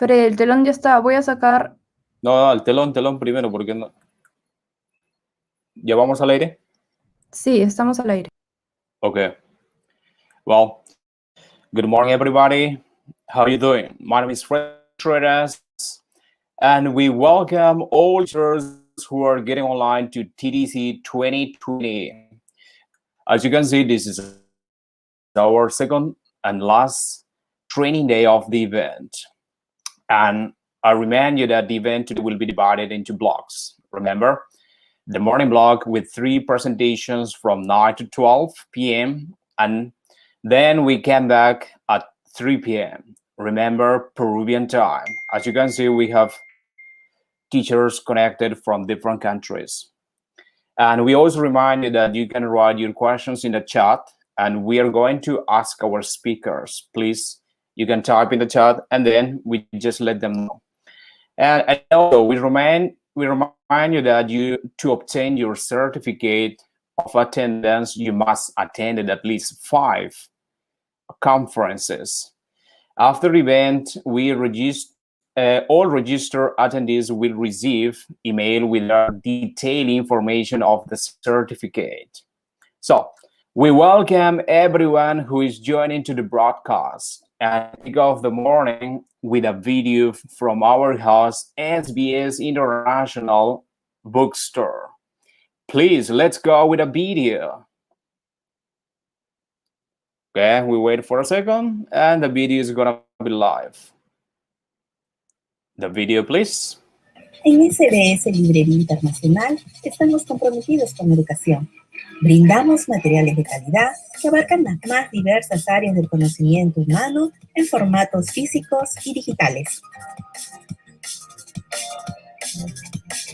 Freddy, el telón ya está. Voy a sacar... No, el telón primero, porque no. ¿Ya vamos al aire? Sí, estamos al aire. Okay. Well, good morning, everybody. How are you doing? My name is Fernandez, and we welcome all teachers who are getting online to TDC 2020. As you can see, this is our second and last training day of the event. And I remind you that the event today will be divided into blocks. Remember, the morning block with 3 presentations from 9 to 12 p.m. And then we came back at 3 p.m. Remember, Peruvian time. As you can see, we have teachers connected from different countries. And we also remind you that you can write your questions in the chat, and we are going to ask our speakers. Please, you can type in the chat, and then we just let them know. And also, we remind you that to obtain your certificate of attendance, you must attend at least 5 conferences. After the event, all registered attendees will receive email with detailed information of the certificate. So we welcome everyone who is joining to the broadcast and kick off the morning with a video from our host, SBS International Bookstore. Please, let's go with a video. Okay, we wait for a second, and the video is gonna be live. The video, please. En SBS Librería Internacional estamos comprometidos con la educación. Brindamos materiales de calidad que abarcan las más diversas áreas del conocimiento humano en formatos físicos y digitales.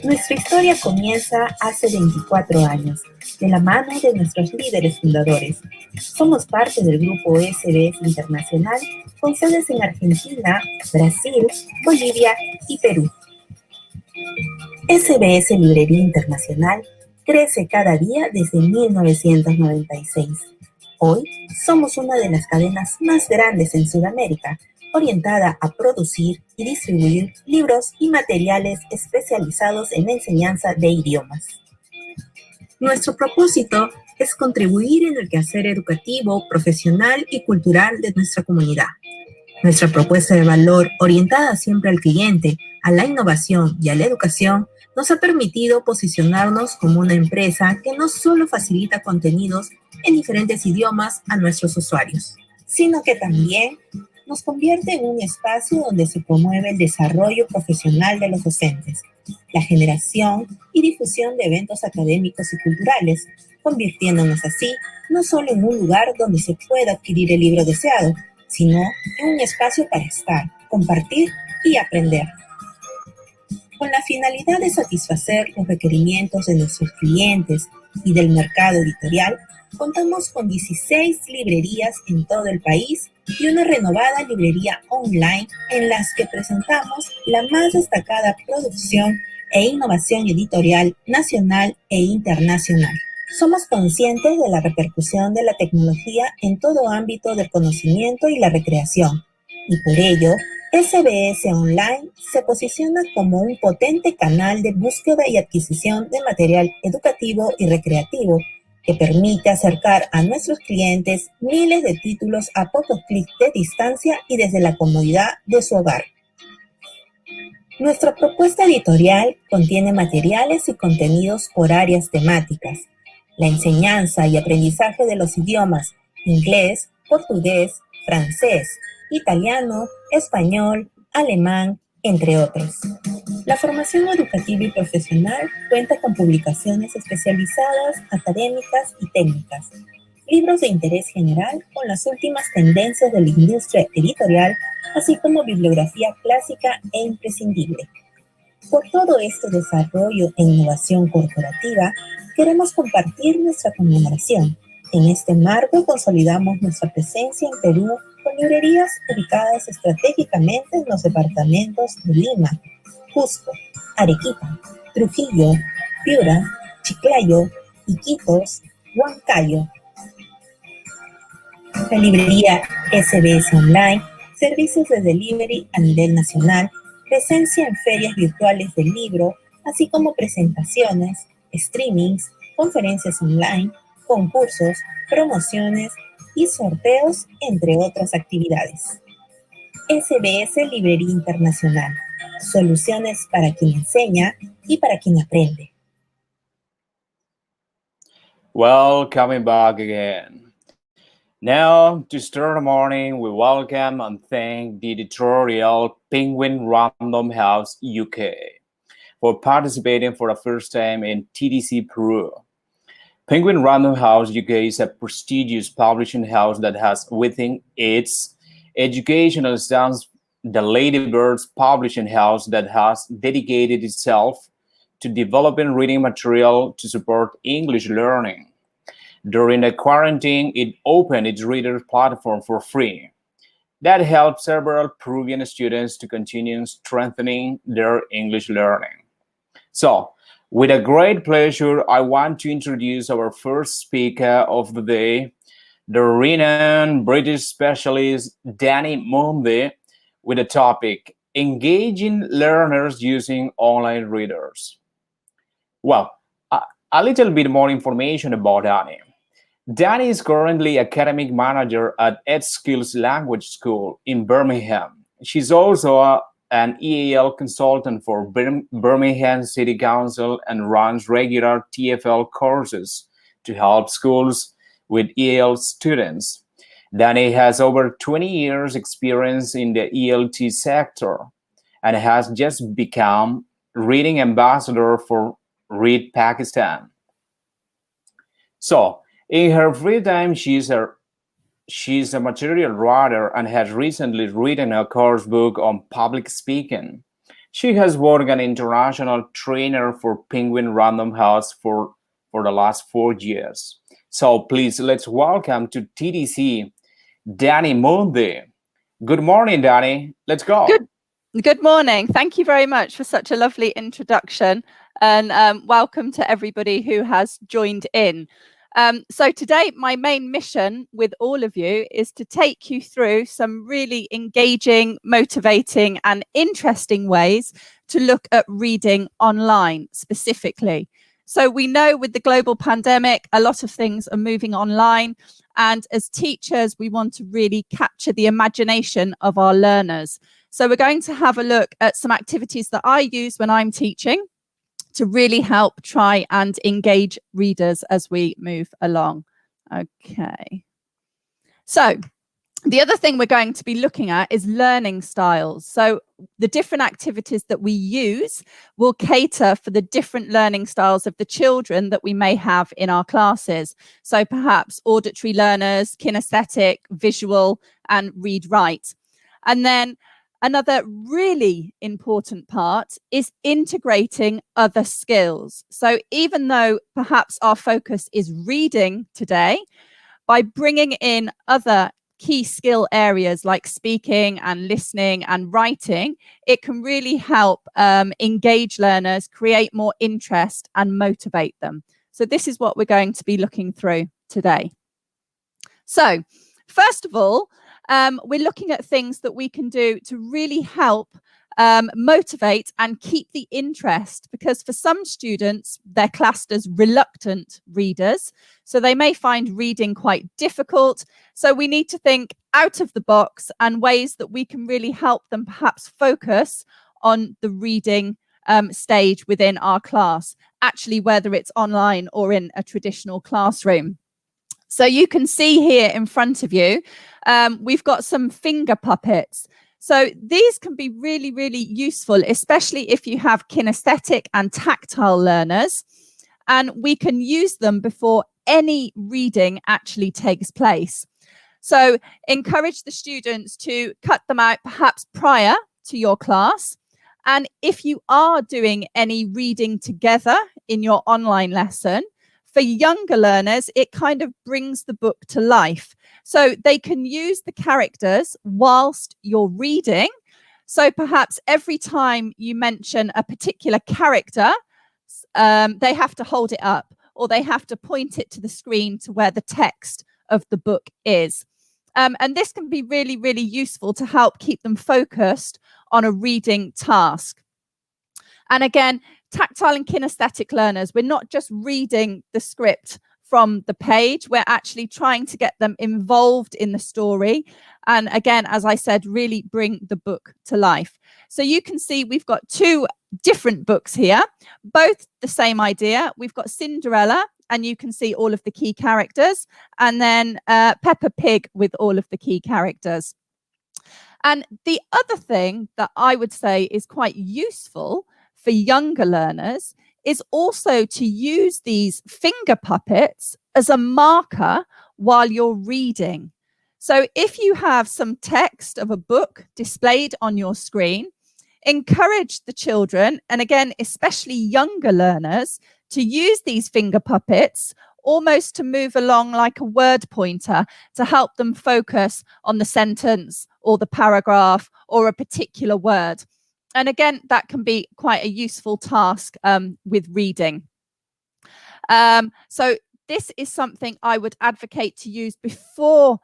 Nuestra historia comienza hace 24 años, de la mano de nuestros líderes fundadores. Somos parte del grupo SBS Internacional, con sedes en Argentina, Brasil, Bolivia y Perú. SBS Librería Internacional crece cada día desde 1996. Hoy somos una de las cadenas más grandes en Sudamérica, orientada a producir y distribuir libros y materiales especializados en la enseñanza de idiomas. Nuestro propósito es contribuir en el quehacer educativo, profesional y cultural de nuestra comunidad. Nuestra propuesta de valor, orientada siempre al cliente, a la innovación y a la educación, nos ha permitido posicionarnos como una empresa que no solo facilita contenidos en diferentes idiomas a nuestros usuarios, sino que también nos convierte en un espacio donde se promueve el desarrollo profesional de los docentes, la generación y difusión de eventos académicos y culturales, convirtiéndonos así no solo en un lugar donde se pueda adquirir el libro deseado, sino en un espacio para estar, compartir y aprender. Con la finalidad de satisfacer los requerimientos de nuestros clientes y del mercado editorial, contamos con 16 librerías en todo el país y una renovada librería online en las que presentamos la más destacada producción e innovación editorial nacional e internacional. Somos conscientes de la repercusión de la tecnología en todo ámbito del conocimiento y la recreación, y por ello, SBS Online se posiciona como un potente canal de búsqueda y adquisición de material educativo y recreativo que permite acercar a nuestros clientes miles de títulos a pocos clics de distancia y desde la comodidad de su hogar. Nuestra propuesta editorial contiene materiales y contenidos por áreas temáticas. La enseñanza y aprendizaje de los idiomas inglés, portugués, francés, italiano, español, alemán, entre otros. La formación educativa y profesional cuenta con publicaciones especializadas, académicas y técnicas, libros de interés general con las últimas tendencias de la industria editorial, así como bibliografía clásica e imprescindible. Por todo este desarrollo e innovación corporativa, queremos compartir nuestra conmemoración. En este marco consolidamos nuestra presencia en Perú con librerías ubicadas estratégicamente en los departamentos de Lima, Cusco, Arequipa, Trujillo, Piura, Chiclayo, Iquitos, Huancayo. La librería SBS Online servicios de delivery a nivel nacional, presencia en ferias virtuales del libro, así como presentaciones, streamings, conferencias online, concursos, promociones y sorteos, entre otras actividades. SBS Librería Internacional. Soluciones para quien enseña y para quien aprende. Well, coming back again. Now, to start the morning, we welcome and thank the editorial Penguin Random House UK for participating for the first time in TDC Peru. Penguin Random House UK is a prestigious publishing house that has within its educational stance the Ladybirds publishing house that has dedicated itself to developing reading material to support English learning. During the quarantine, it opened its reader platform for free. That helped several Peruvian students to continue strengthening their English learning. So, with a great pleasure, I want to introduce our first speaker of the day, the renowned British specialist Dani Mundy, with the topic, Engaging Learners Using Online Readers. Well, a little bit more information about Dani. Dani is currently academic manager at EdSkills Language School in Birmingham. She's also an EAL consultant for Birmingham City Council and runs regular TFL courses to help schools with EAL students. Dani has over 20 years experience in the ELT sector and has just become reading ambassador for Read Pakistan. So, in her free time, she's a material writer and has recently written a course book on public speaking. She has worked as an international trainer for Penguin Random House for the last 4 years. So please, let's welcome to TDC, Dani Mundy. Good morning, Dani. Let's go. Good morning. Thank you very much for such a lovely introduction, and welcome to everybody who has joined in. So today, my main mission with all of you is to take you through some really engaging, motivating, and interesting ways to look at reading online specifically. So we know with the global pandemic, a lot of things are moving online. And as teachers, we want to really capture the imagination of our learners. So we're going to have a look at some activities that I use when I'm teaching to really help try and engage readers as we move along. Okay. So the other thing we're going to be looking at is learning styles. So the different activities that we use will cater for the different learning styles of the children that we may have in our classes. So perhaps auditory learners, kinesthetic, visual, and read-write. And then another really important part is integrating other skills. So even though perhaps our focus is reading today, by bringing in other key skill areas like speaking and listening and writing, it can really help engage learners, create more interest and motivate them. So this is what we're going to be looking through today. So first of all, we're looking at things that we can do to really help motivate and keep the interest, because for some students, they're classed as reluctant readers. So they may find reading quite difficult. So we need to think out of the box and ways that we can really help them perhaps focus on the reading stage within our class, actually, whether it's online or in a traditional classroom. So you can see here in front of you, we've got some finger puppets. So these can be really, really useful, especially if you have kinesthetic and tactile learners. And we can use them before any reading actually takes place. So encourage the students to cut them out perhaps prior to your class. And if you are doing any reading together in your online lesson, for younger learners, it kind of brings the book to life. So they can use the characters whilst you're reading. So perhaps every time you mention a particular character, they have to hold it up or they have to point it to the screen to where the text of the book is. And this can be really, really useful to help keep them focused on a reading task. And again, tactile and kinesthetic learners, we're not just reading the script from the page, we're actually trying to get them involved in the story. And again, as I said, really bring the book to life. So you can see we've got two different books here, both the same idea. We've got Cinderella, and you can see all of the key characters, and then Peppa Pig with all of the key characters. And the other thing that I would say is quite useful for younger learners is also to use these finger puppets as a marker while you're reading. So if you have some text of a book displayed on your screen, encourage the children, and again, especially younger learners, to use these finger puppets almost to move along like a word pointer to help them focus on the sentence or the paragraph or a particular word. And again, that can be quite a useful task with reading. So this is something I would advocate to use before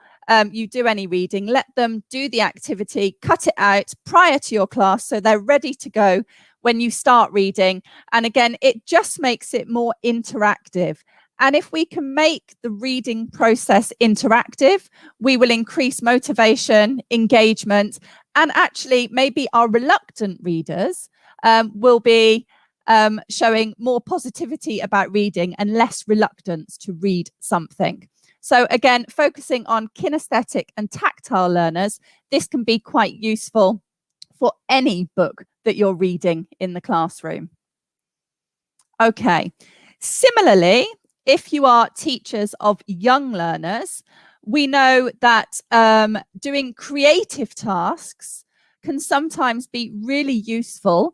you do any reading. Let them do the activity, cut it out prior to your class so they're ready to go when you start reading. And again, it just makes it more interactive. And if we can make the reading process interactive, we will increase motivation, engagement, and actually maybe our reluctant readers will be showing more positivity about reading and less reluctance to read something. So again, focusing on kinesthetic and tactile learners, this can be quite useful for any book that you're reading in the classroom. Okay, similarly, if you are teachers of young learners, we know that doing creative tasks can sometimes be really useful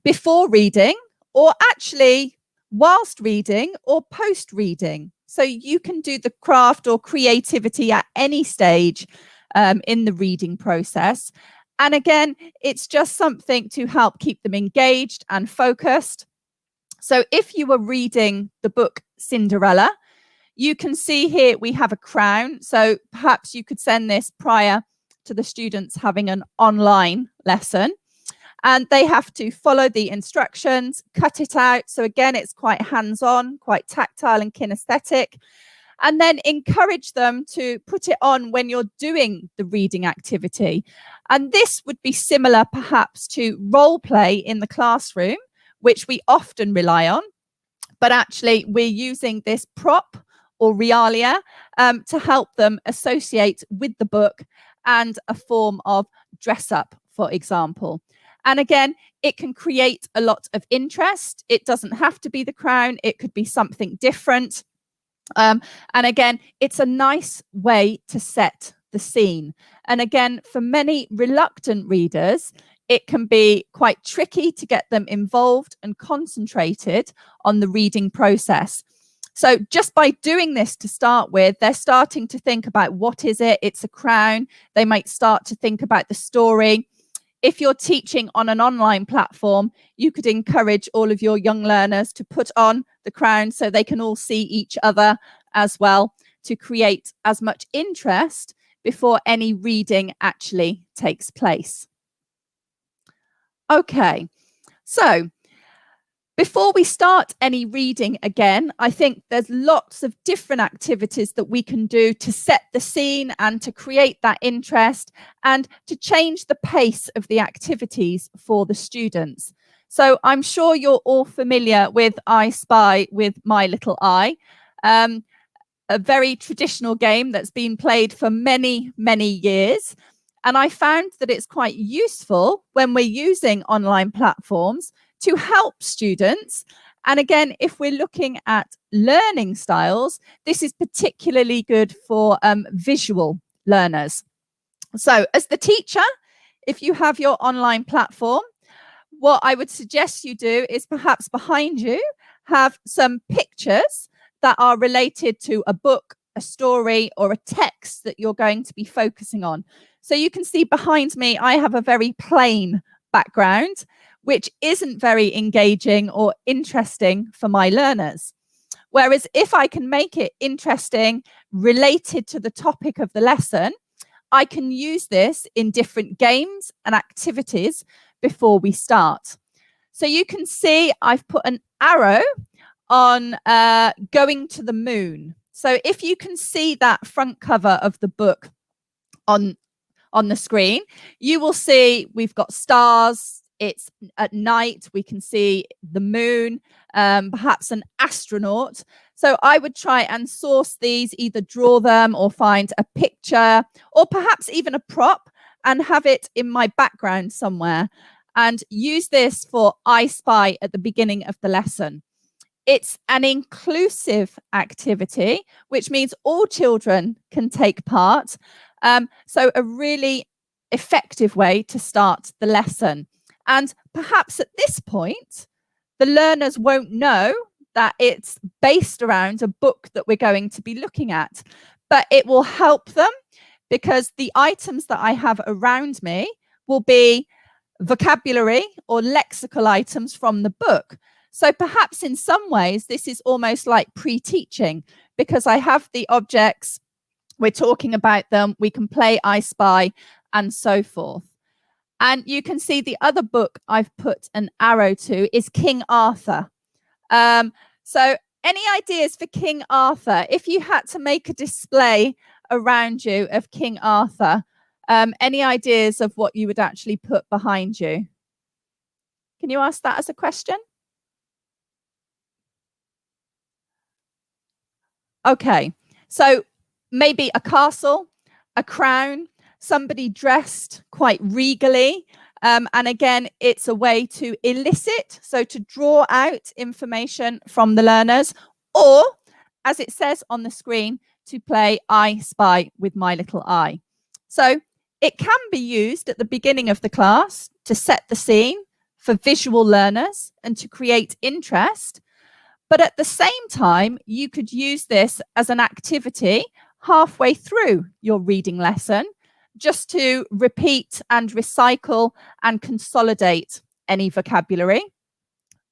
before reading, or actually whilst reading or post reading. So you can do the craft or creativity at any stage in the reading process. And again, it's just something to help keep them engaged and focused. So if you were reading the book Cinderella, you can see here we have a crown. So perhaps you could send this prior to the students having an online lesson. And they have to follow the instructions, cut it out. So again, it's quite hands-on, quite tactile and kinesthetic. And then encourage them to put it on when you're doing the reading activity. And this would be similar perhaps to role play in the classroom, which we often rely on. But actually, we're using this prop or realia to help them associate with the book and a form of dress up, for example. And again, it can create a lot of interest. It doesn't have to be the crown. It could be something different. And again, it's a nice way to set the scene. And again, for many reluctant readers, it can be quite tricky to get them involved and concentrated on the reading process. So just by doing this to start with, they're starting to think about what is it? It's a crown. They might start to think about the story. If you're teaching on an online platform, you could encourage all of your young learners to put on the crown so they can all see each other as well, to create as much interest before any reading actually takes place. Okay, so before we start any reading again, I think there's lots of different activities that we can do to set the scene and to create that interest and to change the pace of the activities for the students. So I'm sure you're all familiar with I Spy with My Little Eye, a very traditional game that's been played for many, many years. And I found that it's quite useful when we're using online platforms to help students. And again, if we're looking at learning styles, this is particularly good for visual learners. So as the teacher, if you have your online platform, what I would suggest you do is perhaps behind you have some pictures that are related to a book, a story, or a text that you're going to be focusing on. So you can see behind me, I have a very plain background, which isn't very engaging or interesting for my learners. Whereas if I can make it interesting, related to the topic of the lesson, I can use this in different games and activities before we start. So you can see I've put an arrow on going to the moon. So if you can see that front cover of the book on the screen, you will see we've got stars. It's at night. We can see the moon, perhaps an astronaut. So I would try and source these, either draw them or find a picture or perhaps even a prop and have it in my background somewhere, and use this for I Spy at the beginning of the lesson. It's an inclusive activity, which means all children can take part. So a really effective way to start the lesson. And perhaps at this point, the learners won't know that it's based around a book that we're going to be looking at, but it will help them because the items that I have around me will be vocabulary or lexical items from the book. So perhaps in some ways, this is almost like pre-teaching because I have the objects, we're talking about them, we can play I Spy and so forth. And you can see the other book I've put an arrow to is King Arthur. So any ideas for King Arthur? If you had to make a display around you of King Arthur, any ideas of what you would actually put behind you? Can you ask that as a question? Okay, so maybe a castle, a crown, somebody dressed quite regally. And again, it's a way to elicit, so to draw out information from the learners, or as it says on the screen, to play I Spy with my little eye. So it can be used at the beginning of the class to set the scene for visual learners and to create interest. But at the same time, you could use this as an activity halfway through your reading lesson, just to repeat and recycle and consolidate any vocabulary.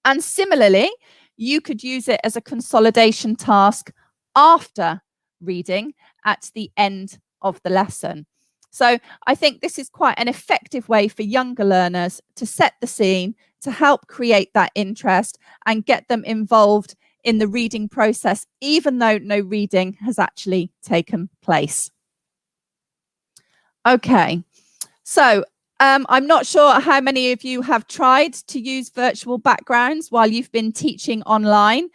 And similarly, you could use it as a consolidation task after reading at the end of the lesson. So I think this is quite an effective way for younger learners to set the scene, to help create that interest and get them involved in the reading process, even though no reading has actually taken place. Okay, so I'm not sure how many of you have tried to use virtual backgrounds while you've been teaching online.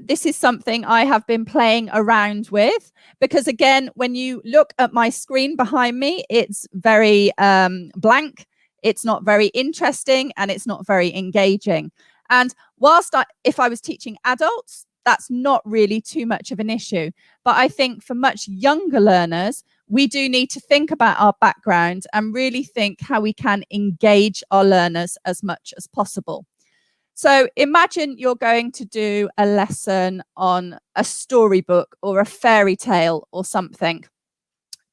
This is something I have been playing around with because, again, when you look at my screen behind me, it's very blank. It's not very interesting and it's not very engaging. And whilst if I was teaching adults, that's not really too much of an issue. But I think for much younger learners, we do need to think about our background and really think how we can engage our learners as much as possible. So imagine you're going to do a lesson on a storybook or a fairy tale or something.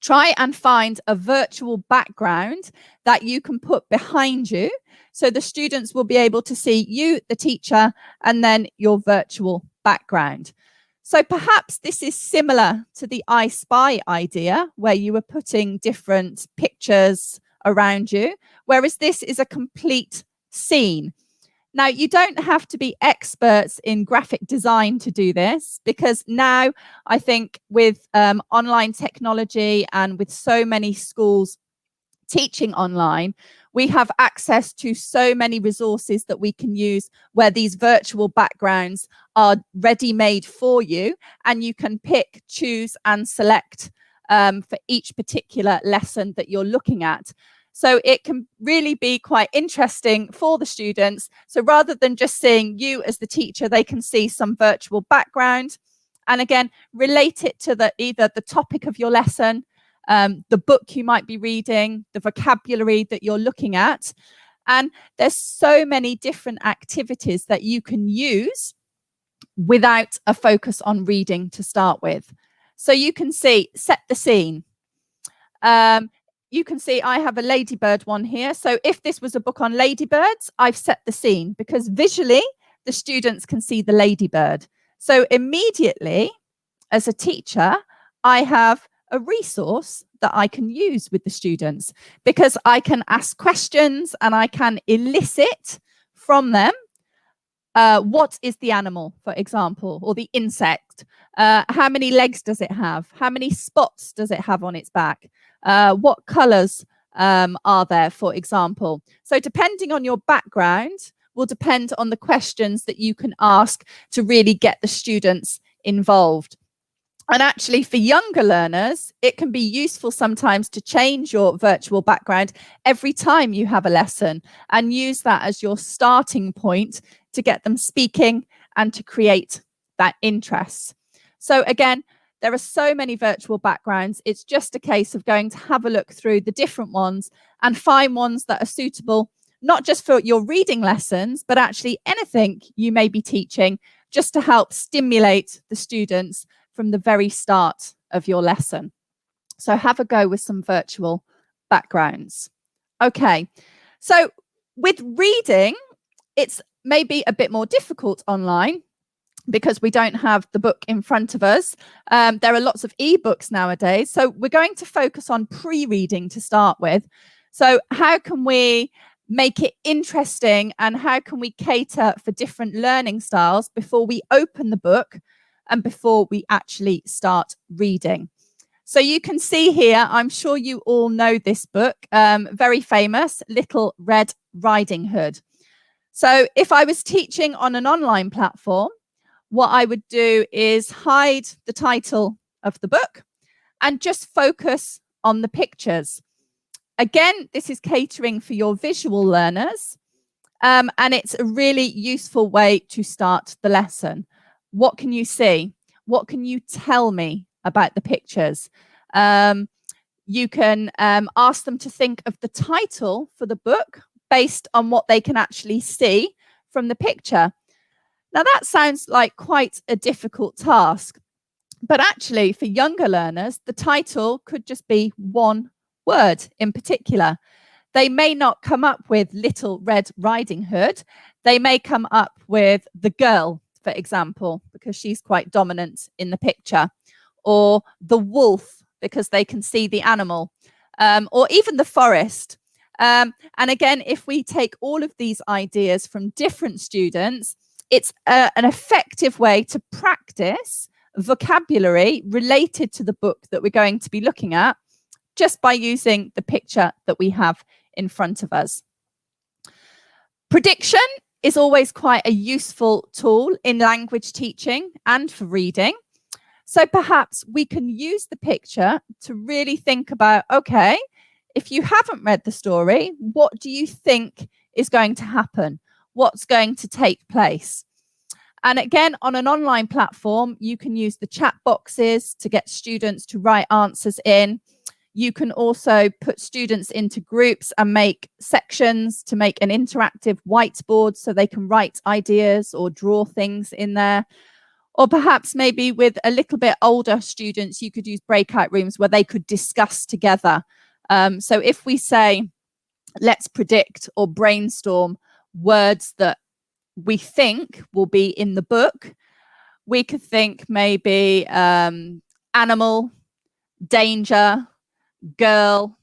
Try and find a virtual background that you can put behind you so the students will be able to see you, the teacher, and then your virtual background. So perhaps this is similar to the I Spy idea where you were putting different pictures around you, whereas this is a complete scene. Now, you don't have to be experts in graphic design to do this, because now I think with online technology and with so many schools teaching online, we have access to so many resources that we can use where these virtual backgrounds are ready-made for you, and you can pick, choose and select for each particular lesson that you're looking at. So it can really be quite interesting for the students. So rather than just seeing you as the teacher, they can see some virtual background and again, relate it to either the topic of your lesson, the book you might be reading, the vocabulary that you're looking at. And there's so many different activities that you can use without a focus on reading to start with. So you can see, set the scene. You can see I have a ladybird one here. So if this was a book on ladybirds, I've set the scene because visually the students can see the ladybird. So immediately as a teacher, I have a resource that I can use with the students, because I can ask questions and I can elicit from them what is the animal, for example, or the insect? How many legs does it have? How many spots does it have on its back? What colors are there, for example? So depending on your background will depend on the questions that you can ask to really get the students involved. And actually, for younger learners, it can be useful sometimes to change your virtual background every time you have a lesson and use that as your starting point to get them speaking and to create that interest. So again, there are so many virtual backgrounds. It's just a case of going to have a look through the different ones and find ones that are suitable, not just for your reading lessons, but actually anything you may be teaching, just to help stimulate the students from the very start of your lesson. So have a go with some virtual backgrounds. Okay, so with reading, it's maybe a bit more difficult online because we don't have the book in front of us. There are lots of ebooks nowadays. So we're going to focus on pre-reading to start with. So how can we make it interesting and how can we cater for different learning styles before we open the book and before we actually start reading? So you can see here, I'm sure you all know this book, very famous, Little Red Riding Hood. So if I was teaching on an online platform, what I would do is hide the title of the book and just focus on the pictures. Again, this is catering for your visual learners, and it's a really useful way to start the lesson. What can you see? What can you tell me about the pictures? You can ask them to think of the title for the book based on what they can actually see from the picture. Now, that sounds like quite a difficult task, but actually for younger learners, the title could just be one word in particular. They may not come up with Little Red Riding Hood. They may come up with the girl, for example, because she's quite dominant in the picture, or the wolf, because they can see the animal, or even the forest. And again, if we take all of these ideas from different students, it's an effective way to practice vocabulary related to the book that we're going to be looking at, just by using the picture that we have in front of us. Prediction is always quite a useful tool in language teaching and for reading. So perhaps we can use the picture to really think about, okay, if you haven't read the story, what do you think is going to happen? What's going to take place? And again, on an online platform, you can use the chat boxes to get students to write answers in. You can also put students into groups and make sections to make an interactive whiteboard so they can write ideas or draw things in there. Or perhaps maybe with a little bit older students, you could use breakout rooms where they could discuss together. So if we say, let's predict or brainstorm words that we think will be in the book, we could think maybe animal, danger, girl,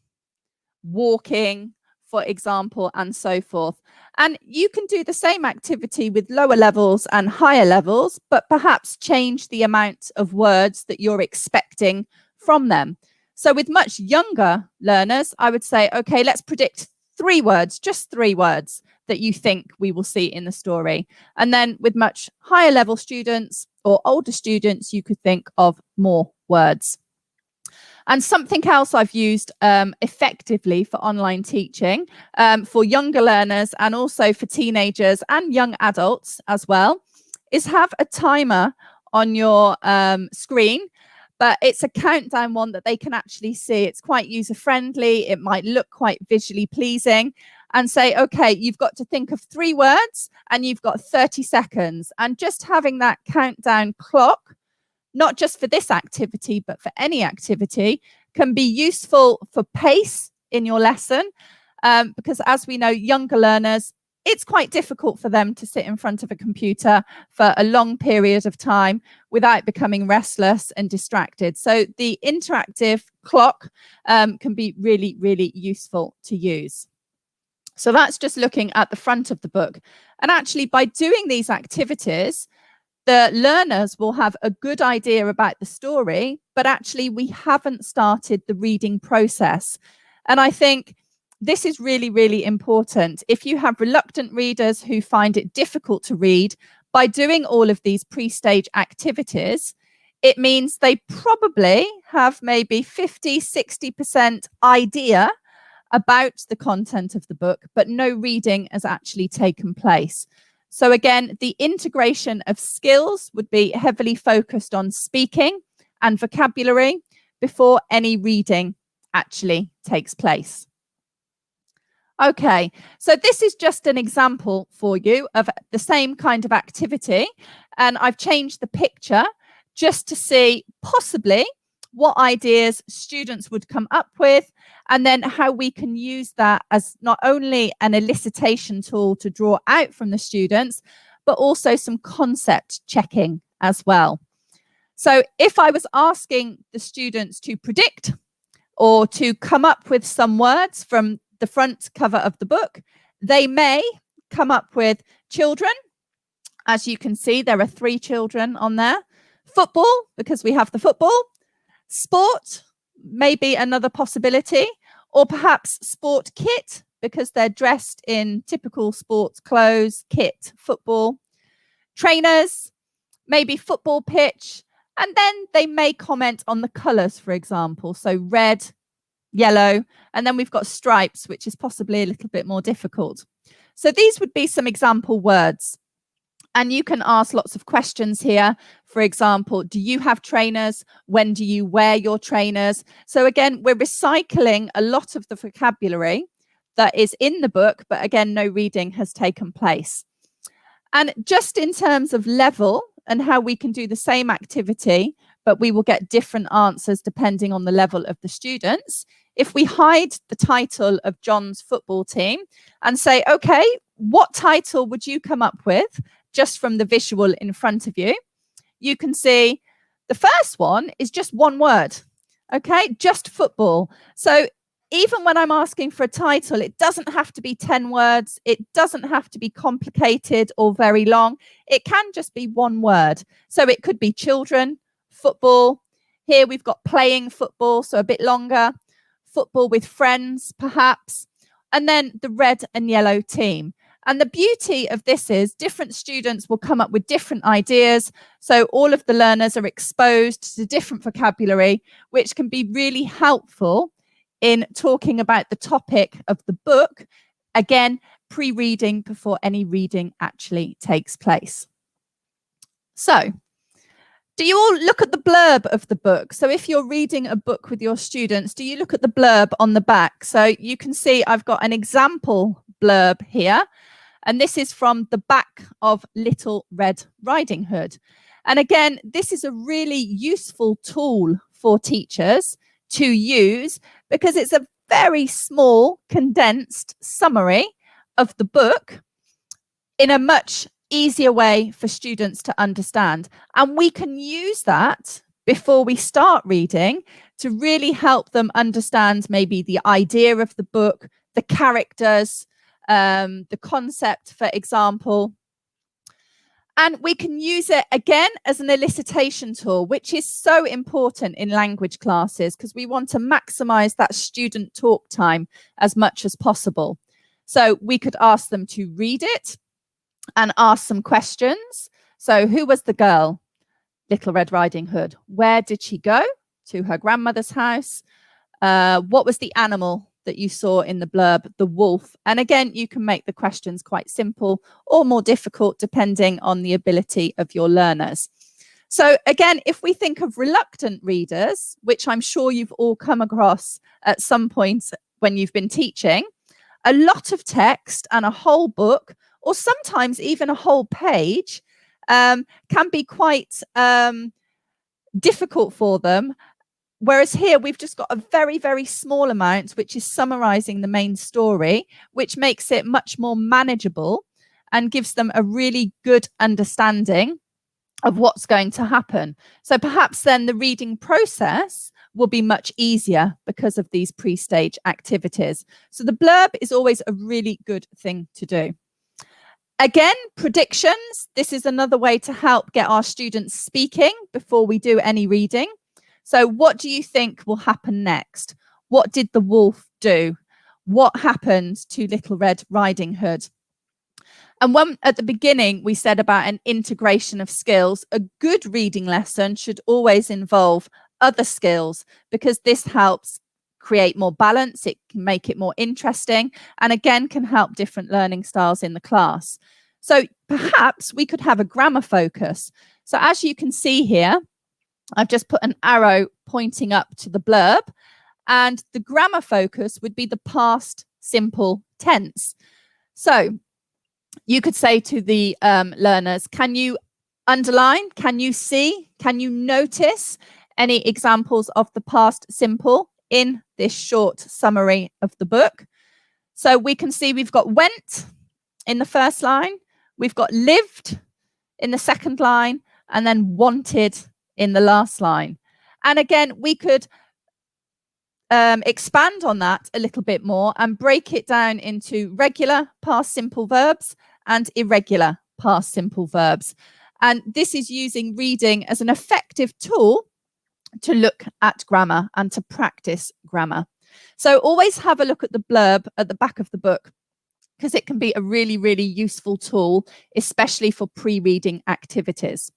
walking, for example, and so forth. And you can do the same activity with lower levels and higher levels, but perhaps change the amount of words that you're expecting from them. So with much younger learners, I would say, okay, let's predict 3 words, just 3 words that you think we will see in the story. And then with much higher level students or older students, you could think of more words. And something else I've used effectively for online teaching for younger learners and also for teenagers and young adults as well is have a timer on your screen, but it's a countdown one that they can actually see. It's quite user friendly. It might look quite visually pleasing, and say, okay, you've got to think of 3 words and you've got 30 seconds. And just having that countdown clock, not just for this activity, but for any activity, can be useful for pace in your lesson. Because as we know, younger learners, it's quite difficult for them to sit in front of a computer for a long period of time without becoming restless and distracted. So the interactive clock can be really, really useful to use. So that's just looking at the front of the book. And actually, by doing these activities, the learners will have a good idea about the story, but actually we haven't started the reading process. And I think this is really, really important. If you have reluctant readers who find it difficult to read, by doing all of these pre-stage activities, it means they probably have maybe 50, 60% idea about the content of the book, but no reading has actually taken place. So again, the integration of skills would be heavily focused on speaking and vocabulary before any reading actually takes place. Okay, so this is just an example for you of the same kind of activity, and I've changed the picture just to see possibly what ideas students would come up with, and then how we can use that as not only an elicitation tool to draw out from the students, but also some concept checking as well. So if I was asking the students to predict or to come up with some words from the front cover of the book, they may come up with children. As you can see, there are 3 children on there. Football, because we have the football. Sport, maybe another possibility, or perhaps sport kit, because they're dressed in typical sports clothes, kit, football. Trainers, maybe football pitch, and then they may comment on the colours, for example. So red, yellow, and then we've got stripes, which is possibly a little bit more difficult. So these would be some example words. And you can ask lots of questions here. For example, do you have trainers? When do you wear your trainers? So again, we're recycling a lot of the vocabulary that is in the book, but again, no reading has taken place. And just in terms of level and how we can do the same activity, but we will get different answers depending on the level of the students. If we hide the title of John's football team and say, okay, what title would you come up with just from the visual in front of you? You can see the first one is just one word, okay, just football. So even when I'm asking for a title, it doesn't have to be 10 words. It doesn't have to be complicated or very long. It can just be one word. So it could be children, football. Here we've got playing football, so a bit longer. Football with friends, perhaps. And then the red and yellow team. And the beauty of this is different students will come up with different ideas. So all of the learners are exposed to different vocabulary, which can be really helpful in talking about the topic of the book. Again, pre-reading before any reading actually takes place. So, do you all look at the blurb of the book? So if you're reading a book with your students, do you look at the blurb on the back? So you can see I've got an example blurb here. And this is from the back of Little Red Riding Hood. And again, this is a really useful tool for teachers to use because it's a very small, condensed summary of the book in a much easier way for students to understand. And we can use that before we start reading to really help them understand maybe the idea of the book, the characters, the concept, for example. And we can use it again as an elicitation tool, which is so important in language classes because we want to maximize that student talk time as much as possible. So we could ask them to read it and ask some questions. So who was the girl? Little Red Riding Hood. Where did she go? To her grandmother's house. What was the animal that you saw in the blurb? The wolf. And again, you can make the questions quite simple or more difficult depending on the ability of your learners. So again, if we think of reluctant readers, which I'm sure you've all come across at some point when you've been teaching, a lot of text and a whole book, or sometimes even a whole page, can be quite difficult for them. Whereas here we've just got a very, very small amount, which is summarizing the main story, which makes it much more manageable and gives them a really good understanding of what's going to happen. So perhaps then the reading process will be much easier because of these pre-stage activities. So the blurb is always a really good thing to do. Again, predictions. This is another way to help get our students speaking before we do any reading. So what do you think will happen next? What did the wolf do? What happened to Little Red Riding Hood? And when at the beginning we said about an integration of skills, a good reading lesson should always involve other skills, because this helps create more balance, it can make it more interesting, and again can help different learning styles in the class. So perhaps we could have a grammar focus. So as you can see here, I've just put an arrow pointing up to the blurb, and the grammar focus would be the past simple tense. So you could say to the learners, can you underline, can you see, can you notice any examples of the past simple in this short summary of the book? So we can see we've got went in the first line, we've got lived in the second line, and then wanted in the last line. And again, we could expand on that a little bit more and break it down into regular past simple verbs and irregular past simple verbs. And this is using reading as an effective tool to look at grammar and to practice grammar. So always have a look at the blurb at the back of the book, because it can be a really, really useful tool, especially for pre-reading activities.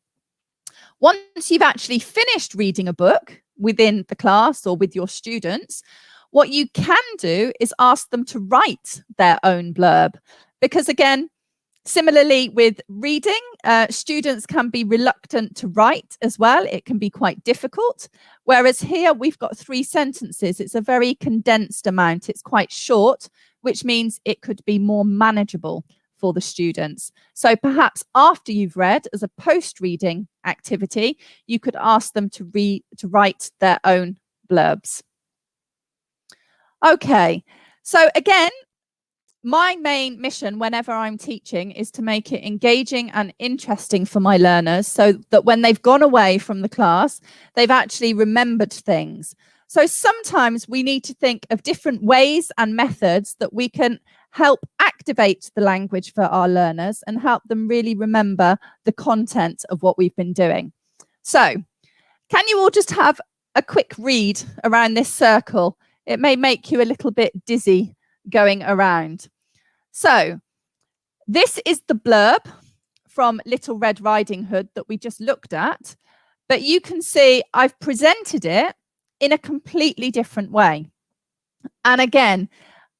Once you've actually finished reading a book within the class or with your students, what you can do is ask them to write their own blurb, because again, similarly with reading, students can be reluctant to write as well. It can be quite difficult. Whereas here we've got 3 sentences. It's a very condensed amount. It's quite short, which means it could be more manageable for the students. So perhaps after you've read, as a post-reading activity, you could ask them to write their own blurbs. Okay, so again, my main mission whenever I'm teaching is to make it engaging and interesting for my learners, so that when they've gone away from the class, they've actually remembered things. So sometimes we need to think of different ways and methods that we can help activate the language for our learners and help them really remember the content of what we've been doing. So can you all just have a quick read around this circle? It may make you a little bit dizzy going around. So this is the blurb from Little Red Riding Hood that we just looked at, but you can see I've presented it in a completely different way. And again,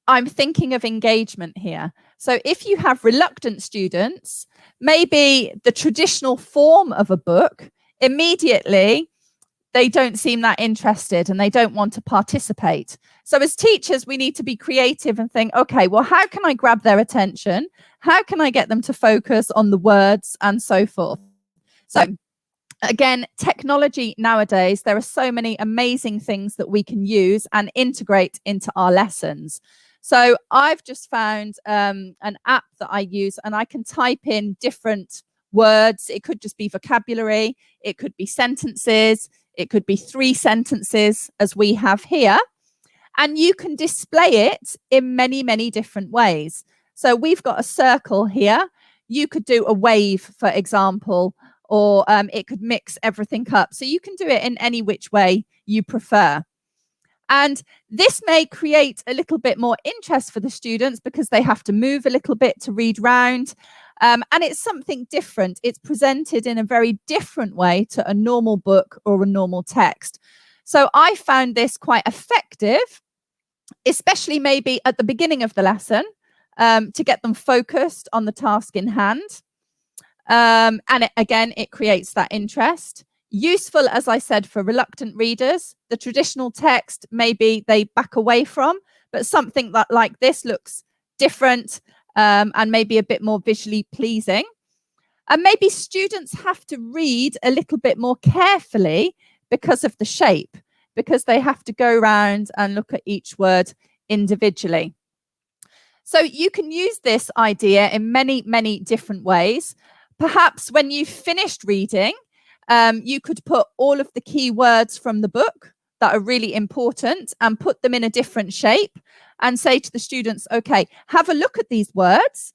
I'm thinking of engagement here. So if you have reluctant students, maybe the traditional form of a book, immediately they don't seem that interested and they don't want to participate. So as teachers, we need to be creative and think, okay, well, how can I grab their attention? How can I get them to focus on the words and so forth? So again, technology nowadays, there are so many amazing things that we can use and integrate into our lessons. So I've just found an app that I use, and I can type in different words. It could just be vocabulary. It could be sentences. It could be 3 sentences as we have here. And you can display it in many, many different ways. So we've got a circle here. You could do a wave, for example, or it could mix everything up. So you can do it in any which way you prefer. And this may create a little bit more interest for the students because they have to move a little bit to read round. And it's something different. It's presented in a very different way to a normal book or a normal text. So I found this quite effective, especially maybe at the beginning of the lesson, to get them focused on the task in hand. And again, it creates that interest. Useful, as I said, for reluctant readers. The traditional text, maybe they back away from, but something that like this looks different and maybe a bit more visually pleasing. And maybe students have to read a little bit more carefully because of the shape, because they have to go around and look at each word individually. So you can use this idea in many, many different ways. Perhaps when you've finished reading, you could put all of the key words from the book that are really important and put them in a different shape and say to the students, okay, have a look at these words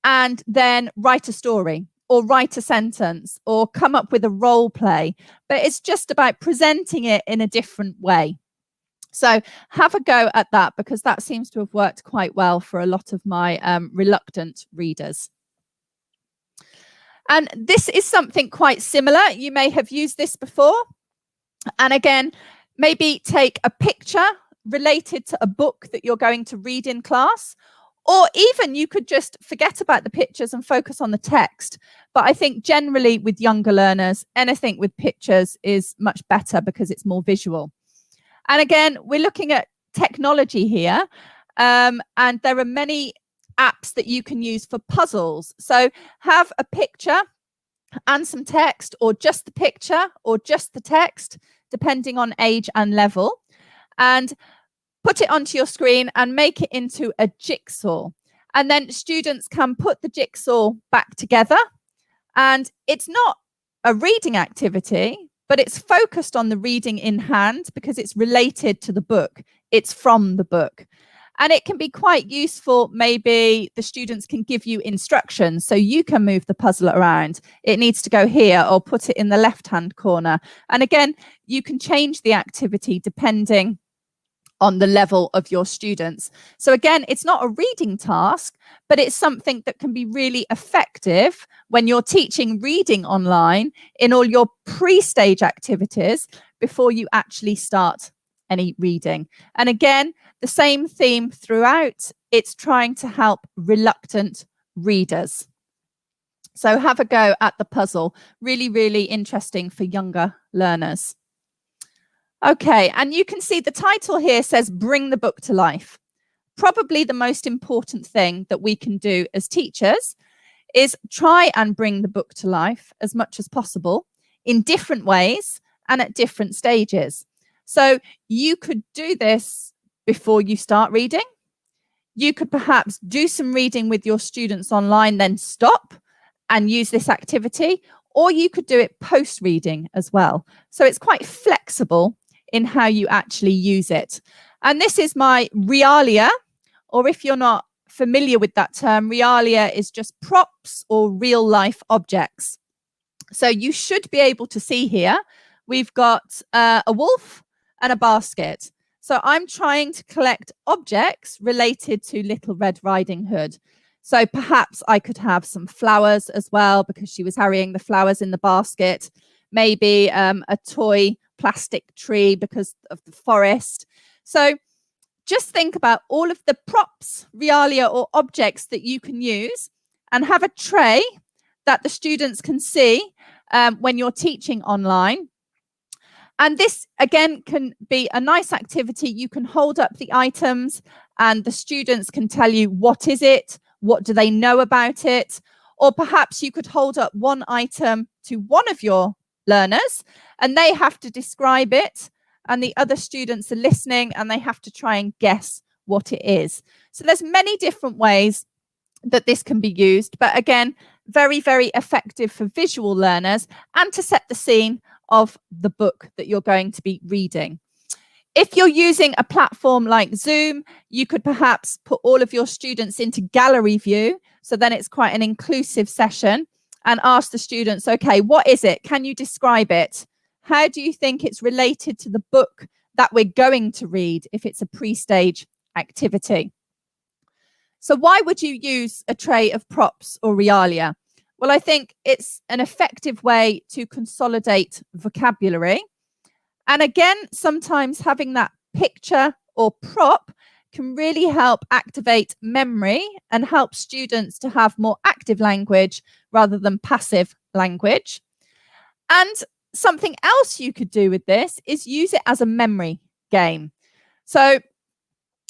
and then write a story or write a sentence or come up with a role play. But it's just about presenting it in a different way. So have a go at that, because that seems to have worked quite well for a lot of my reluctant readers. And this is something quite similar. You may have used this before. And again, maybe take a picture related to a book that you're going to read in class, or even you could just forget about the pictures and focus on the text. But I think generally with younger learners, anything with pictures is much better because it's more visual. And again, we're looking at technology here, and there are many apps that you can use for puzzles. So have a picture and some text, or just the picture or just the text, depending on age and level, and put it onto your screen and make it into a jigsaw. And then students can put the jigsaw back together. And it's not a reading activity, but it's focused on the reading in hand because it's related to the book. It's from the book. And it can be quite useful. Maybe the students can give you instructions so you can move the puzzle around. It needs to go here, or put it in the left-hand corner. And again, you can change the activity depending on the level of your students. So again, it's not a reading task, but it's something that can be really effective when you're teaching reading online in all your pre-stage activities before you actually start any reading. And again, the same theme throughout. It's trying to help reluctant readers. So have a go at the puzzle. Really, really interesting for younger learners. Okay, and you can see the title here says Bring the Book to Life. Probably the most important thing that we can do as teachers is try and bring the book to life as much as possible in different ways and at different stages. So you could do this before you start reading. You could perhaps do some reading with your students online, then stop and use this activity, or you could do it post-reading as well. So it's quite flexible in how you actually use it. And this is my realia, or if you're not familiar with that term, realia is just props or real life objects. So you should be able to see here, we've got a wolf and a basket. So I'm trying to collect objects related to Little Red Riding Hood. So perhaps I could have some flowers as well, because she was carrying the flowers in the basket. Maybe a toy plastic tree because of the forest. So just think about all of the props, realia, or objects that you can use, and have a tray that the students can see when you're teaching online. And this, again, can be a nice activity. You can hold up the items and the students can tell you, what is it? What do they know about it? Or perhaps you could hold up one item to one of your learners and they have to describe it, and the other students are listening and they have to try and guess what it is. So there's many different ways that this can be used, but again, very, very effective for visual learners and to set the scene of the book that you're going to be reading. If you're using a platform like Zoom, you could perhaps put all of your students into gallery view, so then it's quite an inclusive session, and ask the students, okay, what is it? Can you describe it? How do you think it's related to the book that we're going to read if it's a pre-stage activity? So why would you use a tray of props or realia? Well, I think it's an effective way to consolidate vocabulary. And again, sometimes having that picture or prop can really help activate memory and help students to have more active language rather than passive language. And something else you could do with this is use it as a memory game. So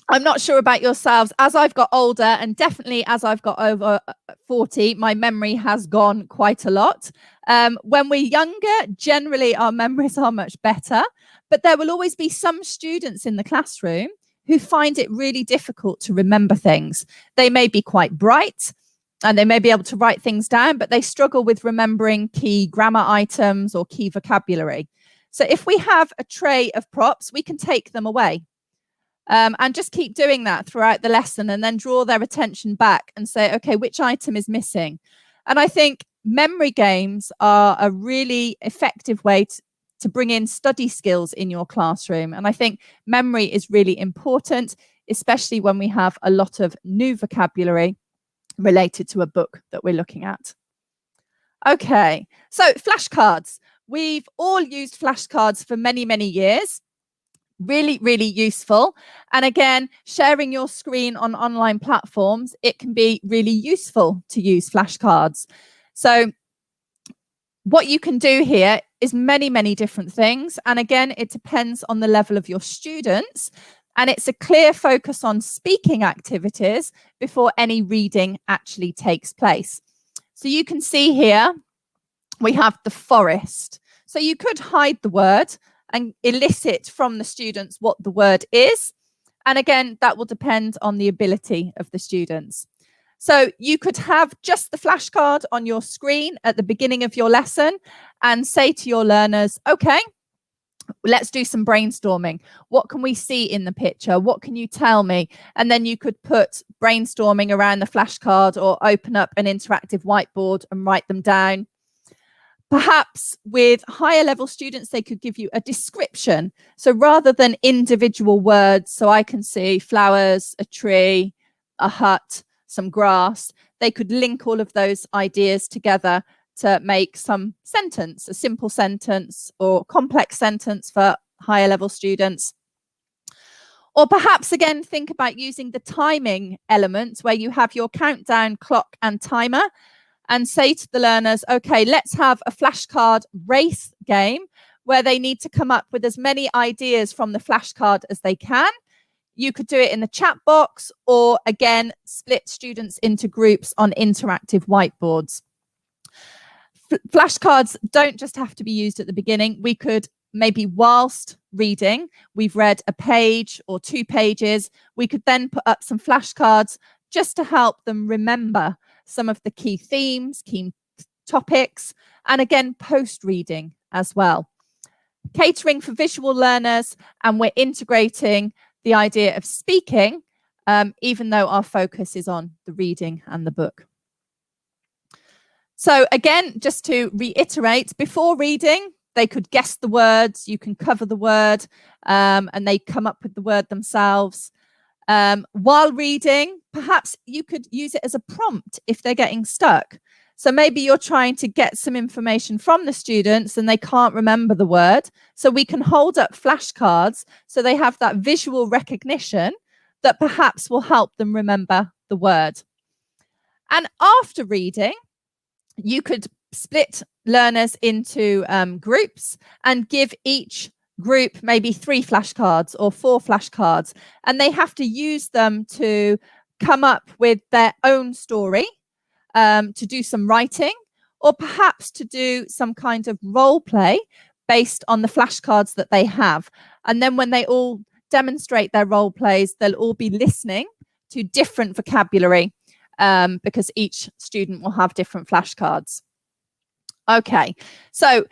I'm not sure about yourselves. As I've got older, and definitely as I've got over 40, my memory has gone quite a lot. When we're younger, generally our memories are much better. But there will always be some students in the classroom who find it really difficult to remember things. They may be quite bright and they may be able to write things down, but they struggle with remembering key grammar items or key vocabulary. So if we have a tray of props, we can take them away and just keep doing that throughout the lesson, and then draw their attention back and say, okay, which item is missing? And I think memory games are a really effective way to bring in study skills in your classroom. And I think memory is really important, especially when we have a lot of new vocabulary related to a book that we're looking at. Okay, so flashcards. We've all used flashcards for many, many years. Really, really useful. And again, sharing your screen on online platforms, it can be really useful to use flashcards. So what you can do here is many, many different things. And again, it depends on the level of your students. And it's a clear focus on speaking activities before any reading actually takes place. So you can see here, we have the forest. So you could hide the word and elicit from the students what the word is. And again, that will depend on the ability of the students. So you could have just the flashcard on your screen at the beginning of your lesson and say to your learners, okay, let's do some brainstorming. What can we see in the picture? What can you tell me? And then you could put brainstorming around the flashcard or open up an interactive whiteboard and write them down. Perhaps with higher level students, they could give you a description. So rather than individual words, so I can see flowers, a tree, a hut, some grass, they could link all of those ideas together to make some sentence, a simple sentence or complex sentence for higher level students. Or perhaps again, think about using the timing element where you have your countdown clock and timer, and say to the learners, okay, let's have a flashcard race game where they need to come up with as many ideas from the flashcard as they can. You could do it in the chat box, or again, split students into groups on interactive whiteboards. Flashcards don't just have to be used at the beginning. We could maybe whilst reading, we've read a page or 2 pages, we could then put up some flashcards just to help them remember some of the key themes, key topics, and again, post-reading as well. Catering for visual learners, and we're integrating the idea of speaking, even though our focus is on the reading and the book. So again, just to reiterate, before reading, they could guess the words, you can cover the word, and they come up with the word themselves. While reading, perhaps you could use it as a prompt if they're getting stuck. So maybe you're trying to get some information from the students and they can't remember the word. So we can hold up flashcards so they have that visual recognition that perhaps will help them remember the word. And after reading, you could split learners into groups and give each group maybe 3 flashcards or 4 flashcards, and they have to use them to come up with their own story, to do some writing, or perhaps to do some kind of role play based on the flashcards that they have. And then when they all demonstrate their role plays, they'll all be listening to different vocabulary, because each student will have different flashcards. Okay, so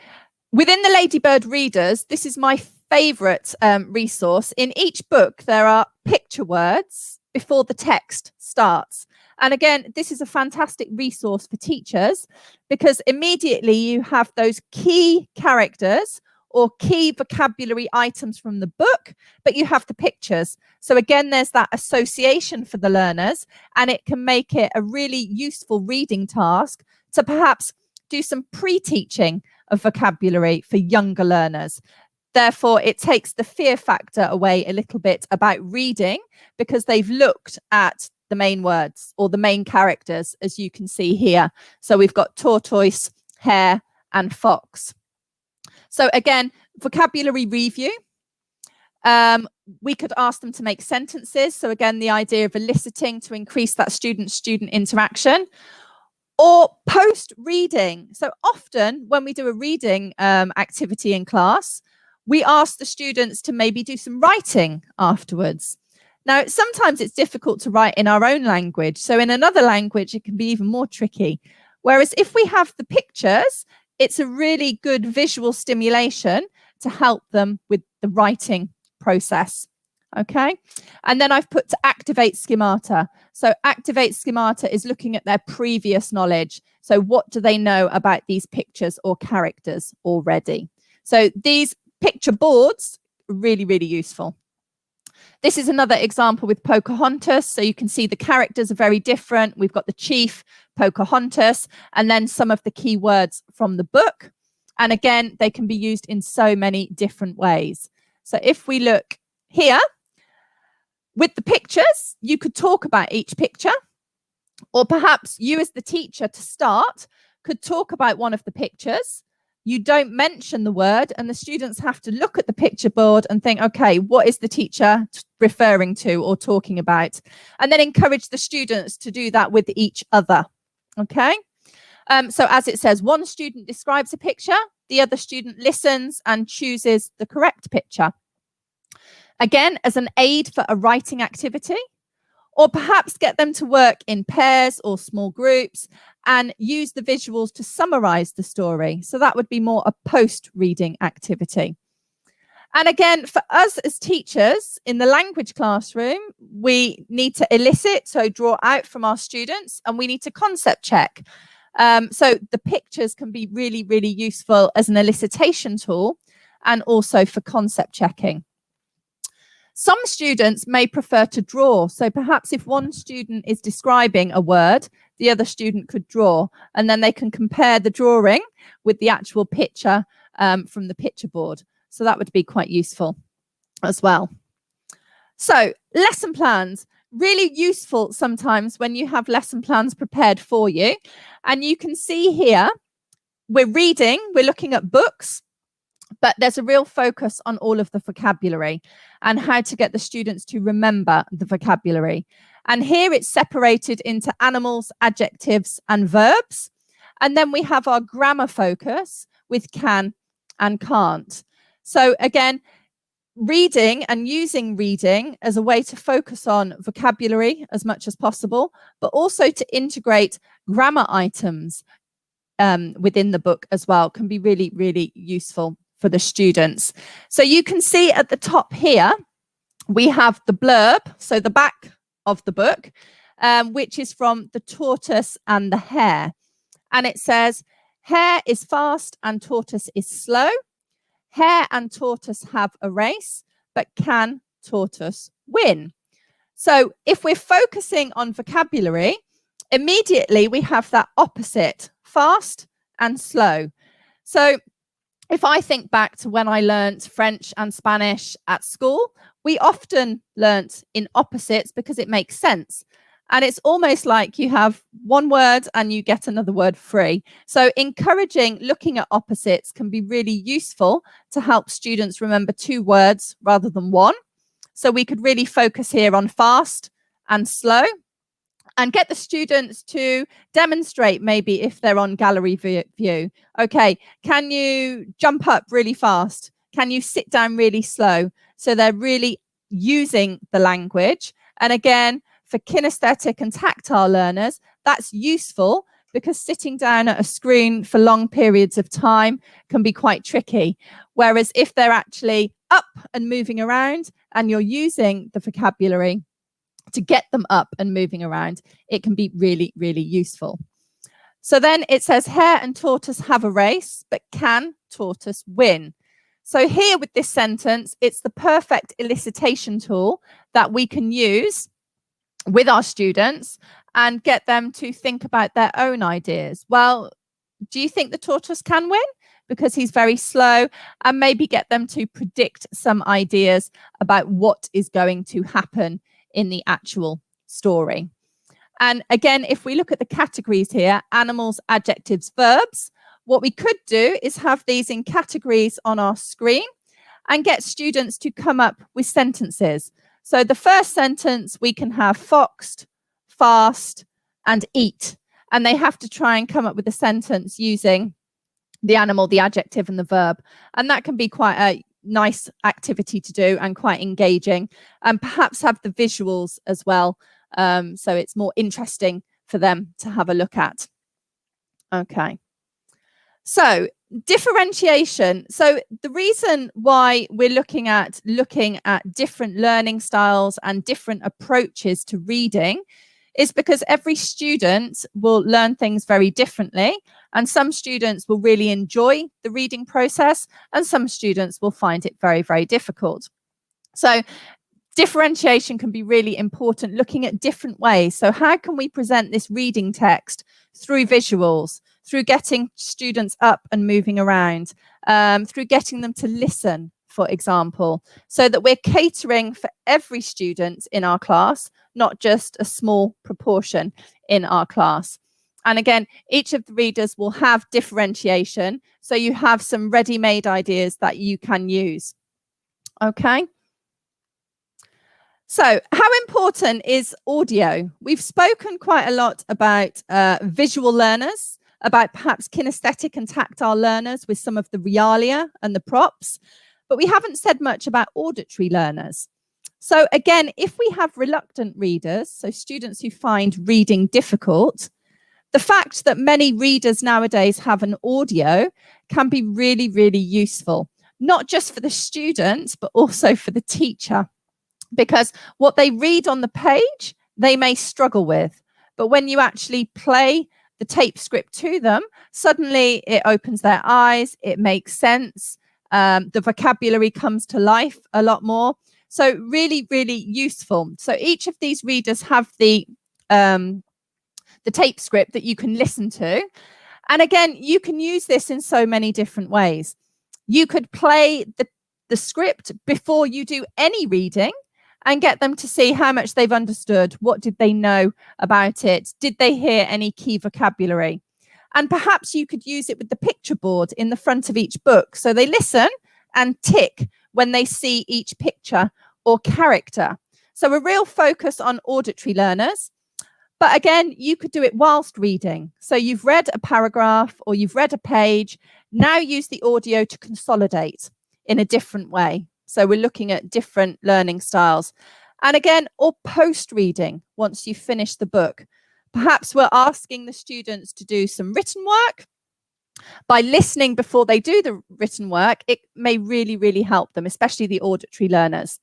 within the Ladybird Readers, this is my favorite resource. In each book, there are picture words before the text starts. And again, this is a fantastic resource for teachers because immediately you have those key characters or key vocabulary items from the book, but you have the pictures. So again, there's that association for the learners, and it can make it a really useful reading task to perhaps do some pre-teaching of vocabulary for younger learners. Therefore, it takes the fear factor away a little bit about reading because they've looked at the main words or the main characters, as you can see here. So we've got tortoise, hare, and fox. So again, vocabulary review. We could ask them to make sentences. So again, the idea of eliciting to increase that student-student interaction. Or post-reading. So often when we do a reading activity in class, we ask the students to maybe do some writing afterwards. Now, sometimes it's difficult to write in our own language. So in another language, it can be even more tricky. Whereas if we have the pictures, it's a really good visual stimulation to help them with the writing process. Okay, and then I've put to activate schemata. So activate schemata is looking at their previous knowledge. So what do they know about these pictures or characters already? So these picture boards are really, really useful. This is another example with Pocahontas. So you can see the characters are very different. We've got the chief, Pocahontas, and then some of the key words from the book. And again, they can be used in so many different ways. So if we look here, with the pictures, you could talk about each picture, or perhaps you as the teacher to start could talk about one of the pictures. You don't mention the word, and the students have to look at the picture board and think, okay, what is the teacher referring to or talking about? And then encourage the students to do that with each other. Okay. So as it says, one student describes a picture, the other student listens and chooses the correct picture. Again, as an aid for a writing activity, or perhaps get them to work in pairs or small groups and use the visuals to summarize the story. So that would be more a post-reading activity. And again, for us as teachers in the language classroom, we need to elicit, so draw out from our students, and we need to concept check. So the pictures can be really, really useful as an elicitation tool and also for concept checking. Some students may prefer to draw. So perhaps if one student is describing a word, the other student could draw, and then they can compare the drawing with the actual picture from the picture board. So that would be quite useful as well. So lesson plans, really useful sometimes when you have lesson plans prepared for you. And you can see here, we're reading, we're looking at books, but there's a real focus on all of the vocabulary and how to get the students to remember the vocabulary. And here it's separated into animals, adjectives, and verbs. And then we have our grammar focus with can and can't. So again, reading and using reading as a way to focus on vocabulary as much as possible, but also to integrate grammar items within the book as well can be really, really useful for the students. So you can see at the top here, we have the blurb, so the back of the book, which is from The Tortoise and the Hare. And it says, hare is fast and tortoise is slow. Hare and tortoise have a race, but can tortoise win? So if we're focusing on vocabulary, immediately we have that opposite, fast and slow. So if I think back to when I learnt French and Spanish at school, we often learnt in opposites because it makes sense. And it's almost like you have one word and you get another word free. So encouraging looking at opposites can be really useful to help students remember two words rather than one. So we could really focus here on fast and slow and get the students to demonstrate, maybe if they're on gallery view. Okay, can you jump up really fast? Can you sit down really slow? So they're really using the language. And again, for kinesthetic and tactile learners, that's useful because sitting down at a screen for long periods of time can be quite tricky. Whereas if they're actually up and moving around and you're using the vocabulary to get them up and moving around, it can be really, really useful. So then it says, hare and tortoise have a race, but can tortoise win? So here with this sentence, it's the perfect elicitation tool that we can use with our students and get them to think about their own ideas. Well, do you think the tortoise can win? Because he's very slow, and maybe get them to predict some ideas about what is going to happen in the actual story. And again, if we look at the categories here, animals, adjectives, verbs, what we could do is have these in categories on our screen and get students to come up with sentences. So the first sentence, we can have foxed, fast, and eat. And they have to try and come up with a sentence using the animal, the adjective, and the verb. And that can be quite a nice activity to do and quite engaging, and perhaps have the visuals as well, so it's more interesting for them to have a look at. Okay, so differentiation. So the reason why we're looking at different learning styles and different approaches to reading is because every student will learn things very differently, and some students will really enjoy the reading process and some students will find it very, very difficult. So differentiation can be really important, looking at different ways. So how can we present this reading text through visuals, through getting students up and moving around, through getting them to listen, for example, so that we're catering for every student in our class, not just a small proportion in our class. And again, each of the readers will have differentiation, so you have some ready-made ideas that you can use. Okay. So how important is audio? We've spoken quite a lot about visual learners, about perhaps kinesthetic and tactile learners with some of the realia and the props, but we haven't said much about auditory learners. So again, if we have reluctant readers, so students who find reading difficult, the fact that many readers nowadays have an audio can be really, really useful, not just for the student, but also for the teacher, because what they read on the page, they may struggle with. But when you actually play the tape script to them, suddenly it opens their eyes, it makes sense, the vocabulary comes to life a lot more. So really, really useful. So each of these readers have the tape script that you can listen to. And again, you can use this in so many different ways. You could play the script before you do any reading and get them to see how much they've understood. What did they know about it? Did they hear any key vocabulary? And perhaps you could use it with the picture board in the front of each book. So they listen and tick when they see each picture or character. So a real focus on auditory learners. But again, you could do it whilst reading. So you've read a paragraph or you've read a page. Now use the audio to consolidate in a different way. So we're looking at different learning styles. And again, or post-reading, once you've finished the book. Perhaps we're asking the students to do some written work. By listening before they do the written work, it may really, really help them, especially the auditory learners.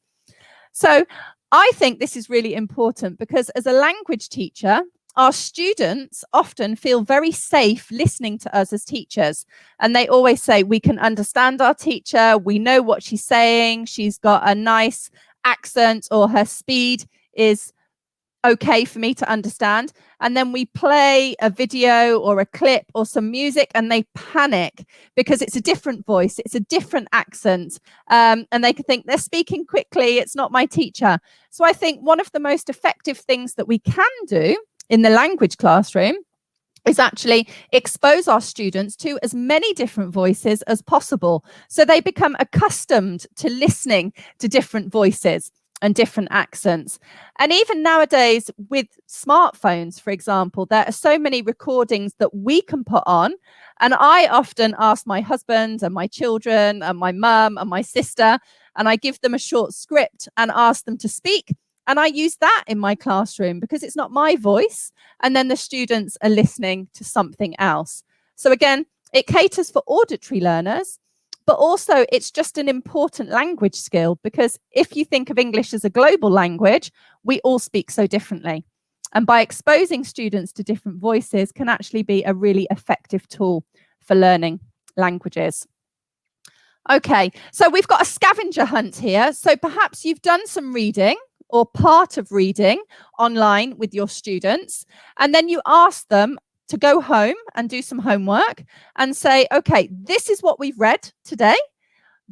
So I think this is really important because as a language teacher, our students often feel very safe listening to us as teachers. And they always say, we can understand our teacher. We know what she's saying. She's got a nice accent, or her speed is okay for me to understand. And then we play a video or a clip or some music and they panic because it's a different voice, it's a different accent, and they can think they're speaking quickly, it's not my teacher. So I think one of the most effective things that we can do in the language classroom is actually expose our students to as many different voices as possible, so they become accustomed to listening to different voices and different accents. And even nowadays with smartphones, for example, there are so many recordings that we can put on. And I often ask my husband and my children and my mum and my sister, and I give them a short script and ask them to speak. And I use that in my classroom because it's not my voice. And then the students are listening to something else. So again, it caters for auditory learners, but also it's just an important language skill, because if you think of English as a global language, we all speak so differently. And by exposing students to different voices can actually be a really effective tool for learning languages. Okay, so we've got a scavenger hunt here. So perhaps you've done some reading or part of reading online with your students, and then you ask them to go home and do some homework and say, okay, this is what we've read today.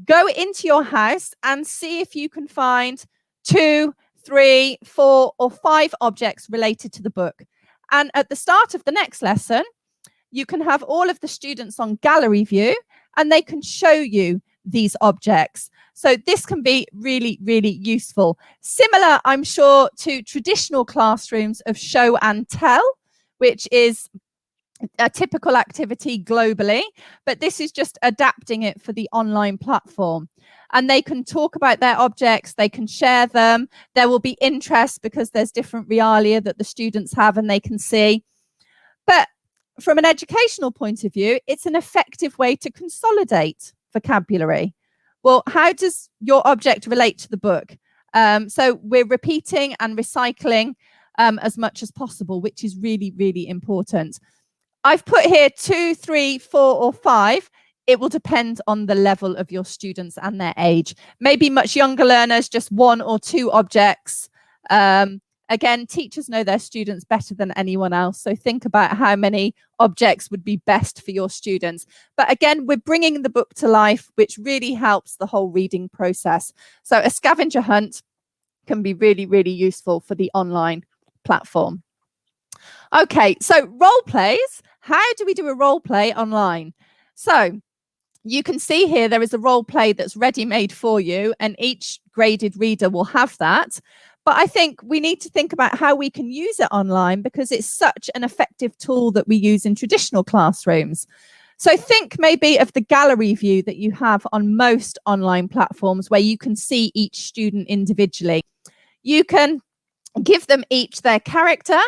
Go into your house and see if you can find 2, 3, 4, or 5 objects related to the book. And at the start of the next lesson, you can have all of the students on gallery view and they can show you these objects. So this can be really, really useful. Similar, I'm sure, to traditional classrooms of show and tell, which is a typical activity globally, but this is just adapting it for the online platform. And they can talk about their objects, they can share them, there will be interest because there's different realia that the students have and they can see. But from an educational point of view, it's an effective way to consolidate vocabulary. Well, how does your object relate to the book? So we're repeating and recycling as much as possible, which is really, really important. I've put here 2, 3, 4, or 5. It will depend on the level of your students and their age. Maybe much younger learners, just 1 or 2 objects. Again, teachers know their students better than anyone else. So think about how many objects would be best for your students. But again, we're bringing the book to life, which really helps the whole reading process. So a scavenger hunt can be really, really useful for the online platform. Okay, so role plays. How do we do a role play online? So you can see here there is a role play that's ready-made for you, and each graded reader will have that. But I think we need to think about how we can use it online, because it's such an effective tool that we use in traditional classrooms. So think maybe of the gallery view that you have on most online platforms, where you can see each student individually. You can give them each their character,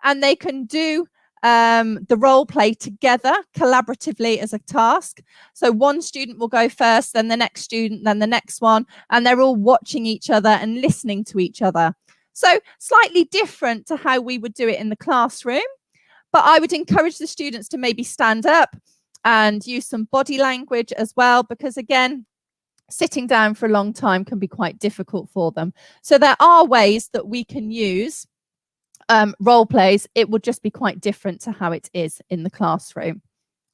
and they can do the role play together collaboratively as a task. So one student will go first, then the next student, then the next one, and they're all watching each other and listening to each other. So slightly different to how we would do it in the classroom, but I would encourage the students to maybe stand up and use some body language as well, because again, sitting down for a long time can be quite difficult for them. So there are ways that we can use role plays. It will just be quite different to how it is in the classroom.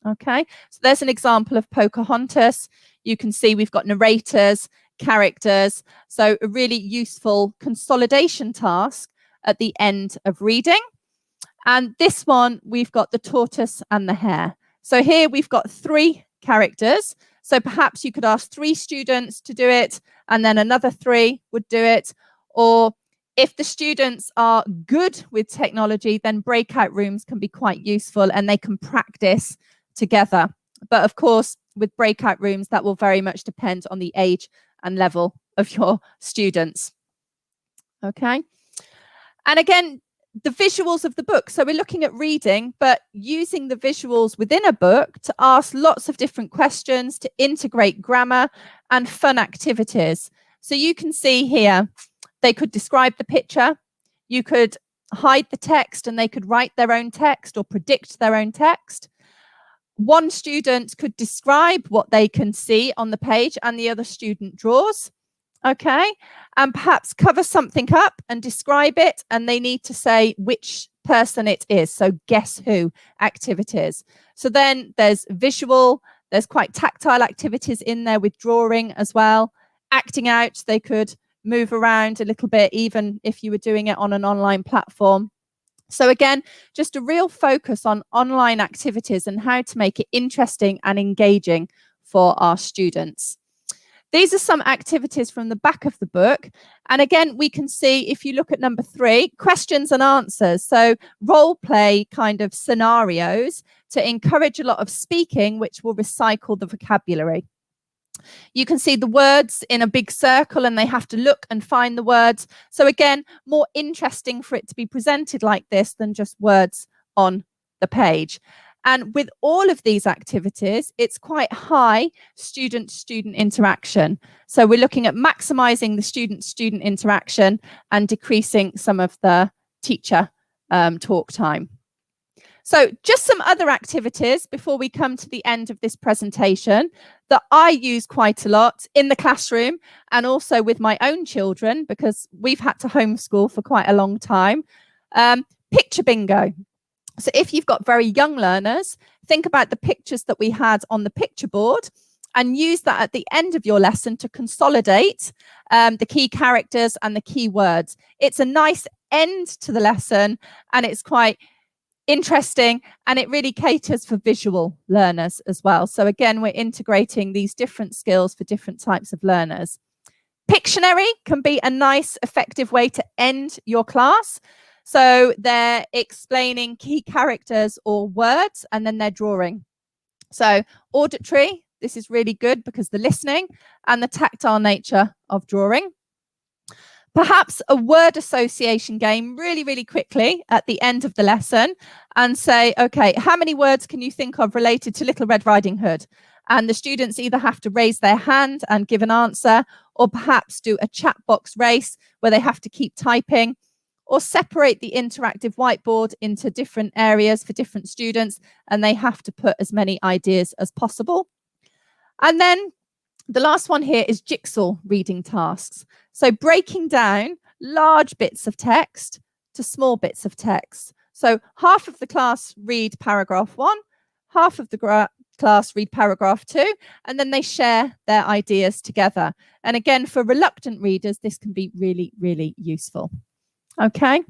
Okay, so there's an example of Pocahontas. You can see we've got narrators, characters, so a really useful consolidation task at the end of reading. And this one, we've got the tortoise and the hare. So here we've got 3 characters. So perhaps you could ask 3 students to do it, and then another 3 would do it. Or if the students are good with technology, then breakout rooms can be quite useful and they can practice together. But of course, with breakout rooms, that will very much depend on the age and level of your students. Okay. And again, the visuals of the book. So we're looking at reading, but using the visuals within a book to ask lots of different questions, to integrate grammar and fun activities. So you can see here, they could describe the picture. You could hide the text and they could write their own text or predict their own text. One student could describe what they can see on the page and the other student draws. Okay, and perhaps cover something up and describe it, and they need to say which person it is. So guess who activities. So then there's visual, there's quite tactile activities in there with drawing as well. Acting out, they could move around a little bit, even if you were doing it on an online platform. So again, just a real focus on online activities and how to make it interesting and engaging for our students. These are some activities from the back of the book. And again, we can see, if you look at number 3, questions and answers. So role play kind of scenarios to encourage a lot of speaking, which will recycle the vocabulary. You can see the words in a big circle and they have to look and find the words. So again, more interesting for it to be presented like this than just words on the page. And with all of these activities, it's quite high student-student interaction. So we're looking at maximizing the student-student interaction and decreasing some of the teacher talk time. So just some other activities before we come to the end of this presentation that I use quite a lot in the classroom and also with my own children, because we've had to homeschool for quite a long time. Picture bingo. So if you've got very young learners, think about the pictures that we had on the picture board and use that at the end of your lesson to consolidate the key characters and the key words. It's a nice end to the lesson and it's quite interesting, and it really caters for visual learners as well. So again, we're integrating these different skills for different types of learners. Pictionary can be a nice, effective way to end your class. So they're explaining key characters or words, and then they're drawing. So auditory, this is really good because the listening and the tactile nature of drawing. Perhaps a word association game really, really quickly at the end of the lesson and say, okay, how many words can you think of related to Little Red Riding Hood? And the students either have to raise their hand and give an answer, or perhaps do a chat box race where they have to keep typing, or separate the interactive whiteboard into different areas for different students, and they have to put as many ideas as possible. And then the last one here is jigsaw reading tasks. So breaking down large bits of text to small bits of text. So half of the class read paragraph 1, half of the class read paragraph 2, and then they share their ideas together. And again, for reluctant readers, this can be really, really useful. Okay.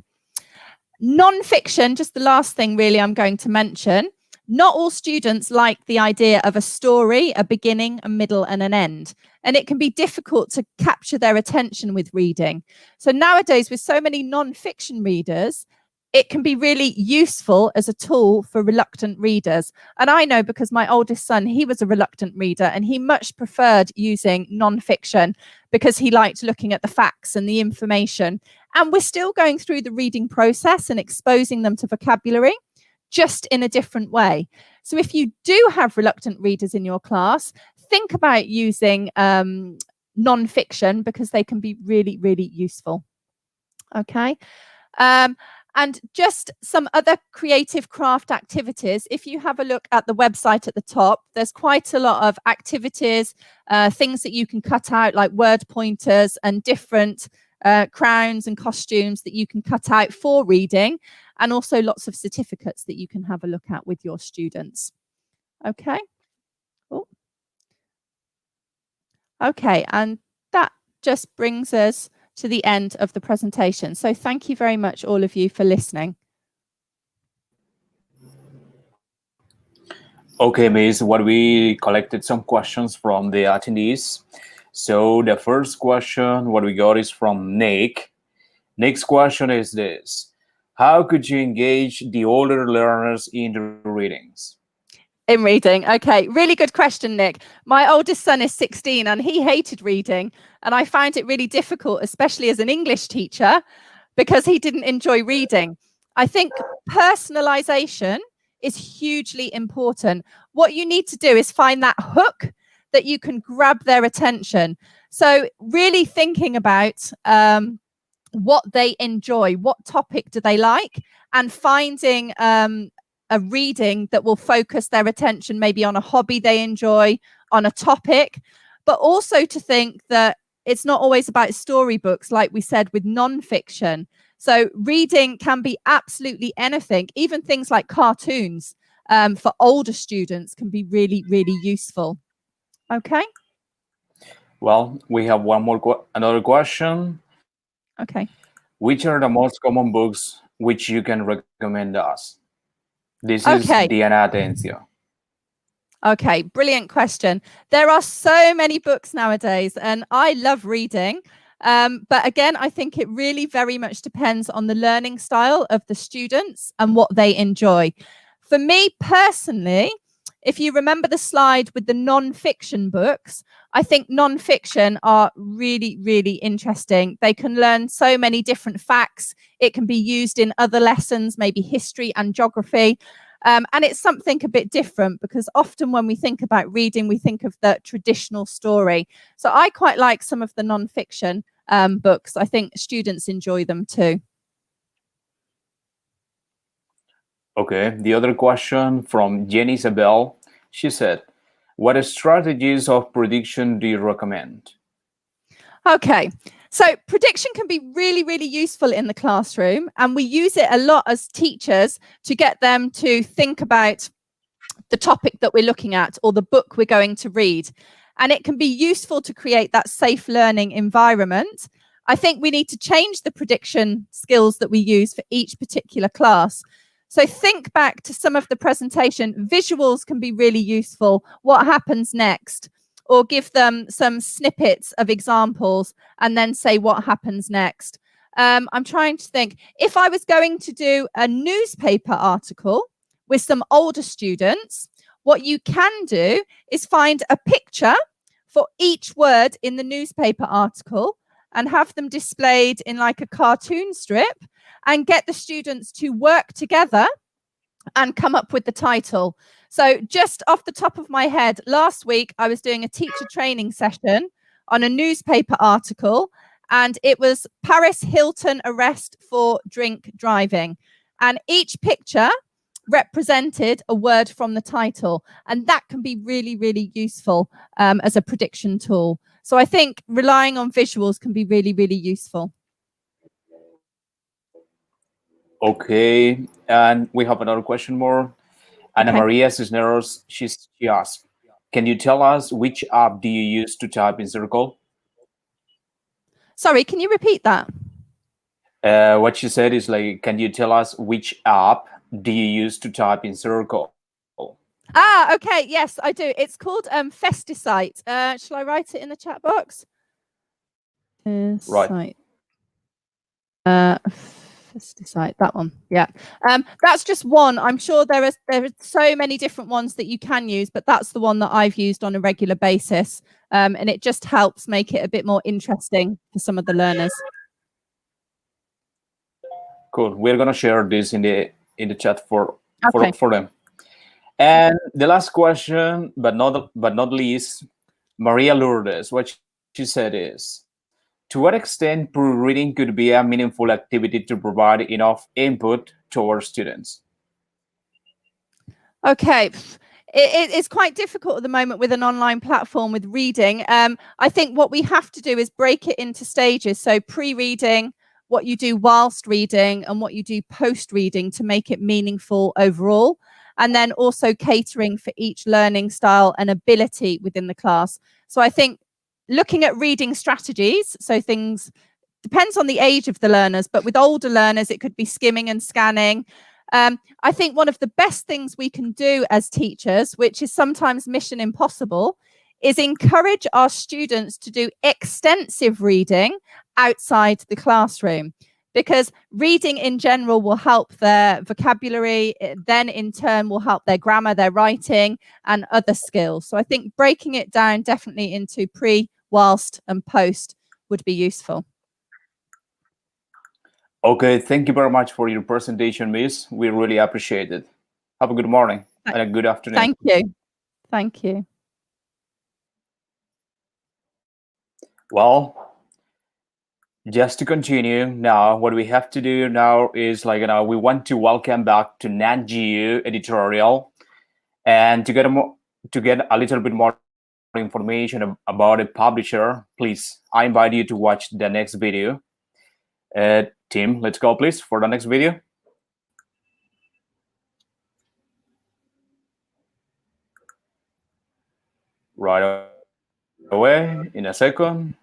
Non-fiction, just the last thing really I'm going to mention. Not all students like the idea of a story, a beginning, a middle, and an end. And it can be difficult to capture their attention with reading. So nowadays, with so many non-fiction readers, it can be really useful as a tool for reluctant readers. And I know because my oldest son, he was a reluctant reader, and he much preferred using non-fiction because he liked looking at the facts and the information. And we're still going through the reading process and exposing them to vocabulary, just in a different way. So if you do have reluctant readers in your class, think about using non-fiction because they can be really, really useful. Okay. And just some other creative craft activities. If you have a look at the website at the top, there's quite a lot of activities, things that you can cut out, like word pointers and different crowns and costumes that you can cut out for reading, and also lots of certificates that you can have a look at with your students. Okay. Oh. Okay, and that just brings us to the end of the presentation. So thank you very much, all of you, for listening. Okay, Miss, what we collected some questions from the attendees. So the first question, what we got is from Nick. Nick's question is this: how could you engage the older learners in the readings? In reading. Okay, really good question, Nick. My oldest son is 16 and he hated reading. And I found it really difficult, especially as an English teacher, because he didn't enjoy reading. I think personalization is hugely important. What you need to do is find that hook that you can grab their attention. So really thinking about what they enjoy, what topic do they like, and finding a reading that will focus their attention maybe on a hobby they enjoy, on a topic, but also to think that it's not always about storybooks, like we said, with non-fiction. So reading can be absolutely anything, even things like cartoons for older students can be really, really useful. Okay. Well, we have another question. Okay. Which are the most common books which you can recommend us? This is Diana Atención. Okay, brilliant question. There are so many books nowadays, and I love reading. But again, I think it really very much depends on the learning style of the students and what they enjoy. For me personally, if you remember the slide with the non-fiction books, I think non-fiction are really, really interesting. They can learn so many different facts. It can be used in other lessons, maybe history and geography. And it's something a bit different because often when we think about reading, we think of the traditional story. So I quite like some of the non-fiction books. I think students enjoy them too. Okay, the other question from Jenny Isabel. She said, what strategies of prediction do you recommend? Okay, so prediction can be really, really useful in the classroom, and we use it a lot as teachers to get them to think about the topic that we're looking at or the book we're going to read. And it can be useful to create that safe learning environment. I think we need to change the prediction skills that we use for each particular class. So think back to some of the presentation. Visuals can be really useful. What happens next? Or give them some snippets of examples and then say what happens next. I'm trying to think. If I was going to do a newspaper article with some older students, what you can do is find a picture for each word in the newspaper article and have them displayed in like a cartoon strip and get the students to work together and come up with the title. So just off the top of my head, last week I was doing a teacher training session on a newspaper article, and it was Paris Hilton arrest for drink driving. And each picture represented a word from the title, and that can be really, really useful as a prediction tool. So I think relying on visuals can be really, really useful. Okay, and we have another question more. Ana Maria Cisneros, she asked, can you tell us which app do you use to type in circle? Sorry, can you repeat that? What she said is like, can you tell us which app do you use to type in circle? Ah, okay, yes, I do. It's called Festicite. Shall I write it in the chat box? Right. Festicite, that one. Yeah. That's just one. I'm sure there are so many different ones that you can use, but that's the one that I've used on a regular basis. And it just helps make it a bit more interesting for some of the learners. Cool. We're gonna share this in the chat for them. And the last question, but not least, Maria Lourdes, what she said is, to what extent proofreading could be a meaningful activity to provide enough input to our students? Okay. It's quite difficult at the moment with an online platform with reading. I think what we have to do is break it into stages. So pre-reading, what you do whilst reading, and what you do post-reading to make it meaningful overall. And then also catering for each learning style and ability within the class. So I think looking at reading strategies, so things depends on the age of the learners, but with older learners, it could be skimming and scanning. I think one of the best things we can do as teachers, which is sometimes mission impossible, is encourage our students to do extensive reading outside the classroom, because reading in general will help their vocabulary, then in turn will help their grammar, their writing, and other skills. So I think breaking it down definitely into pre, whilst, and post would be useful. Okay, thank you very much for your presentation, Miss. We really appreciate it. Have a good morning and a good afternoon. Thank you. Thank you. Well, just to continue now, what we have to do now is we want to welcome back to NatGeo editorial, and to get a little bit more information about a publisher. Please, I invite you to watch the next video. Tim, let's go, please, for the next video. Right away, in a second.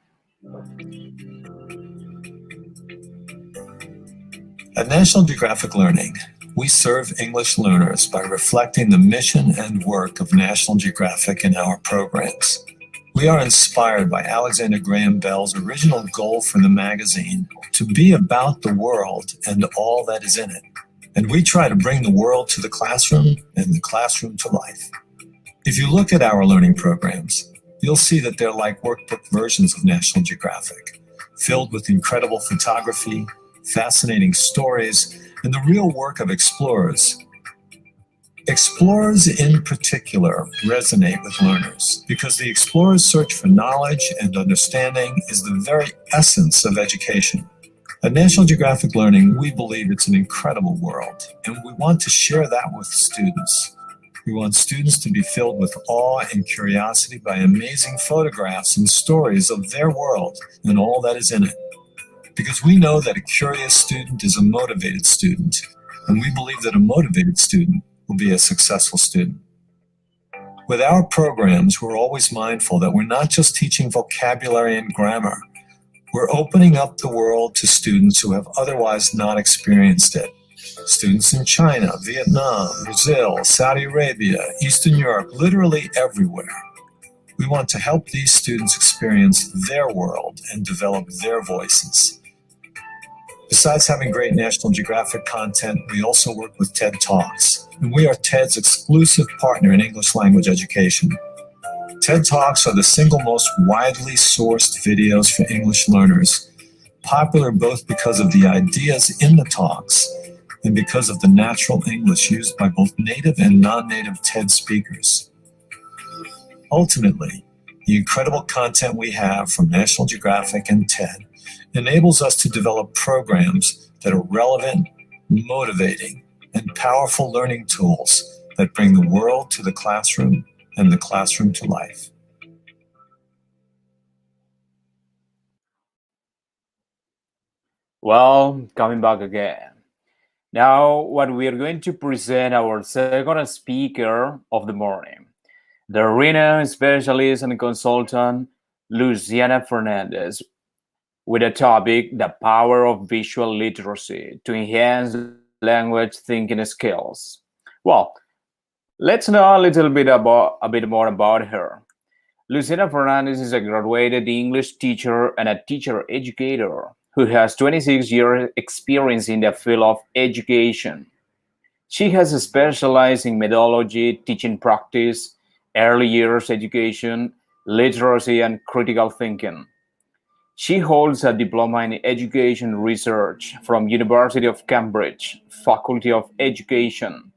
At National Geographic Learning, we serve English learners by reflecting the mission and work of National Geographic in our programs. We are inspired by Alexander Graham Bell's original goal for the magazine to be about the world and all that is in it. And we try to bring the world to the classroom and the classroom to life. If you look at our learning programs, you'll see that they're like workbook versions of National Geographic, filled with incredible photography, fascinating stories, and the real work of explorers. Explorers in particular resonate with learners because the explorer's search for knowledge and understanding is the very essence of education. At National Geographic Learning, we believe it's an incredible world, and we want to share that with students. We want students to be filled with awe and curiosity by amazing photographs and stories of their world and all that is in it. Because we know that a curious student is a motivated student, and we believe that a motivated student will be a successful student. With our programs, we're always mindful that we're not just teaching vocabulary and grammar. We're opening up the world to students who have otherwise not experienced it. Students in China, Vietnam, Brazil, Saudi Arabia, Eastern Europe, literally everywhere. We want to help these students experience their world and develop their voices. Besides having great National Geographic content, we also work with TED Talks, and we are TED's exclusive partner in English language education. TED Talks are the single most widely sourced videos for English learners, popular both because of the ideas in the talks and because of the natural English used by both native and non-native TED speakers. Ultimately, the incredible content we have from National Geographic and TED enables us to develop programs that are relevant, motivating, and powerful learning tools that bring the world to the classroom and the classroom to life. Well, coming back again. Now, what we are going to present our second speaker of the morning, the renowned specialist and consultant, Luciana Fernandez, with a topic, the power of visual literacy to enhance language thinking skills. Well, let's know a little bit more about her. Luciana Fernandez is a graduated English teacher and a teacher educator who has 26 years experience in the field of education. She has specialized in methodology, teaching practice, early years education, literacy, and critical thinking. She holds a diploma in education research from University of Cambridge, Faculty of Education.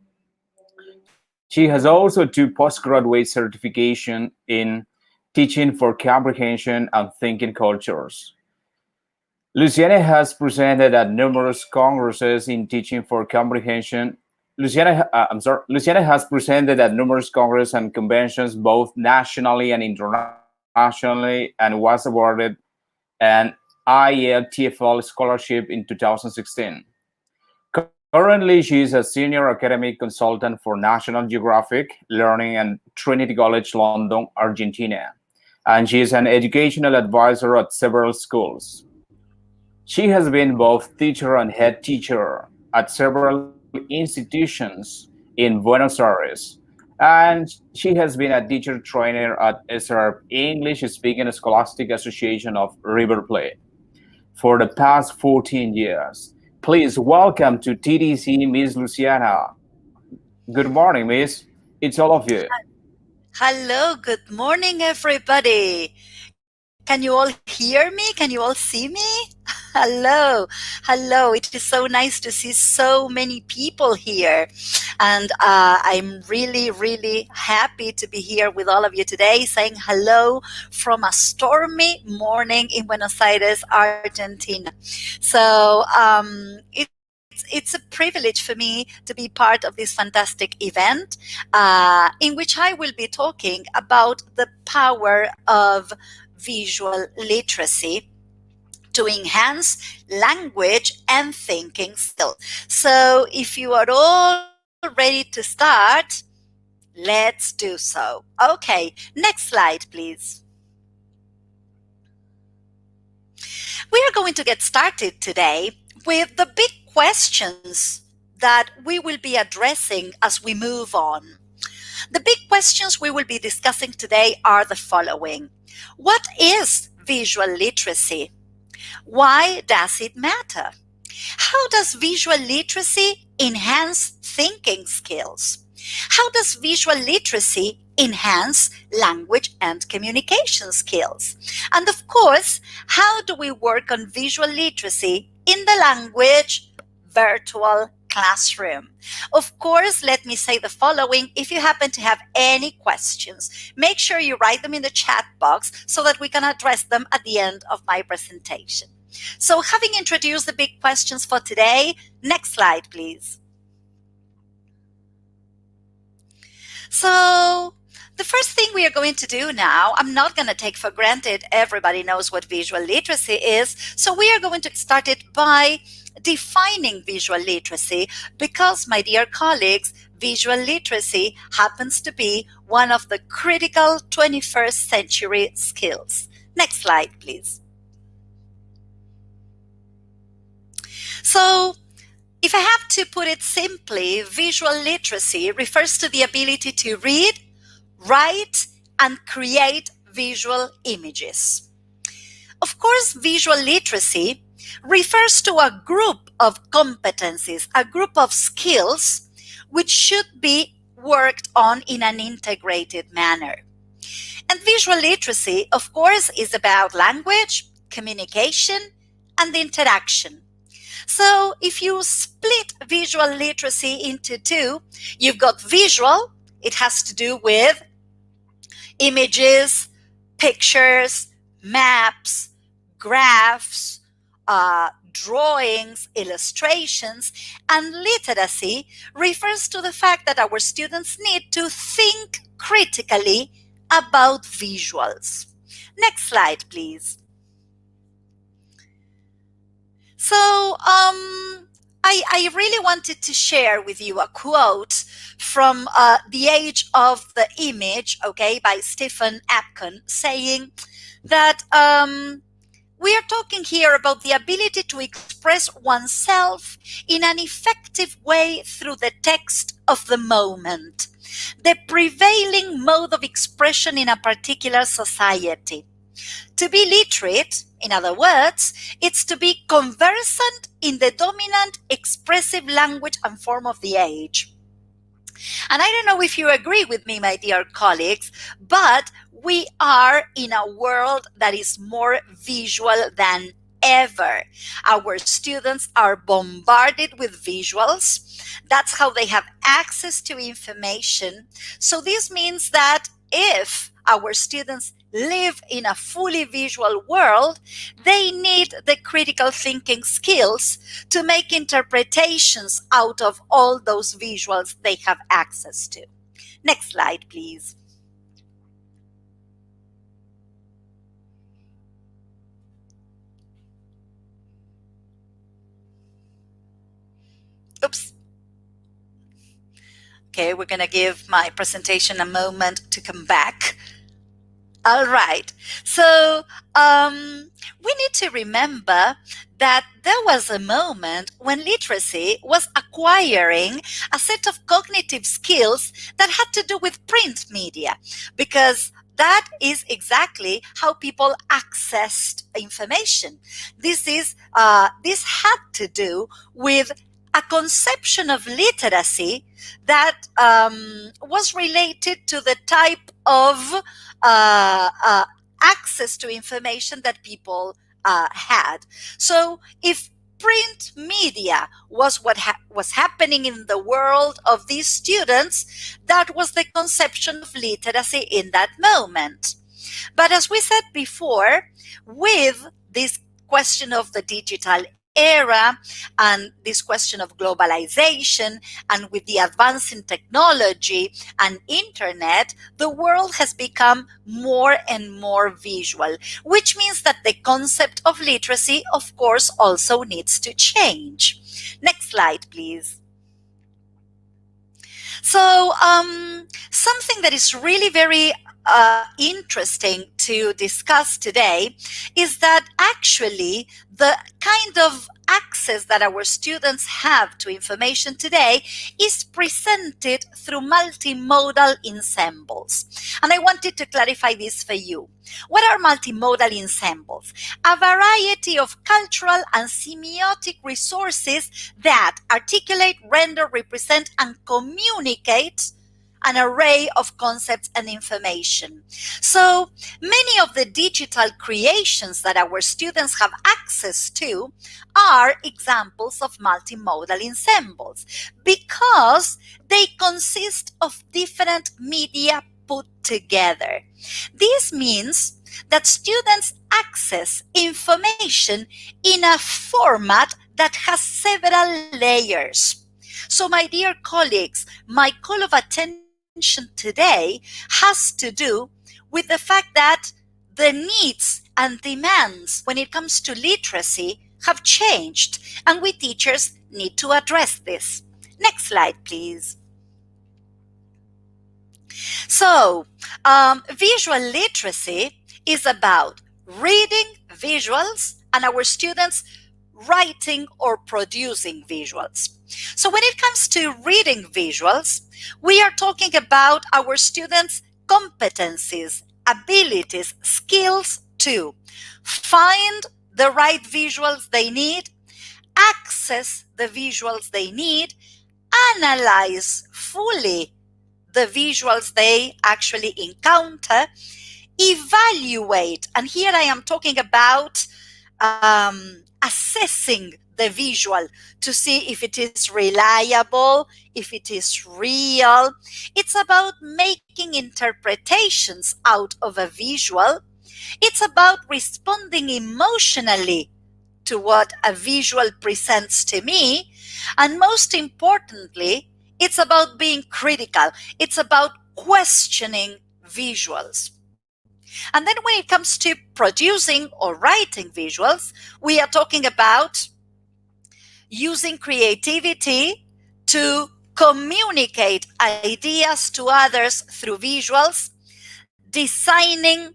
She has also 2 postgraduate certifications in teaching for comprehension and thinking cultures. Luciana has presented at numerous congresses in teaching for comprehension. Luciana has presented at numerous congresses and conventions, both nationally and internationally, and was awarded an IELTFL scholarship in 2016. Currently, she is a senior academic consultant for National Geographic Learning and Trinity College London, Argentina, and she is an educational advisor at several schools. She has been both teacher and head teacher at several institutions in Buenos Aires, and she has been a teacher trainer at SRP, English Speaking Scholastic Association of River Plate, for the past 14 years. Please welcome to TDC, Miss Luciana. Good morning, Miss. It's all of you. Hello, good morning, everybody. Can you all hear me? Can you all see me? Hello. It is so nice to see so many people here. And I'm really, really happy to be here with all of you today, saying hello from a stormy morning in Buenos Aires, Argentina. So it's a privilege for me to be part of this fantastic event in which I will be talking about the power of visual literacy to enhance language and thinking skills. So if you are all ready to start, let's do so. Okay, next slide, please. We are going to get started today with the big questions that we will be addressing as we move on. The big questions we will be discussing today are the following. What is visual literacy? Why does it matter? How does visual literacy enhance thinking skills? How does visual literacy enhance language and communication skills? And of course, how do we work on visual literacy in the language virtual classroom? Of course, let me say the following. If you happen to have any questions, make sure you write them in the chat box so that we can address them at the end of my presentation. So having introduced the big questions for today, next slide, please. So the first thing we are going to do now, I'm not going to take for granted everybody knows what visual literacy is. So we are going to start it by defining visual literacy because, my dear colleagues, visual literacy happens to be one of the critical 21st century skills. Next slide, please. So, if I have to put it simply, visual literacy refers to the ability to read, write, and create visual images. Of course, visual literacy refers to a group of competencies, a group of skills which should be worked on in an integrated manner. And visual literacy, of course, is about language, communication, and interaction. So if you split visual literacy into two, you've got visual, it has to do with images, pictures, maps, graphs, drawings, illustrations, and literacy refers to the fact that our students need to think critically about visuals. Next slide, please. So I really wanted to share with you a quote from The Age of the Image, okay, by Stephen Apkin, saying that we are talking here about the ability to express oneself in an effective way through the text of the moment, the prevailing mode of expression in a particular society. To be literate, in other words, it's to be conversant in the dominant expressive language and form of the age. And I don't know if you agree with me, my dear colleagues, but we are in a world that is more visual than ever. Our students are bombarded with visuals. That's how they have access to information. So this means that if our students live in a fully visual world, they need the critical thinking skills to make interpretations out of all those visuals they have access to. Next slide, please. Oops. Okay, we're going to give my presentation a moment to come back. All right. So we need to remember that there was a moment when literacy was acquiring a set of cognitive skills that had to do with print media, because that is exactly how people accessed information. This had to do with a conception of literacy that was related to the type of access to information that people had. So if print media was what was happening in the world of these students, that was the conception of literacy in that moment. But as we said before, with this question of the digital era and this question of globalization, and with the advance in technology and internet, the world has become more and more visual, which means that the concept of literacy, of course, also needs to change. Next slide, please. So something that is really very interesting to discuss today is that actually the kind of access that our students have to information today is presented through multimodal ensembles. And I wanted to clarify this for you. What are multimodal ensembles? A variety of cultural and semiotic resources that articulate, render, represent, and communicate an array of concepts and information. So many of the digital creations that our students have access to are examples of multimodal ensembles because they consist of different media put together. This means that students access information in a format that has several layers. So my dear colleagues, my call of attention today has to do with the fact that the needs and demands when it comes to literacy have changed, and we teachers need to address this. Next slide, please. So, visual literacy is about reading visuals and our students writing or producing visuals. So when it comes to reading visuals, we are talking about our students' competencies, abilities, skills to find the right visuals they need, access the visuals they need, analyze fully the visuals they actually encounter, evaluate, and here I am talking about assessing the visual to see if it is reliable, if it is real. It's about making interpretations out of a visual. It's about responding emotionally to what a visual presents to me. And most importantly, it's about being critical. It's about questioning visuals. And then when it comes to producing or writing visuals, we are talking about using creativity to communicate ideas to others through visuals, designing,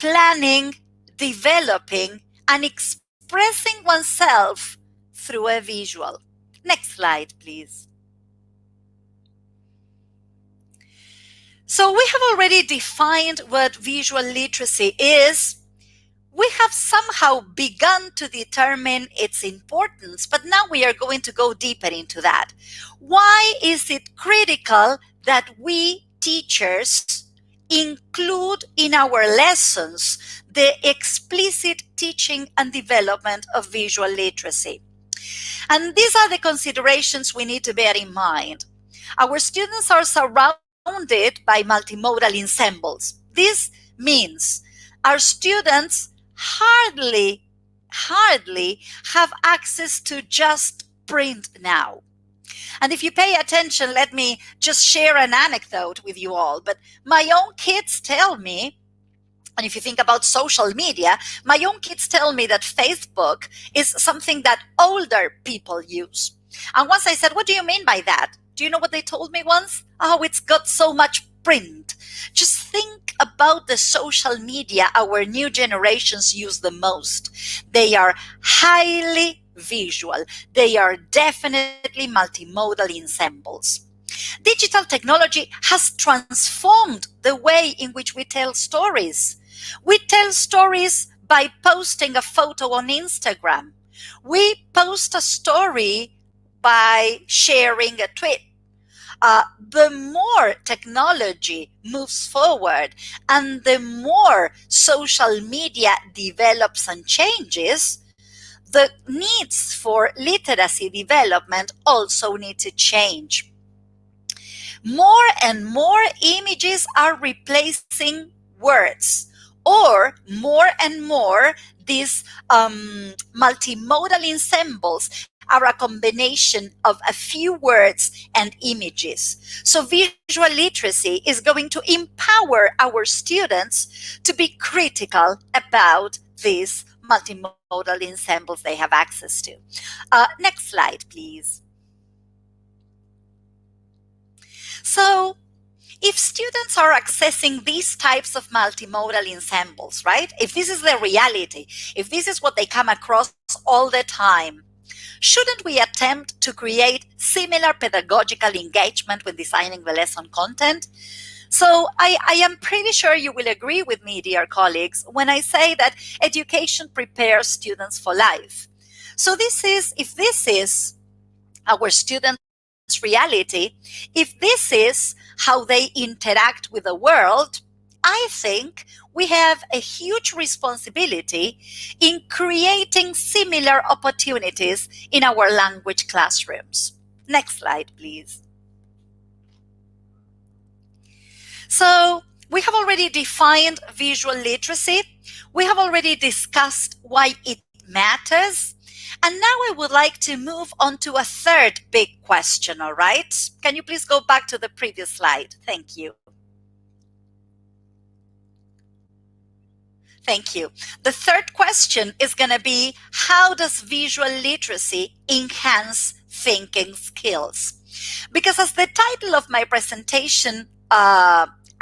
planning, developing, and expressing oneself through a visual. Next slide, please. So we have already defined what visual literacy is. We have somehow begun to determine its importance, but now we are going to go deeper into that. Why is it critical that we teachers include in our lessons the explicit teaching and development of visual literacy? And these are the considerations we need to bear in mind. Our students are surrounded by multimodal ensembles. This means our students hardly have access to just print now. And if you pay attention, let me just share an anecdote with you all. But my own kids tell me, and if you think about social media, my own kids tell me that Facebook is something that older people use. And once I said, what do you mean by that? Do you know what they told me once? Oh, it's got so much print. Just think about the social media our new generations use the most. They are highly visual. They are definitely multimodal ensembles. Digital technology has transformed the way in which we tell stories. We tell stories by posting a photo on Instagram. We post a story by sharing a tweet. The more technology moves forward and the more social media develops and changes, the needs for literacy development also need to change. More and more images are replacing words, or more and more these multimodal ensembles are a combination of a few words and images. So visual literacy is going to empower our students to be critical about these multimodal ensembles they have access to. Next slide, please. So if students are accessing these types of multimodal ensembles, right? If this is the reality, if this is what they come across all the time, shouldn't we attempt to create similar pedagogical engagement when designing the lesson content? So I am pretty sure you will agree with me, dear colleagues, when I say that education prepares students for life. So if this is our students' reality, if this is how they interact with the world, I think we have a huge responsibility in creating similar opportunities in our language classrooms. Next slide, please. So we have already defined visual literacy. We have already discussed why it matters. And now I would like to move on to a third big question, all right? Can you please go back to the previous slide? Thank you. Thank you. The third question is going to be, how does visual literacy enhance thinking skills? Because as the title of my presentation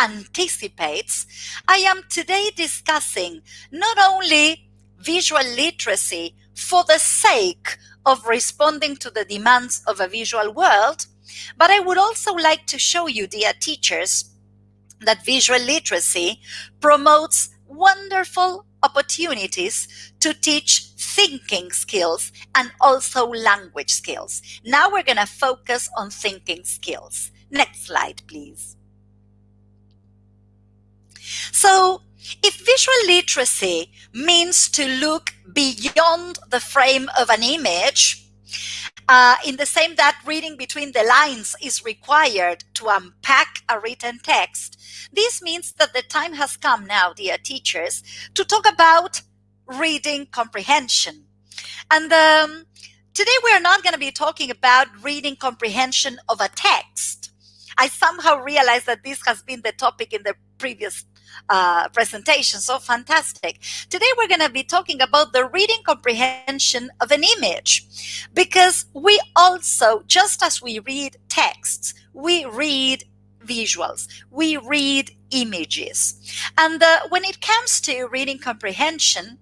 anticipates, I am today discussing not only visual literacy for the sake of responding to the demands of a visual world, but I would also like to show you, dear teachers, that visual literacy promotes wonderful opportunities to teach thinking skills and also language skills. Now we're going to focus on thinking skills. Next slide, please. So, if visual literacy means to look beyond the frame of an image, in the same that reading between the lines is required to unpack a written text, this means that the time has come now, dear teachers, to talk about reading comprehension. And today we are not going to be talking about reading comprehension of a text. I somehow realized that this has been the topic in the previous presentation, so fantastic. Today we're going to be talking about the reading comprehension of an image, because we also, just as we read texts, we read visuals, we read images. And when it comes to reading comprehension,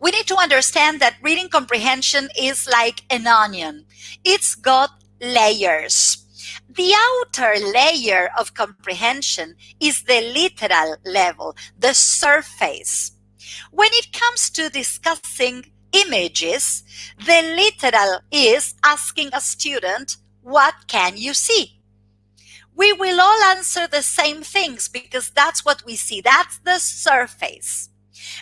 we need to understand that reading comprehension is like an onion. It's got layers. The outer layer of comprehension is the literal level, the surface. When it comes to discussing images, the literal is asking a student, what can you see? We will all answer the same things because that's what we see. That's the surface.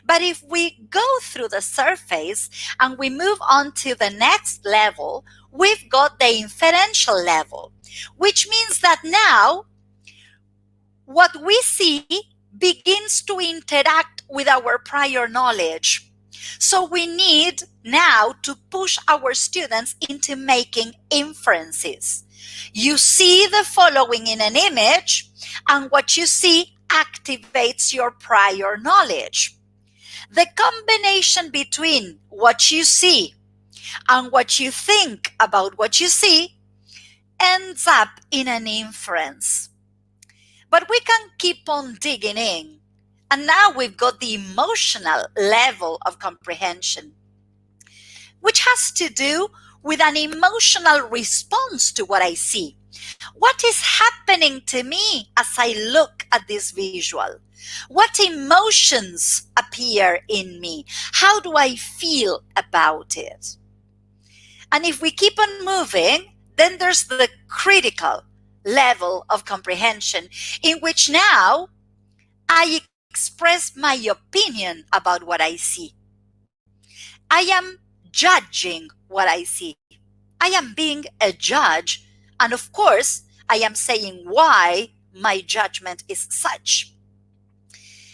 But if we go through the surface and we move on to the next level, we've got the inferential level, which means that now what we see begins to interact with our prior knowledge. So we need now to push our students into making inferences. You see the following in an image, and what you see activates your prior knowledge. The combination between what you see and what you think about what you see ends up in an inference. But we can keep on digging in. And now we've got the emotional level of comprehension, which has to do with an emotional response to what I see. What is happening to me as I look at this visual? What emotions appear in me? How do I feel about it? And if we keep on moving, then there's the critical level of comprehension, in which now I express my opinion about what I see. I am judging what I see. I am being a judge, and of course, I am saying why my judgment is such.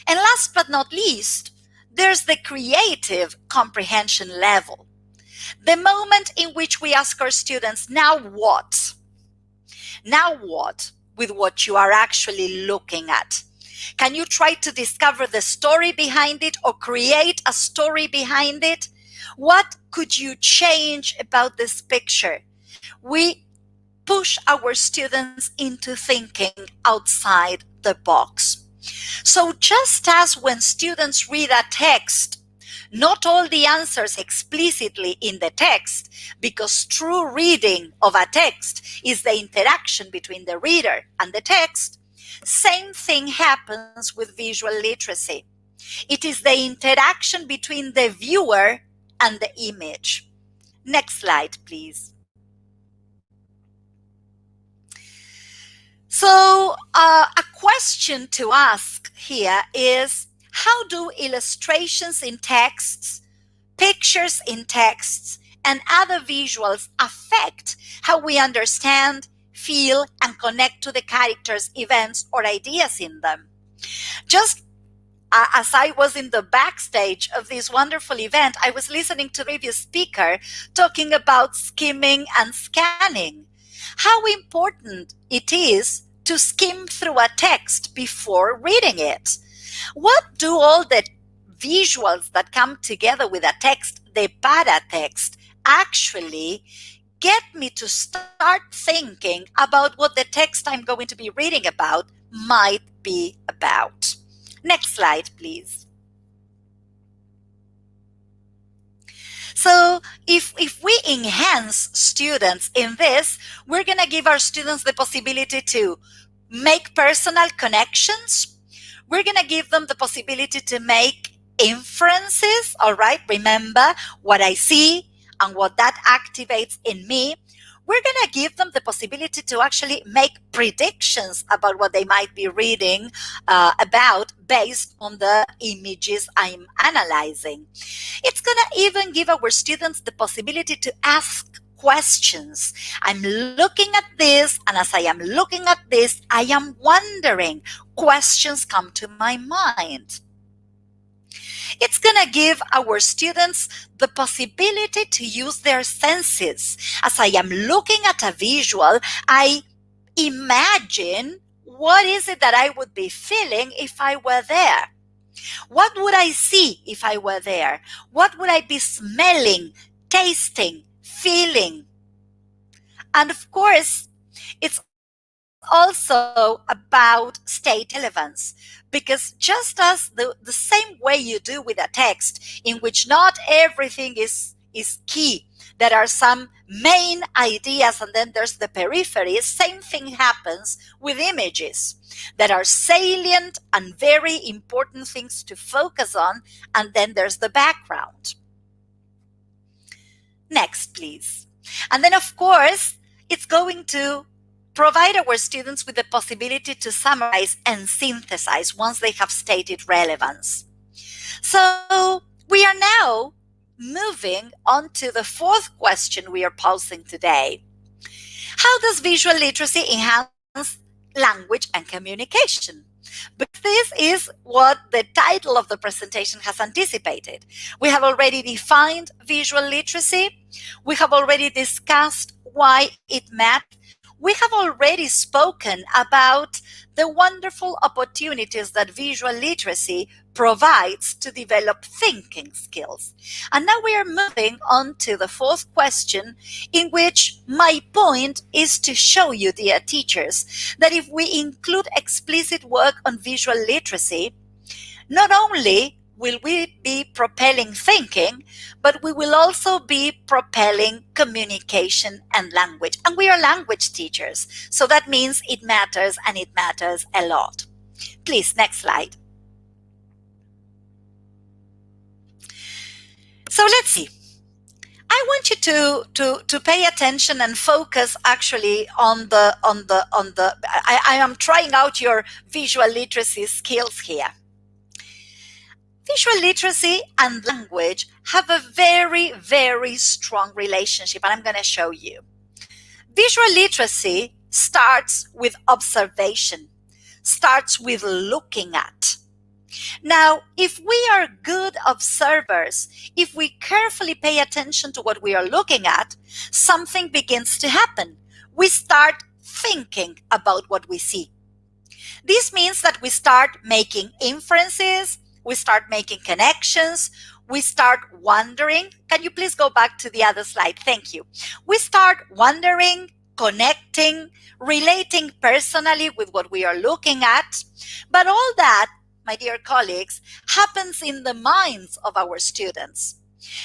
And last but not least, there's the creative comprehension level. The moment in which we ask our students, now what? Now what with what you are actually looking at? Can you try to discover the story behind it or create a story behind it? What could you change about this picture? We push our students into thinking outside the box. So just as when students read a text, not all the answers explicitly in the text, because true reading of a text is the interaction between the reader and the text, same thing happens with visual literacy. It is the interaction between the viewer and the image. Next slide, please. So a question to ask here is, how do illustrations in texts, pictures in texts, and other visuals affect how we understand, feel, and connect to the characters, events, or ideas in them? Just as I was in the backstage of this wonderful event, I was listening to the previous speaker talking about skimming and scanning. How important it is to skim through a text before reading it. What do all the visuals that come together with a text, the paratext, actually get me to start thinking about what the text I'm going to be reading about might be about? Next slide, please. So if we enhance students in this, we're going to give our students the possibility to make personal connections. We're going to give them the possibility to make inferences, all right? Remember what I see and what that activates in me. We're going to give them the possibility to actually make predictions about what they might be reading about based on the images I'm analyzing. It's going to even give our students the possibility to ask questions. I'm looking at this, and as I am looking at this, I am wondering. Questions come to my mind. It's going to give our students the possibility to use their senses. As I am looking at a visual, I imagine what is it that I would be feeling if I were there. What would I see if I were there? What would I be smelling, tasting, feeling? And of course, it's also about state relevance, because just as the same way you do with a text in which not everything is key, there are some main ideas and then there's the periphery, same thing happens with images. There are salient and very important things to focus on, and then there's the background. Next, please. And then, of course, it's going to provide our students with the possibility to summarize and synthesize once they have stated relevance. So we are now moving on to the fourth question we are posing today. How does visual literacy enhance language and communication? But this is what the title of the presentation has anticipated. We have already defined visual literacy. We have already discussed why it matters. We have already spoken about the wonderful opportunities that visual literacy provides to develop thinking skills. And now we are moving on to the fourth question, in which my point is to show you, dear teachers, that if we include explicit work on visual literacy, not only will we be propelling thinking, but we will also be propelling communication and language. And we are language teachers, so that means it matters, and it matters a lot. Please, next slide. So let's see. I want you to pay attention and focus actually on the I am trying out your visual literacy skills here. Visual literacy and language have a very, very strong relationship, and I'm going to show you. Visual literacy starts with observation, starts with looking at. Now, if we are good observers, if we carefully pay attention to what we are looking at, something begins to happen. We start thinking about what we see. This means that we start making inferences, we start making connections, we start wondering. Can you please go back to the other slide? Thank you. We start wondering, connecting, relating personally with what we are looking at. But all that, my dear colleagues, happens in the minds of our students.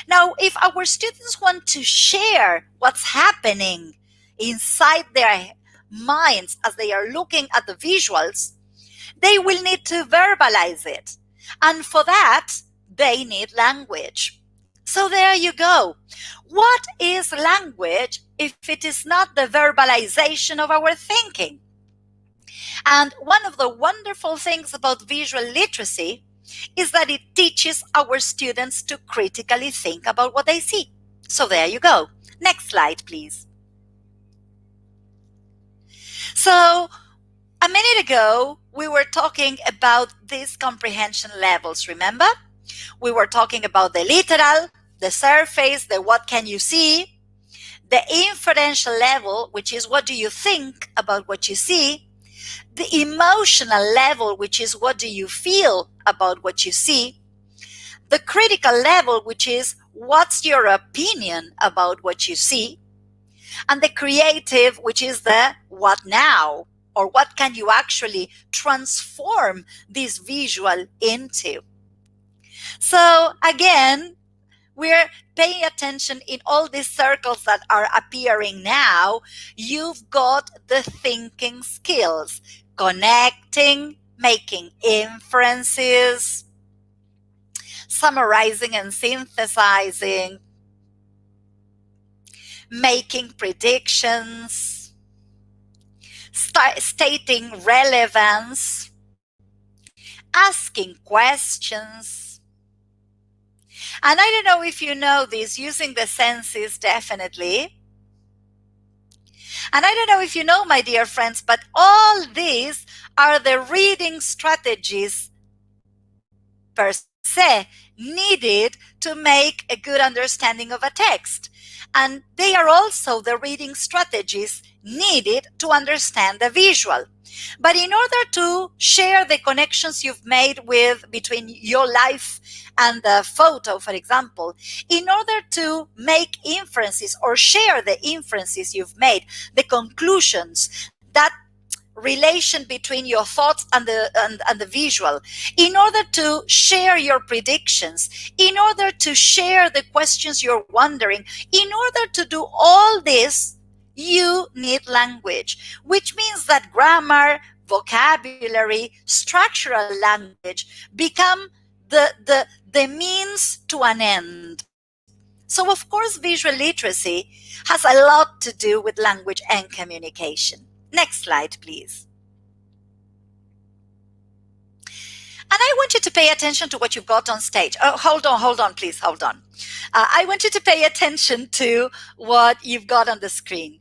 Now, if our students want to share what's happening inside their minds as they are looking at the visuals, they will need to verbalize it. And for that, they need language. So there you go. What is language if it is not the verbalization of our thinking? And one of the wonderful things about visual literacy is that it teaches our students to critically think about what they see. So there you go. Next slide, please. So a minute ago, we were talking about these comprehension levels, remember? We were talking about the literal, the surface, the what can you see, the inferential level, which is what do you think about what you see, the emotional level, which is what do you feel about what you see, the critical level, which is what's your opinion about what you see, and the creative, which is the what now, or what can you actually transform this visual into. So again, we're paying attention in all these circles that are appearing now. You've got the thinking skills, connecting, making inferences, summarizing and synthesizing, making predictions, stating relevance, asking questions. And I don't know if you know this, using the senses, definitely. And I don't know if you know, my dear friends, but all these are the reading strategies per se needed to make a good understanding of a text. And they are also the reading strategies needed to understand the visual. But in order to share the connections you've made between your life and the photo, for example, in order to make inferences or share the inferences you've made, the conclusions, that relation between your thoughts and the visual, in order to share your predictions, in order to share the questions you're wondering, in order to do all this, you need language, which means that grammar, vocabulary, structural language become the means to an end. So, of course, visual literacy has a lot to do with language and communication. Next slide, please. And I want you to pay attention to what you've got on stage. Oh, hold on, please, hold on. I want you to pay attention to what you've got on the screen.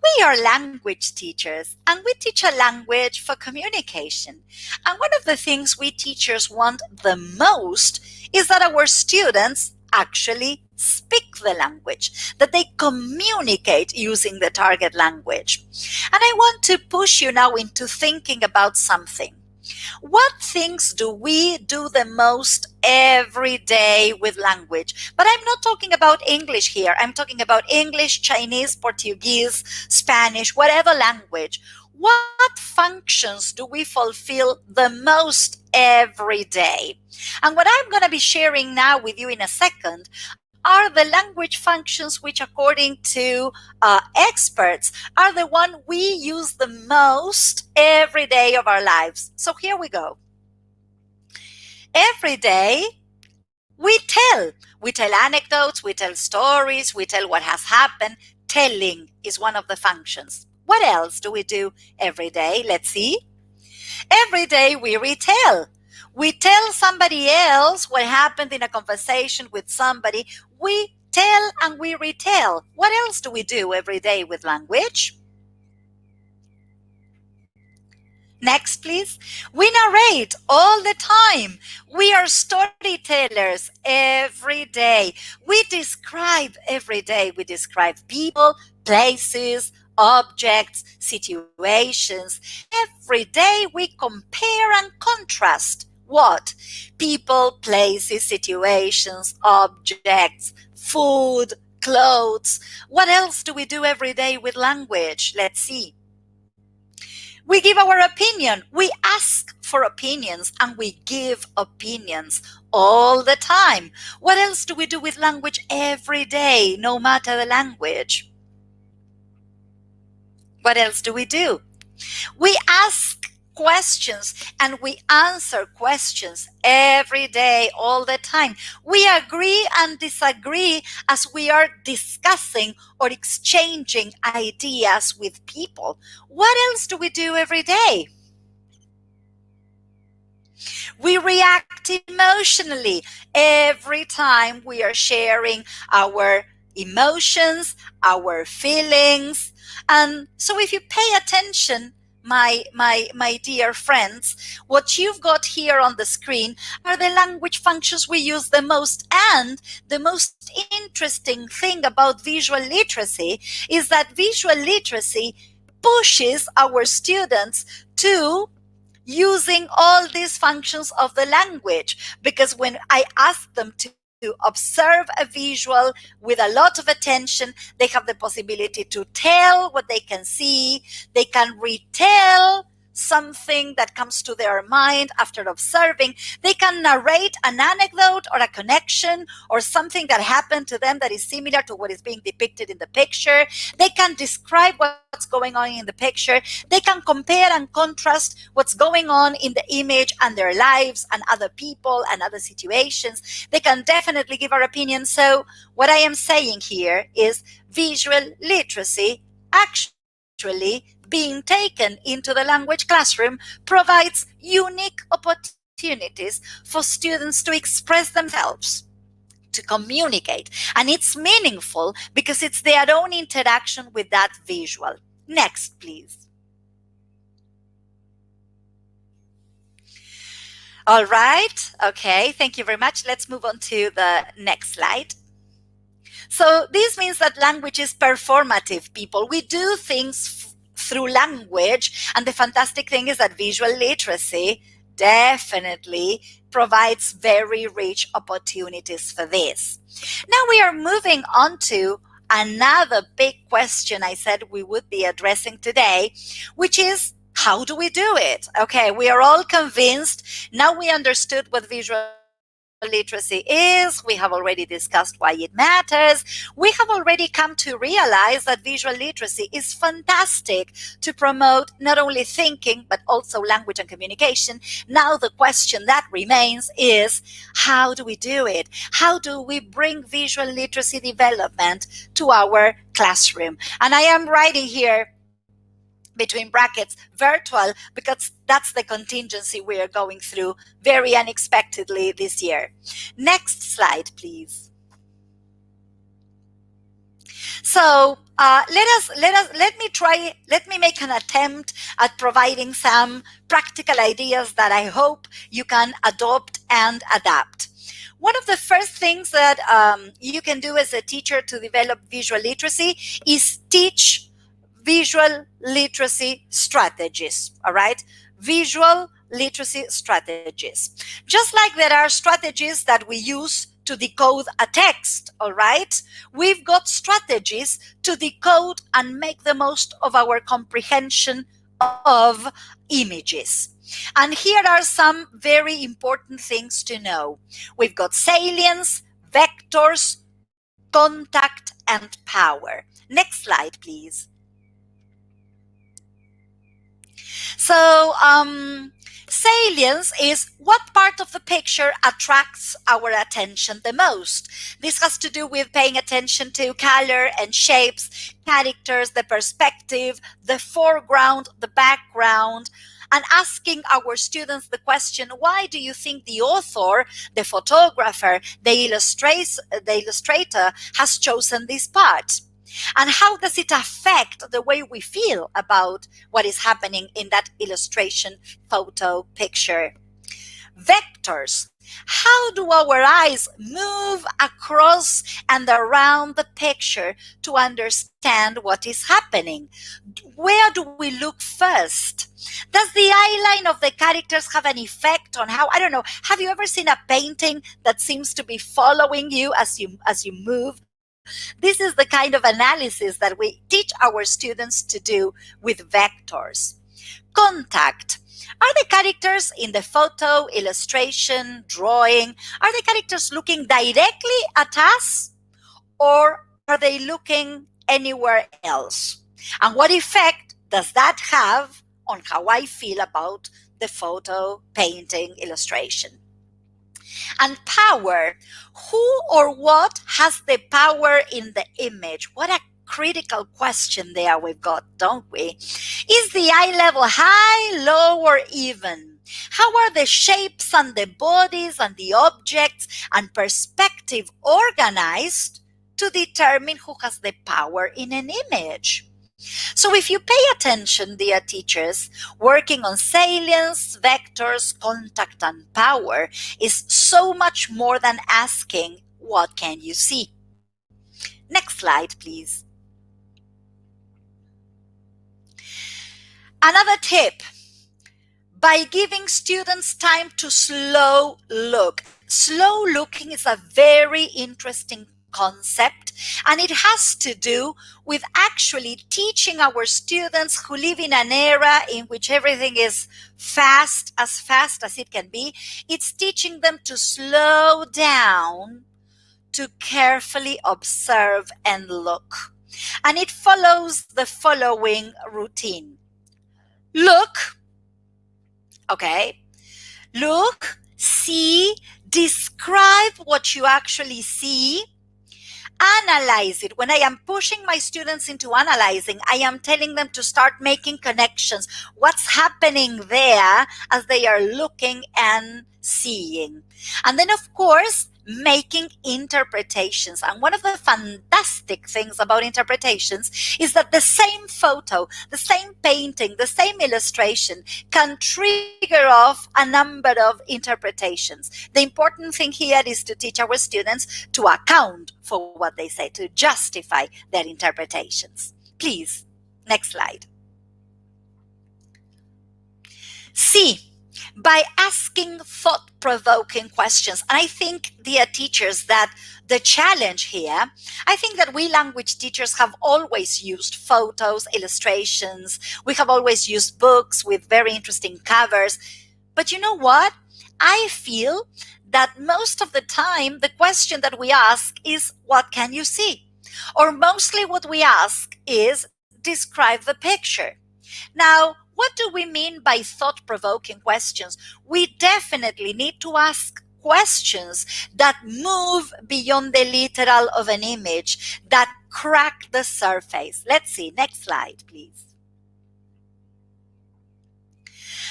We are language teachers, and we teach a language for communication. And one of the things we teachers want the most is that our students actually speak the language, that they communicate using the target language. And I want to push you now into thinking about something. What things do we do the most every day with language? But I'm not talking about English here. I'm talking about English, Chinese, Portuguese, Spanish, whatever language. What functions do we fulfill the most every day? And what I'm going to be sharing now with you in a second are the language functions which, according to experts, are the one we use the most every day of our lives. So here we go. Every day, we tell. We tell anecdotes, we tell stories, we tell what has happened. Telling is one of the functions. What else do we do every day? Let's see. Every day we retell. We tell somebody else what happened in a conversation with somebody. We tell and we retell. What else do we do every day with language? Next, please. We narrate all the time. We are storytellers every day. We describe every day. We describe people, places, objects, situations. Every day we compare and contrast. What? People, places, situations, objects, food, clothes. What else do we do every day with language? Let's see. We give our opinion. We ask for opinions and we give opinions all the time. What else do we do with language every day, no matter the language? What else do we do? We ask questions and we answer questions every day, all the time. We agree and disagree as we are discussing or exchanging ideas with people. What else do we do every day? We react emotionally every time we are sharing our emotions, our feelings. And so if you pay attention, my dear friends, what you've got here on the screen are the language functions we use the most. And the most interesting thing about visual literacy is that visual literacy pushes our students to using all these functions of the language, because when I ask them to observe a visual with a lot of attention, they have the possibility to tell what they can see, they can retell something that comes to their mind after observing. They can narrate an anecdote or a connection or something that happened to them that is similar to what is being depicted in the picture. They can describe what's going on in the picture. They can compare and contrast what's going on in the image and their lives and other people and other situations. They can definitely give our opinion. So what I am saying here is visual literacy actually being taken into the language classroom provides unique opportunities for students to express themselves, to communicate. And it's meaningful because it's their own interaction with that visual. Next, please. All right. Okay. Thank you very much. Let's move on to the next slide. So this means that language is performative, people. We do things through language, and the fantastic thing is that visual literacy definitely provides very rich opportunities for this. Now we are moving on to another big question I said we would be addressing today, which is, how do we do it? Okay, we are all convinced. Now we understood what visual literacy is. We have already discussed why it matters. We have already come to realize that visual literacy is fantastic to promote not only thinking, but also language and communication. Now the question that remains is, how do we do it? How do we bring visual literacy development to our classroom? And I am writing here between brackets, virtual, because that's the contingency we are going through very unexpectedly this year. Next slide, please. So let me make an attempt at providing some practical ideas that I hope you can adopt and adapt. One of the first things that you can do as a teacher to develop visual literacy is teach visual literacy strategies, all right? Visual literacy strategies. Just like there are strategies that we use to decode a text, all right? We've got strategies to decode and make the most of our comprehension of images. And here are some very important things to know. We've got salience, vectors, contact, and power. Next slide, please. So salience is what part of the picture attracts our attention the most. This has to do with paying attention to color and shapes, characters, the perspective, the foreground, the background, and asking our students the question, why do you think the author, the photographer, the illustrator has chosen this part? And how does it affect the way we feel about what is happening in that illustration, photo, picture? Vectors. How do our eyes move across and around the picture to understand what is happening? Where do we look first? Does the eyeline of the characters have an effect on how, I don't know, have you ever seen a painting that seems to be following you as you move? This is the kind of analysis that we teach our students to do with vectors. Contact. Are the characters in the photo, illustration, drawing, are the characters looking directly at us, or are they looking anywhere else? And what effect does that have on how I feel about the photo, painting, illustration? And power. Who or what has the power in the image? What a critical question there we've got, don't we? Is the eye level high, low, or even? How are the shapes and the bodies and the objects and perspective organized to determine who has the power in an image? So if you pay attention, dear teachers, working on salience, vectors, contact, and power is so much more than asking, what can you see? Next slide, please. Another tip, by giving students time to slow look. Slow looking is a very interesting concept, and it has to do with actually teaching our students who live in an era in which everything is fast as it can be. It's teaching them to slow down, to carefully observe and look. And it follows the following routine. Look, okay, look, see, describe what you actually see, analyze it. When I am pushing my students into analyzing, I am telling them to start making connections. What's happening there as they are looking and seeing? And then, of course, making interpretations. And one of the fantastic things about interpretations is that the same photo, the same painting, the same illustration can trigger off a number of interpretations. The important thing here is to teach our students to account for what they say, to justify their interpretations. Please, next slide. C. By asking thought-provoking questions. And I think, dear teachers, that the challenge here, I think that we language teachers have always used photos, illustrations. We have always used books with very interesting covers. But you know what? I feel that most of the time, the question that we ask is, what can you see? Or mostly what we ask is, describe the picture. Now, what do we mean by thought-provoking questions? We definitely need to ask questions that move beyond the literal of an image, that crack the surface. Let's see, next slide, please.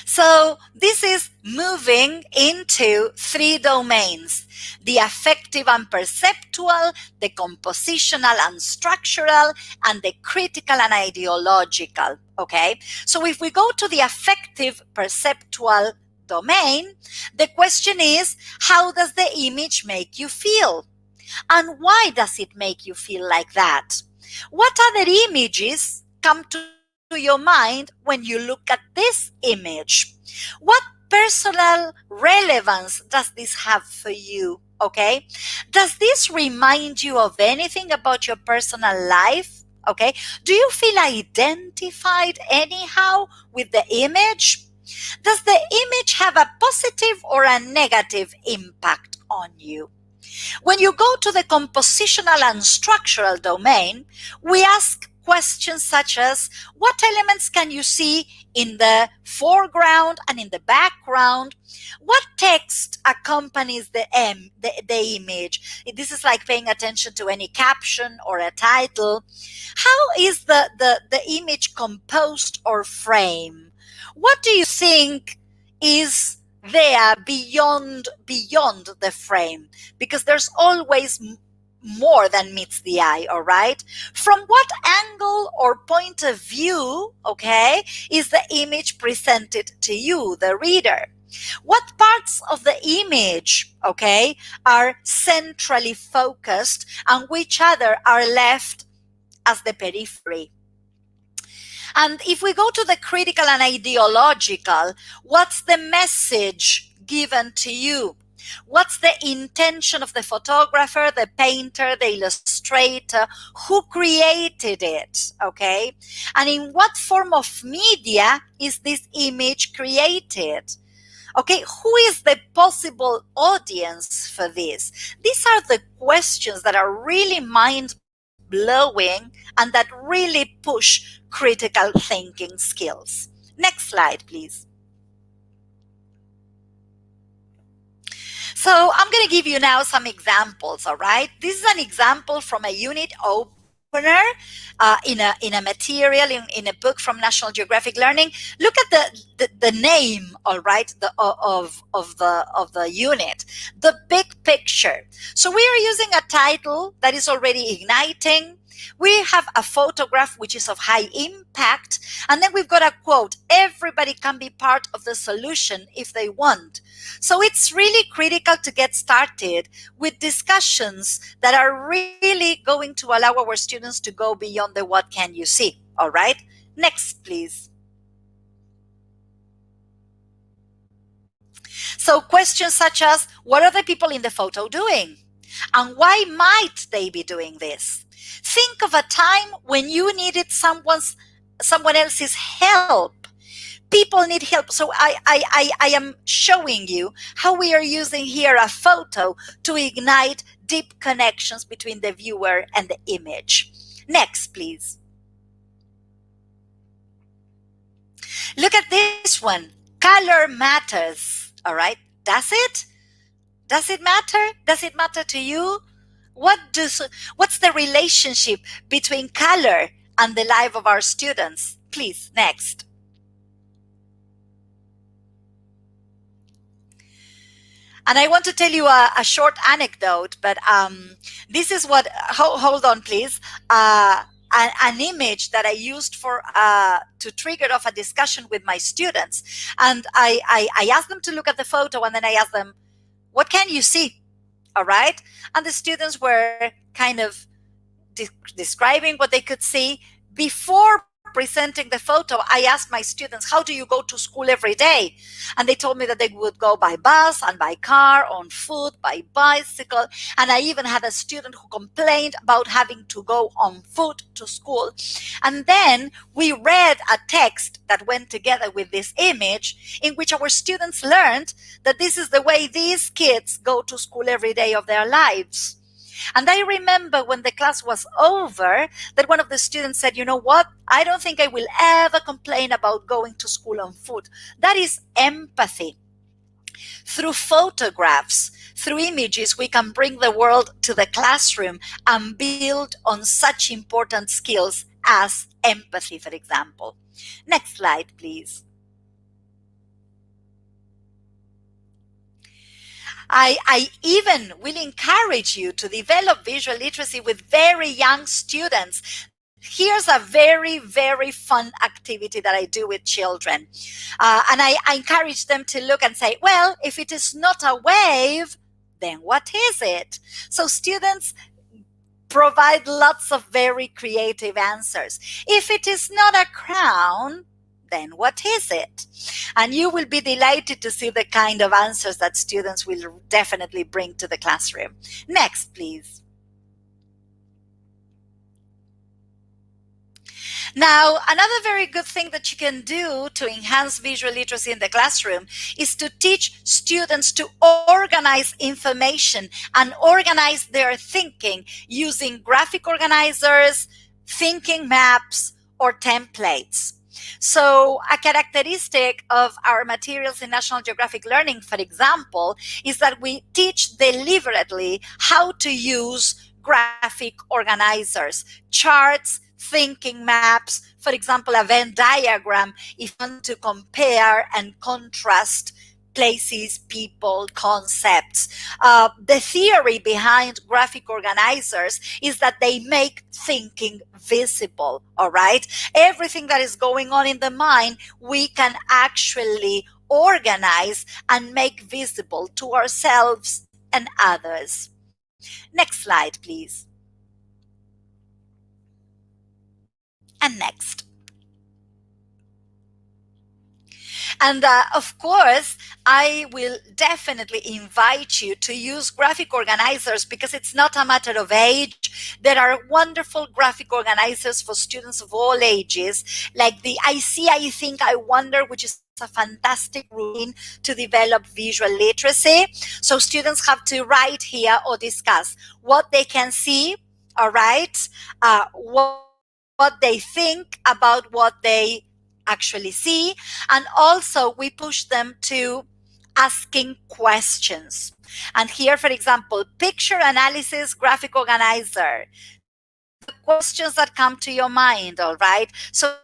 So this is moving into three domains: the affective and perceptual, the compositional and structural, and the critical and ideological. Okay, so if we go to the affective perceptual domain, the question is, how does the image make you feel? And why does it make you feel like that? What other images come to your mind when you look at this image? What personal relevance does this have for you? Okay, does this remind you of anything about your personal life? Okay, do you feel identified anyhow with the image? Does the image have a positive or a negative impact on you? When you go to the compositional and structural domain, we ask questions such as, what elements can you see in the foreground and in the background? What text accompanies the image? This is like paying attention to any caption or a title. How is the image composed or framed? What do you think is there beyond the frame? Because there's always more than meets the eye, all right? From what angle or point of view, okay, is the image presented to you, the reader? What parts of the image, okay, are centrally focused and which other are left as the periphery? And if we go to the critical and ideological, what's the message given to you? What's the intention of the photographer, the painter, the illustrator? Who created it? Okay. And in what form of media is this image created? Okay. Who is the possible audience for this? These are the questions that are really mind-blowing and that really push critical thinking skills. Next slide, please. So I'm going to give you now some examples, all right? This is an example from a unit opener in a material, in a book from National Geographic Learning. Look at the name, all right, of the unit, the big picture. So we are using a title that is already igniting. We have a photograph which is of high impact, and then we've got a quote: everybody can be part of the solution if they want. So it's really critical to get started with discussions that are really going to allow our students to go beyond the what can you see. All right, next please. So questions such as, what are the people in the photo doing? And why might they be doing this? Think of a time when you needed someone else's help. People need help. So I am showing you how we are using here a photo to ignite deep connections between the viewer and the image. Next, please. Look at this one. Color matters. All right. Does it? Does it matter? Does it matter to you? What's the relationship between color and the life of our students? Please, next. And I want to tell you a short anecdote, but this is what, hold on, please. An image that I used for to trigger off a discussion with my students. And I asked them to look at the photo, and then I asked them, what can you see? All right. And the students were kind of describing what they could see. Before presenting the photo, I asked my students, how do you go to school every day? And they told me that they would go by bus and by car, on foot, by bicycle. And I even had a student who complained about having to go on foot to school. And then we read a text that went together with this image, in which our students learned that this is the way these kids go to school every day of their lives. And I remember when the class was over that one of the students said, you know what? I don't think I will ever complain about going to school on foot. That is empathy. Through photographs, through images, we can bring the world to the classroom and build on such important skills as empathy, for example. Next slide, please. I even will encourage you to develop visual literacy with very young students. Here's a very, very fun activity that I do with children. And I encourage them to look and say, well, if it is not a wave, then what is it? So students provide lots of very creative answers. If it is not a crown, then what is it? And you will be delighted to see the kind of answers that students will definitely bring to the classroom. Next, please. Now, another very good thing that you can do to enhance visual literacy in the classroom is to teach students to organize information and organize their thinking using graphic organizers, thinking maps, or templates. So a characteristic of our materials in National Geographic Learning, for example, is that we teach deliberately how to use graphic organizers, charts, thinking maps, for example, a Venn diagram, if you want to compare and contrast places, people, concepts. The theory behind graphic organizers is that they make thinking visible, all right? Everything that is going on in the mind, we can actually organize and make visible to ourselves and others. Next slide, please. And next. And of course, I will definitely invite you to use graphic organizers because it's not a matter of age. There are wonderful graphic organizers for students of all ages, like the I See, I Think, I Wonder, which is a fantastic routine to develop visual literacy. So students have to write here or discuss what they can see, all right, what they think about what they actually see, and also we push them to asking questions. And here, for example, picture analysis graphic organizer, the questions that come to your mind, all right? So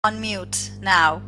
on mute now.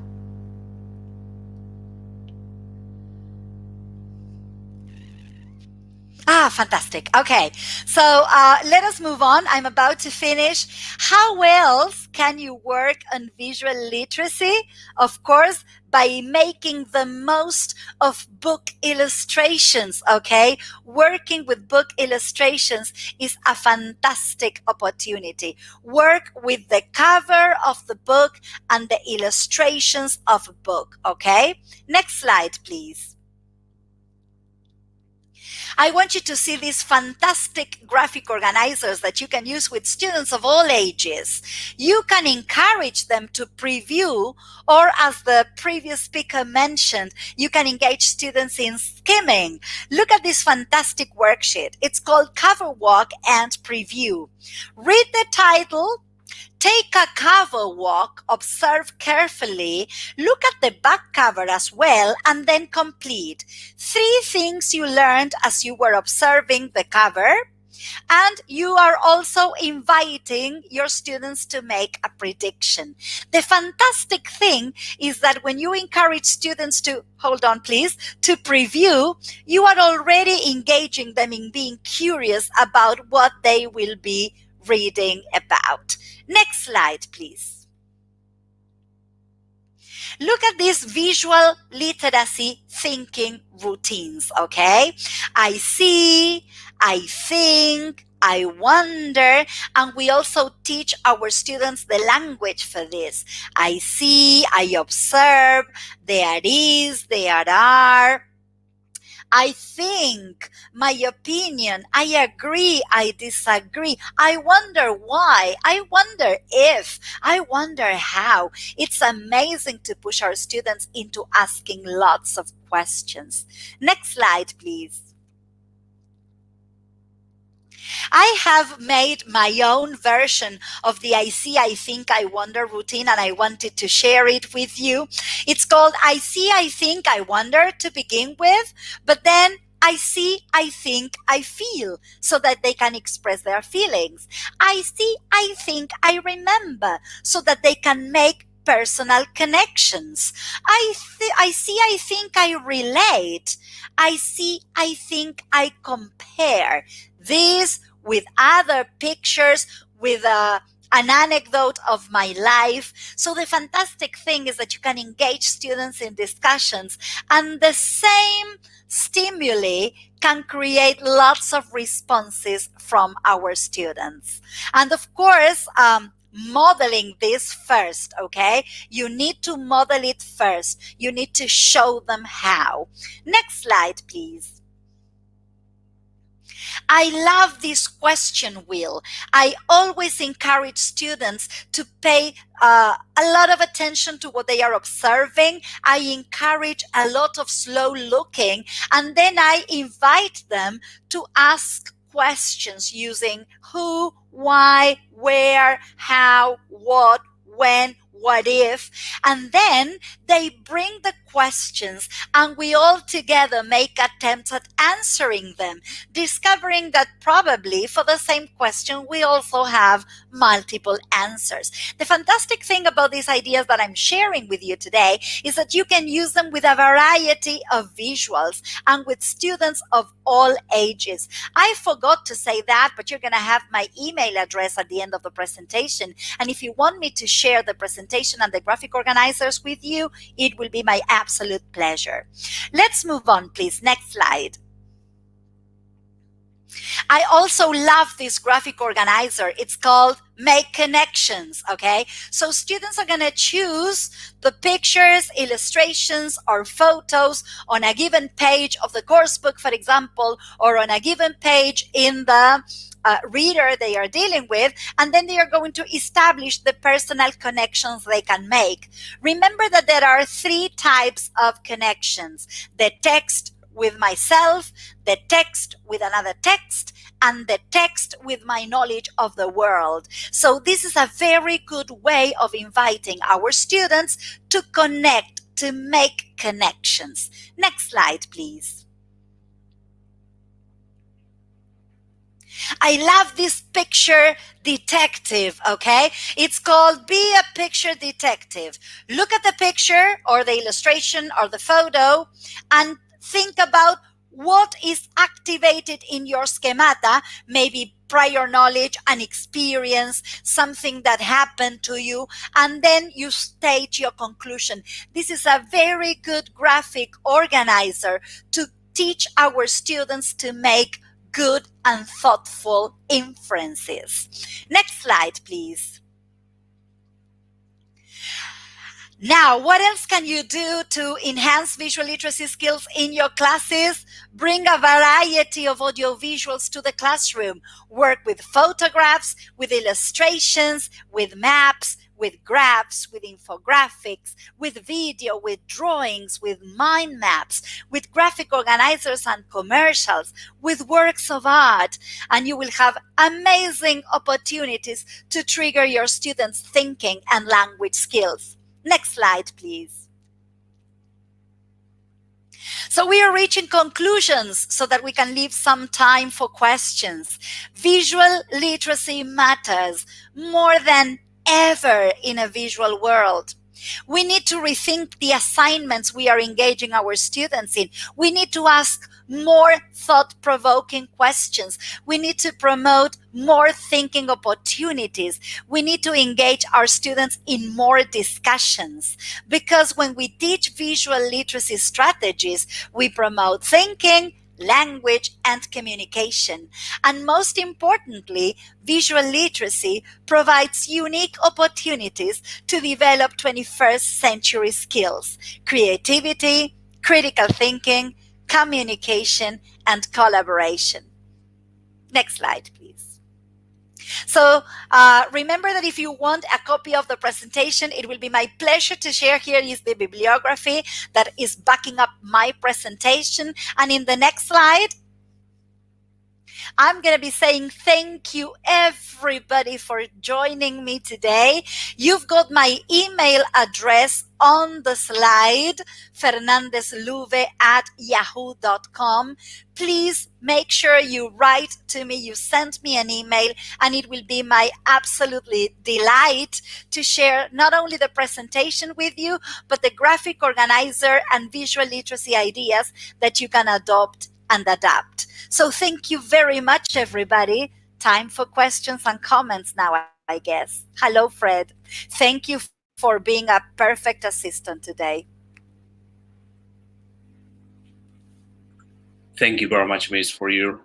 Ah, fantastic. Okay, so let us move on. I'm about to finish. How else can you work on visual literacy? Of course, by making the most of book illustrations, okay? Working with book illustrations is a fantastic opportunity. Work with the cover of the book and the illustrations of a book, okay? Next slide, please. I want you to see these fantastic graphic organizers that you can use with students of all ages. You can encourage them to preview, or as the previous speaker mentioned, you can engage students in skimming. Look at this fantastic worksheet. It's called Cover Walk and Preview. Read the title. Take a cover walk, observe carefully, look at the back cover as well, and then complete 3 things you learned as you were observing the cover. And you are also inviting your students to make a prediction. The fantastic thing is that when you encourage students to, hold on please, to preview, you are already engaging them in being curious about what they will be reading about. Next slide, please. Look at these visual literacy thinking routines, okay? I see, I think, I wonder, and we also teach our students the language for this. I see, I observe, there is, there are. I think, my opinion, I agree, I disagree, I wonder why, I wonder if, I wonder how. It's amazing to push our students into asking lots of questions. Next slide, please. I have made my own version of the I see, I think, I wonder routine, and I wanted to share it with you. It's called I see, I think, I wonder to begin with, but then I see, I think, I feel, so that they can express their feelings. I see, I think, I remember, so that they can make personal connections. I see, I think, I relate. I see, I think, I compare. This with other pictures, with an anecdote of my life. So the fantastic thing is that you can engage students in discussions, and the same stimuli can create lots of responses from our students. And of course, modeling this first, okay? You need to model it first. You need to show them how. Next slide, please. I love this question wheel. I always encourage students to pay a lot of attention to what they are observing. I encourage a lot of slow looking, and then I invite them to ask questions using who, why, where, how, what, when, what if, and then they bring the questions and we all together make attempts at answering them, discovering that probably for the same question we also have multiple answers. The fantastic thing about these ideas that I'm sharing with you today is that you can use them with a variety of visuals and with students of all ages. I forgot to say that, but you're going to have my email address at the end of the presentation, and if you want me to share the presentation and the graphic organizers with you, it will be my absolute pleasure. Let's move on, please. Next slide. I also love this graphic organizer. It's called Make Connections, okay? So students are going to choose the pictures, illustrations, or photos on a given page of the course book, for example, or on a given page in the reader they are dealing with, and then they are going to establish the personal connections they can make. Remember that there are 3 types of connections: the text with myself, the text with another text, and the text with my knowledge of the world. So this is a very good way of inviting our students to connect, to make connections. Next slide, please. I love this picture detective, okay? It's called Be a Picture Detective. Look at the picture or the illustration or the photo and think about what is activated in your schemata, maybe prior knowledge and experience, something that happened to you, and then you state your conclusion. This is a very good graphic organizer to teach our students to make good and thoughtful inferences. Next slide, please. Now, what else can you do to enhance visual literacy skills in your classes? Bring a variety of audiovisuals to the classroom. Work with photographs, with illustrations, with maps, with graphs, with infographics, with video, with drawings, with mind maps, with graphic organizers and commercials, with works of art, and you will have amazing opportunities to trigger your students' thinking and language skills. Next slide, please. So we are reaching conclusions so that we can leave some time for questions. Visual literacy matters more than ever in a visual world. We need to rethink the assignments we are engaging our students in. We need to ask more thought-provoking questions. We need to promote more thinking opportunities. We need to engage our students in more discussions, because when we teach visual literacy strategies, we promote thinking, language, and communication. And most importantly, visual literacy provides unique opportunities to develop 21st century skills: creativity, critical thinking, communication, and collaboration. Next slide, please. So remember that if you want a copy of the presentation, it will be my pleasure to share. Here is the bibliography that is backing up my presentation. And in the next slide, I'm going to be saying thank you, everybody, for joining me today. You've got my email address on the slide, fernandezluve@yahoo.com. Please make sure you write to me, you send me an email, and it will be my absolutely delight to share not only the presentation with you, but the graphic organizer and visual literacy ideas that you can adopt and adapt. So thank you very much, everybody. Time for questions and comments now, I guess. Hello, Fred. Thank you for being a perfect assistant today. Thank you very much, Miss, for you.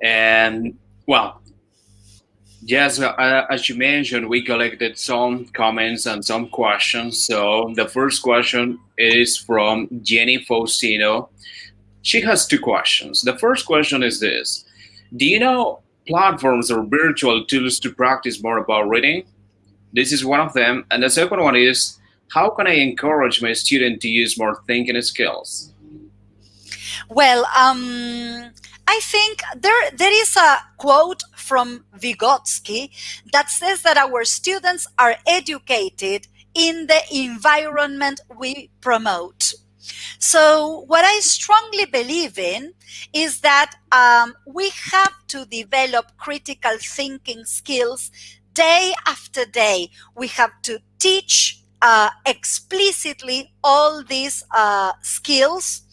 And well, yes, as you mentioned, we collected some comments and some questions. So the first question is from Jenny Faustino. She has two questions. The first question is this: do you know platforms or virtual tools to practice more about reading? This is one of them. And the second one is, how can I encourage my student to use more thinking skills? Well, I think there is a quote from Vygotsky that says that our students are educated in the environment we promote. So what I strongly believe in is that we have to develop critical thinking skills day after day. We have to teach explicitly all these skills.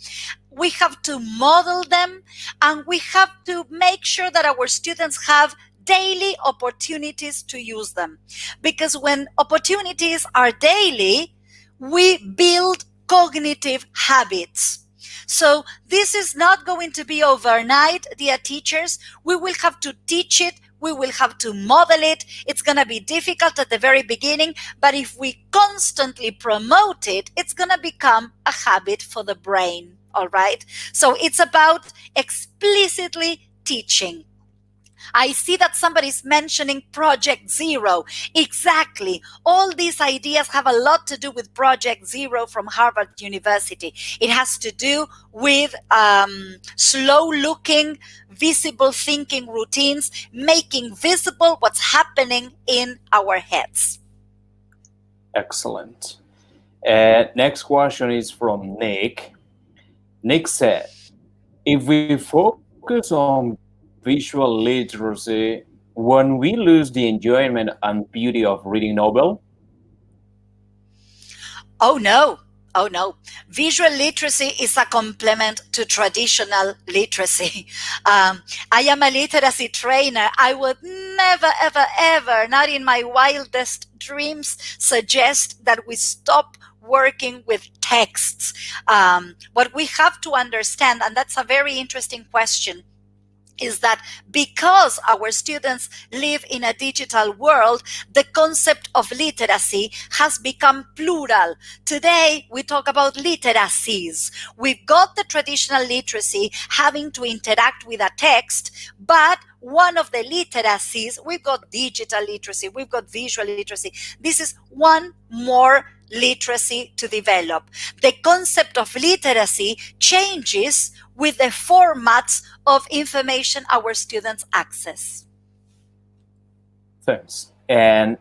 We have to model them, and we have to make sure that our students have daily opportunities to use them. Because when opportunities are daily, we build cognitive habits. So this is not going to be overnight, dear teachers. We will have to teach it. We will have to model it. It's going to be difficult at the very beginning, but if we constantly promote it, it's going to become a habit for the brain. All right. So it's about explicitly teaching. I see that somebody's mentioning Project Zero. Exactly. All these ideas have a lot to do with Project Zero from Harvard University. It has to do with slow-looking, visible thinking routines, making visible what's happening in our heads. Excellent. Next question is from Nick. Nick said, if we focus on visual literacy when we lose the enjoyment and beauty of reading novel? Oh no. Oh no. Visual literacy is a complement to traditional literacy. I am a literacy trainer. I would never, ever, ever, not in my wildest dreams, suggest that we stop working with texts. What we have to understand, and that's a very interesting question, is that because our students live in a digital world, the concept of literacy has become plural. Today, we talk about literacies. We've got the traditional literacy having to interact with a text, but one of the literacies, we've got digital literacy, we've got visual literacy. This is one more literacy to develop. The concept of literacy changes with the formats of information our students access. Thanks. And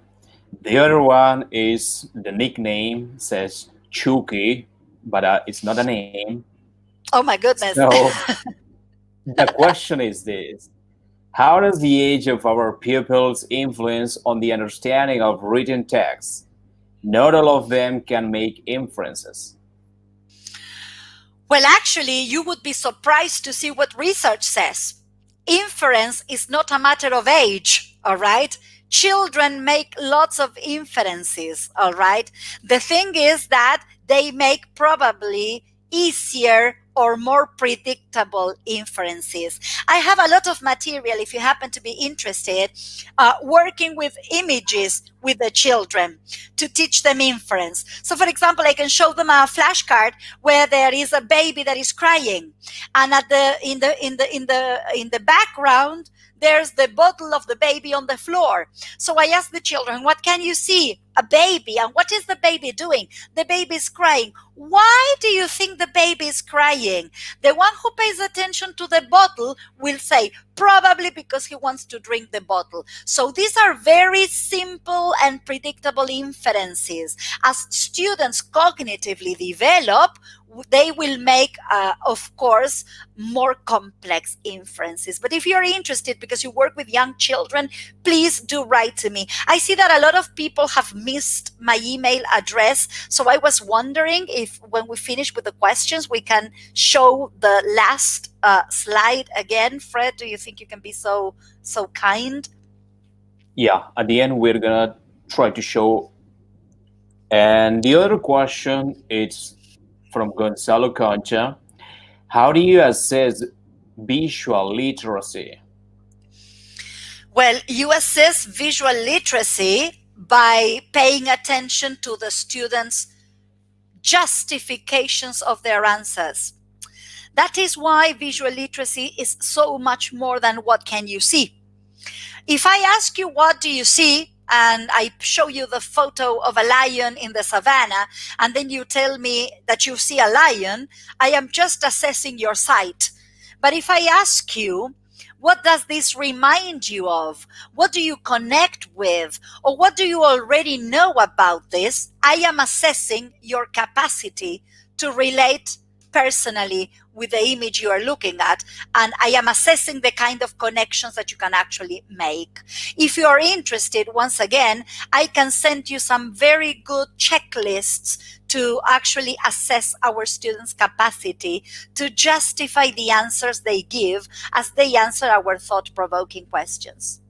the other one is the nickname says Chucky, but it's not a name. Oh my goodness. So the question is this: how does the age of our pupils influence on the understanding of written text? Not all of them can make inferences. Well, actually, you would be surprised to see what research says. Inference is not a matter of age, all right? Children make lots of inferences, all right? The thing is that they make probably easier or more predictable inferences. I have a lot of material, if you happen to be interested, working with images with the children to teach them inference. So for example, I can show them a flashcard where there is a baby that is crying, and in the background there's the bottle of the baby on the floor. So I ask the children, what can you see? A baby. And what is the baby doing? The baby is crying. Why do you think the baby is crying? The one who pays attention to the bottle will say, probably because he wants to drink the bottle. So these are very simple and predictable inferences. As students cognitively develop, they will make, of course, more complex inferences. But if you're interested, because you work with young children, please do write to me. I see that a lot of people have missed my email address. So I was wondering if when we finish with the questions, we can show the last slide again. Fred, do you think you can be so kind? Yeah, at the end, we're going to try to show. And the other question is from Gonzalo Concha. How do you assess visual literacy? Well, you assess visual literacy by paying attention to the students' justifications of their answers. That is why visual literacy is so much more than what can you see. If I ask you, what do you see? And I show you the photo of a lion in the savannah, and then you tell me that you see a lion, I am just assessing your sight. But if I ask you, what does this remind you of? What do you connect with? Or what do you already know about this? I am assessing your capacity to relate personally with the image you are looking at, and I am assessing the kind of connections that you can actually make. If you are interested, once again, I can send you some very good checklists to actually assess our students' capacity to justify the answers they give as they answer our thought-provoking questions.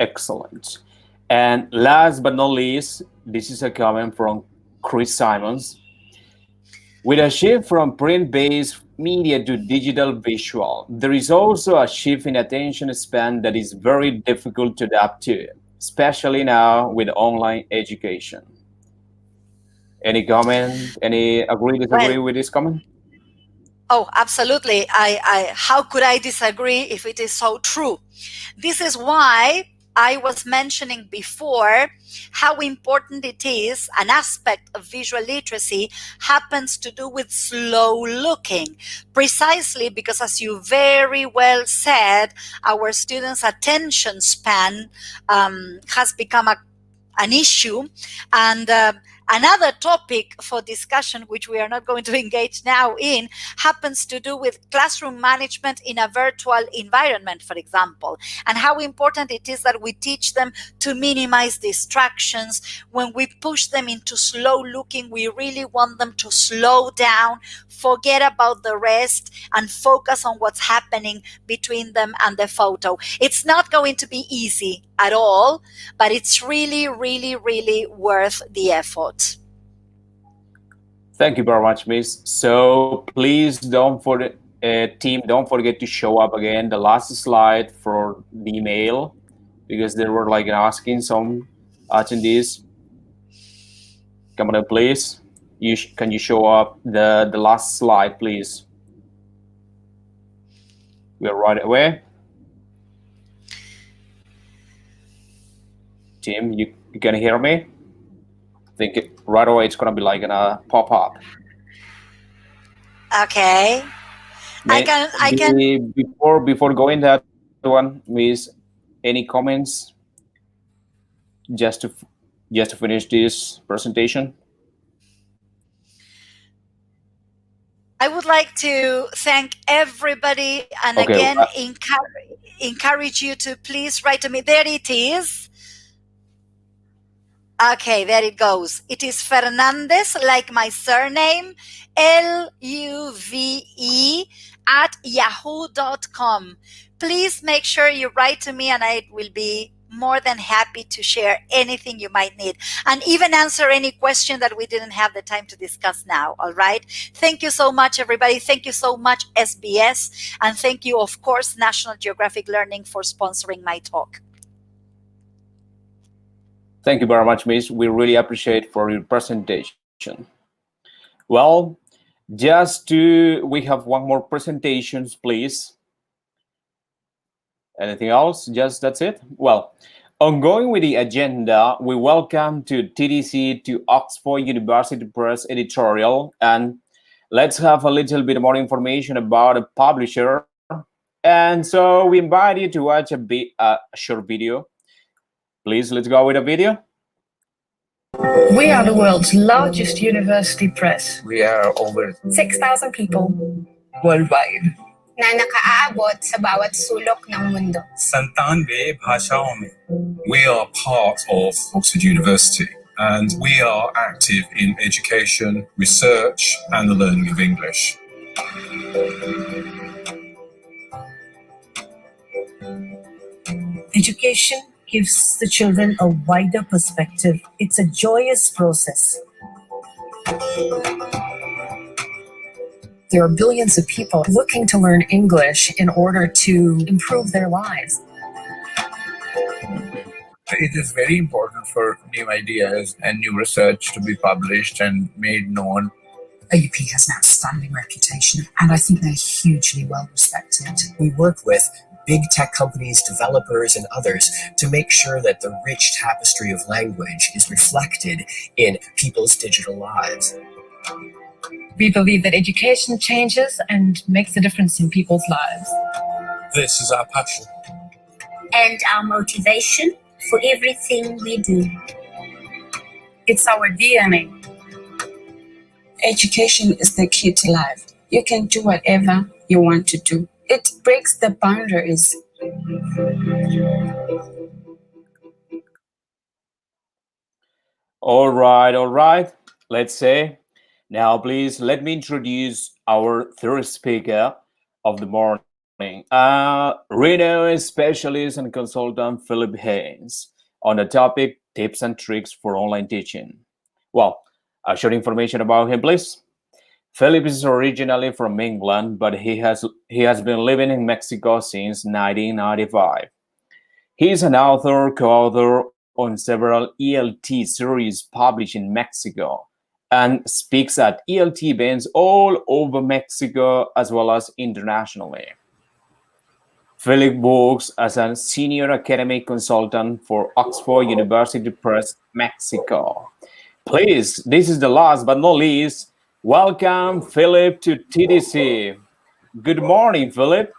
Excellent. And last but not least, this is a comment from Chris Simons. With a shift from print-based media to digital visual, there is also a shift in attention span that is very difficult to adapt to, especially now with online education. Any comment? Any agree, disagree with this comment? Oh, absolutely. How could I disagree if it is so true? This is why I was mentioning before how important it is. An aspect of visual literacy happens to do with slow looking, precisely because, as you very well said, our students' attention span has become an issue, and Another topic for discussion, which we are not going to engage now in, happens to do with classroom management in a virtual environment, for example, and how important it is that we teach them to minimize distractions. When we push them into slow looking, we really want them to slow down, forget about the rest, and focus on what's happening between them and the photo. It's not going to be easy at all, but it's really, really, really worth the effort. Thank you very much, Miss. So please don't forget, team, don't forget to show up again the last slide for the email, because they were like asking some attendees. Come on up, please. Can you show up the last slide, please? We're right away. Tim, you can hear me? I think right away it's gonna be like gonna pop up. Okay. I can. Before going that one, Miss, any comments? Just to finish this presentation. I would like to thank everybody and again encourage you to please write to me. There it is. Okay, there it goes. It is Fernandez, like my surname, LUVE @yahoo.com. Please make sure you write to me and I will be more than happy to share anything you might need and even answer any question that we didn't have the time to discuss now. All right. Thank you so much, everybody. Thank you so much, SBS. And thank you, of course, National Geographic Learning for sponsoring my talk. Thank you very much, Miss. We really appreciate for your presentation. Well, we have one more presentations, please. Anything else? That's it? Well, ongoing with the agenda, we welcome to TDC to Oxford University Press editorial, and let's have a little bit more information about a publisher. And so we invite you to watch a short video. Please, let's go with a video. We are the world's largest university press. We are over 6,000 people worldwide. Na nakaaabot sa bawat sulok ng mundo. संतानवे भाषाओं में. We are part of Oxford University and we are active in education, research and the learning of English. Education gives the children a wider perspective. It's a joyous process. There are billions of people looking to learn English in order to improve their lives. It is very important for new ideas and new research to be published and made known. AUP has an outstanding reputation, and I think they're hugely well respected. We work with big tech companies, developers, and others to make sure that the rich tapestry of language is reflected in people's digital lives. We believe that education changes and makes a difference in people's lives. This is our passion. And our motivation for everything we do. It's our DNA. Education is the key to life. You can do whatever you want to do. It breaks the boundaries. All right. Let's say. Now, please, let me introduce our third speaker of the morning, renowned specialist and consultant Philip Haines, on the topic tips and tricks for online teaching. Well, short information about him, please. Philip is originally from England, but he has been living in Mexico since 1995. He is an author, co-author on several ELT series published in Mexico, and speaks at ELT events all over Mexico as well as internationally. Philip works as a senior academic consultant for Oxford University Press, Mexico. Please, this is the last but not least, welcome Philip to TDC. Good morning, Philip.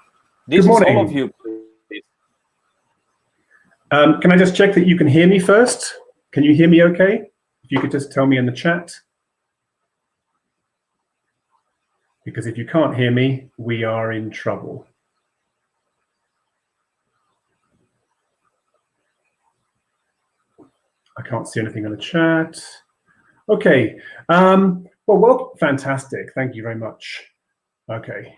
This Good morning. is all of you, please. Can I just check that you can hear me first? Can you hear me okay? If you could just tell me in the chat. Because if you can't hear me, we are in trouble. I can't see anything in the chat. Okay. Well, fantastic. Thank you very much. Okay.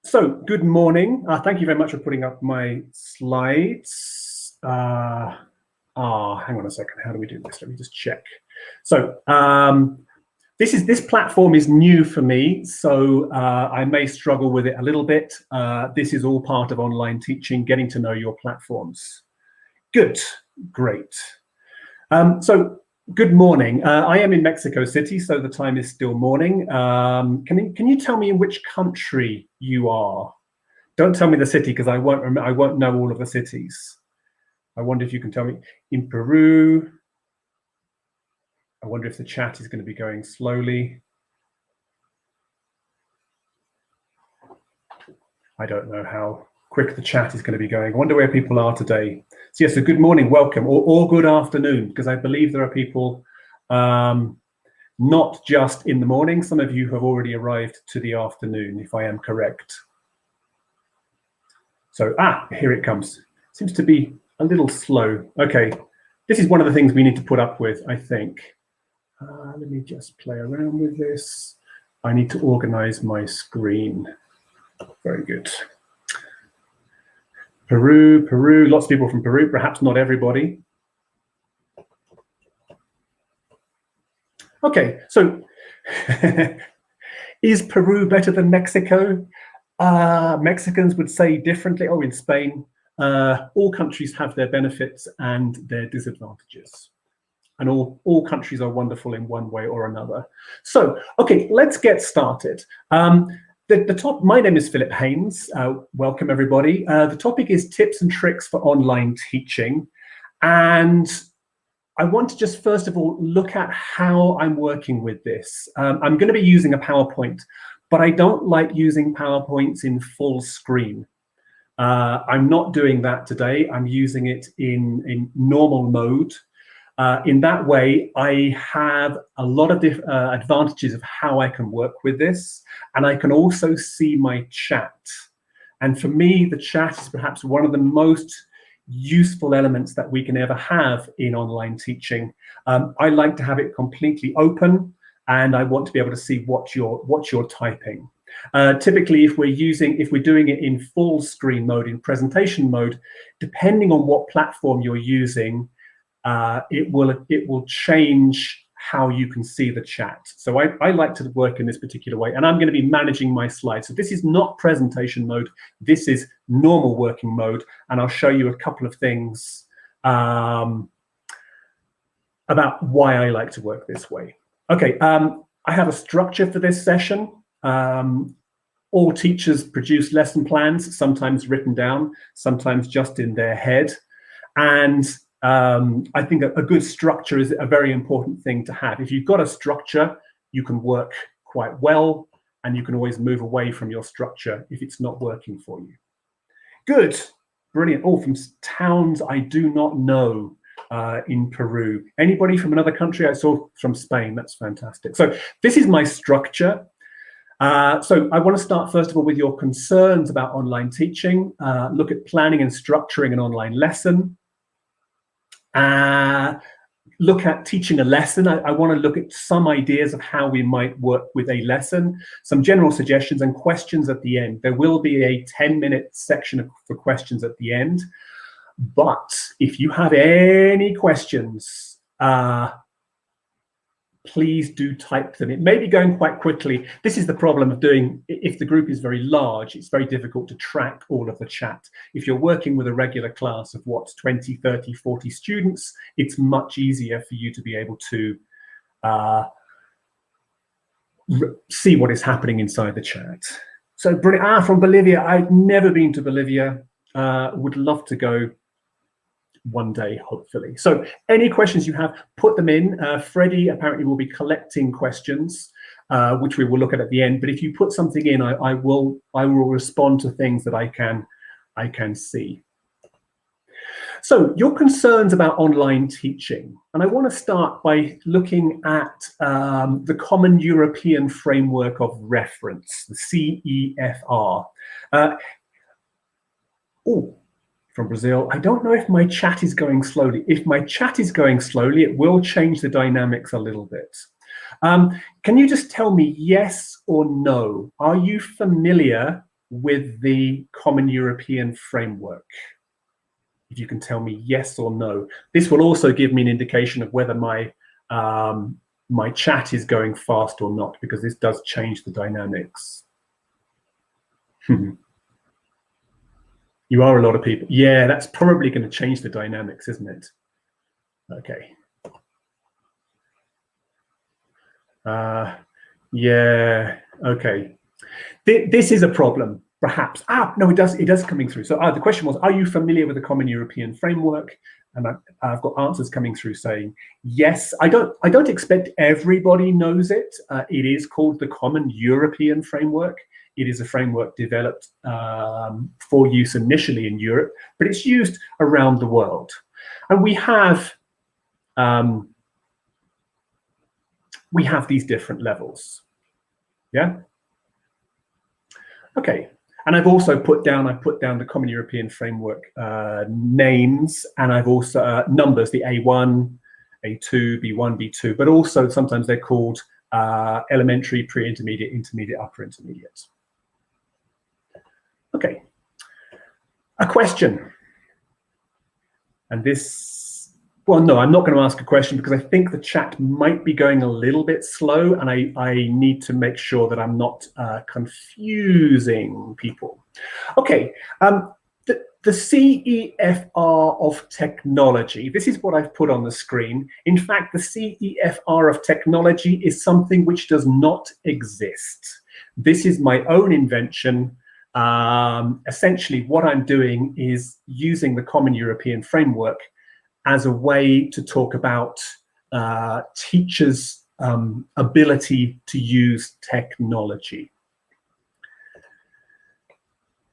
So, good morning. Thank you very much for putting up my slides. Hang on a second. How do we do this? Let me just check. So, this platform is new for me, so I may struggle with it a little bit. This is all part of online teaching, getting to know your platforms. Good, great. So good morning. I am in Mexico City, so the time is still morning. Can you tell me in which country you are? Don't tell me the city because I won't know all of the cities. I wonder if you can tell me. In Peru. I wonder if the chat is going to be going slowly. I don't know how quick the chat is going to be going. I wonder where people are today. So yes, so good morning, welcome, or good afternoon, because I believe there are people not just in the morning. Some of you have already arrived to the afternoon, if I am correct. So, here it comes. Seems to be a little slow. Okay, this is one of the things we need to put up with, I think. Let me just play around with this. I need to organize my screen. Very good. Peru, lots of people from Peru, perhaps not everybody. Okay, so is Peru better than Mexico? Mexicans would say differently. Oh, in Spain, all countries have their benefits and their disadvantages. And all countries are wonderful in one way or another. So, okay, let's get started. My name is Philip Haines. Welcome, everybody. The topic is tips and tricks for online teaching. And I want to just first of all look at how I'm working with this. I'm going to be using a PowerPoint, but I don't like using PowerPoints in full screen. I'm not doing that today. I'm using it in normal mode. In that way, I have a lot of advantages of how I can work with this, and I can also see my chat. And for me, the chat is perhaps one of the most useful elements that we can ever have in online teaching. I like to have it completely open, and I want to be able to see what you're typing. Typically, if we're doing it in full screen mode, in presentation mode, depending on what platform you're using, it will change how you can see the chat. So I like to work in this particular way, and I'm going to be managing my slides. So this is not presentation mode. This is normal working mode, and I'll show you a couple of things about why I like to work this way. Okay, I have a structure for this session. All teachers produce lesson plans, sometimes written down, sometimes just in their head. And I think a good structure is a very important thing to have. If you've got a structure, you can work quite well, and you can always move away from your structure if it's not working for you. Good, brilliant. Oh, from towns I do not know in Peru. Anybody from another country? I saw from Spain. That's fantastic. So this is my structure. So I want to start first of all with your concerns about online teaching. Look at planning and structuring an online lesson. Look at teaching a lesson. I want to look at some ideas of how we might work with a lesson, some general suggestions and questions at the end. There will be a 10-minute section for questions at the end. But if you have any questions, please do type them. It may be going quite quickly. This is the problem of doing, if the group is very large, it's very difficult to track all of the chat. If you're working with a regular class of 20, 30, 40 students, it's much easier for you to be able to see what is happening inside the chat. So, from Bolivia, I've never been to Bolivia. Would love to go one day, hopefully. So any questions you have, put them in. Freddie apparently will be collecting questions, which we will look at the end. But if you put something in, I will respond to things that I can see. So your concerns about online teaching, and I want to start by looking at the Common European Framework of Reference, the CEFR. From Brazil. I don't know if my chat is going slowly. If my chat is going slowly, it will change the dynamics a little bit. Can you just tell me yes or no? Are you familiar with the Common European Framework? If you can tell me yes or no. This will also give me an indication of whether my my chat is going fast or not, because this does change the dynamics. You are a lot of people. Yeah, that's probably going to change the dynamics, isn't it? Okay. Yeah, okay. This is a problem, perhaps. No, it does coming through. So the question was, are you familiar with the Common European Framework? And I've got answers coming through saying, yes. I don't expect everybody knows it. It is called the Common European Framework. It is a framework developed for use initially in Europe, but it's used around the world. And we have these different levels. Yeah. Okay. And I've also put down the Common European Framework names, and I've also numbers, the A1, A2, B1, B2, but also sometimes they're called elementary, pre-intermediate, intermediate, upper intermediate. Okay, a question. And this, well, no, I'm not going to ask a question because I think the chat might be going a little bit slow, and I need to make sure that I'm not confusing people. Okay, the CEFR of technology, this is what I've put on the screen. In fact, the CEFR of technology is something which does not exist. This is my own invention. Essentially, what I'm doing is using the Common European Framework as a way to talk about teachers' ability to use technology.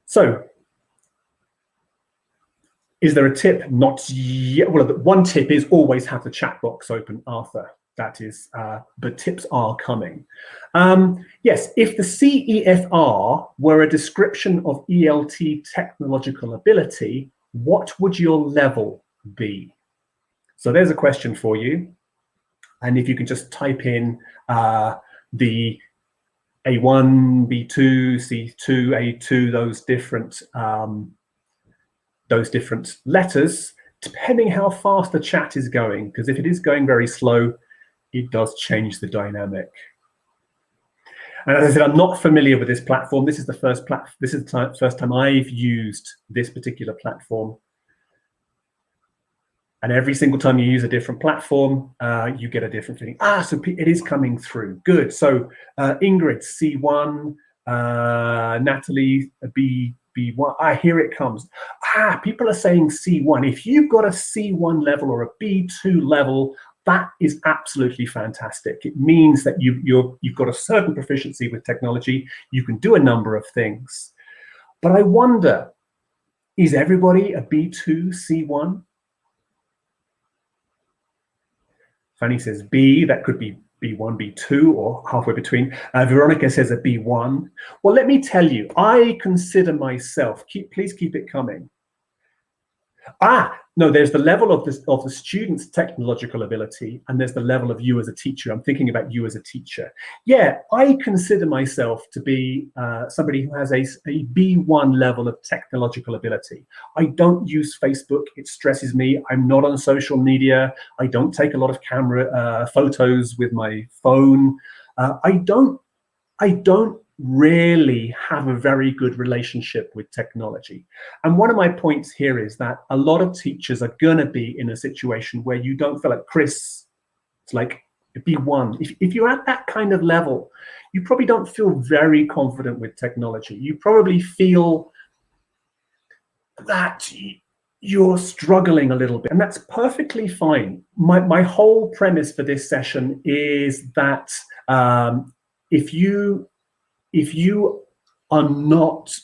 So, is there a tip? Not yet. Well, one tip is always have the chat box open, Arthur. That is, but tips are coming. Yes, if the CEFR were a description of ELT technological ability, what would your level be? So there's a question for you. And if you can just type in the A1, B2, C2, A2, those different letters, depending how fast the chat is going, because if it is going very slow, it does change the dynamic. And as I said, I'm not familiar with this platform. This is the first time I've used this particular platform. And every single time you use a different platform, you get a different thing. So it is coming through. Good. So Ingrid, C1, Natalie, B1. Here it comes. People are saying C1. If you've got a C1 level or a B2 level, that is absolutely fantastic. It means that you've got a certain proficiency with technology. You can do a number of things. But I wonder, is everybody a B2, C1? Fanny says B, that could be B1, B2, or halfway between. Veronica says a B1. Well, let me tell you, I consider myself, please keep it coming. No, there's the level of the student's technological ability, and there's the level of you as a teacher. I'm thinking about you as a teacher. Yeah, I consider myself to be somebody who has a B1 level of technological ability. I don't use Facebook. It stresses me. I'm not on social media. I don't take a lot of camera photos with my phone. I don't really have a very good relationship with technology. And one of my points here is that a lot of teachers are going to be in a situation where you don't feel like, Chris, it's like B1. If you're at that kind of level, you probably don't feel very confident with technology. You probably feel that you're struggling a little bit, and that's perfectly fine. My whole premise for this session is that if you are not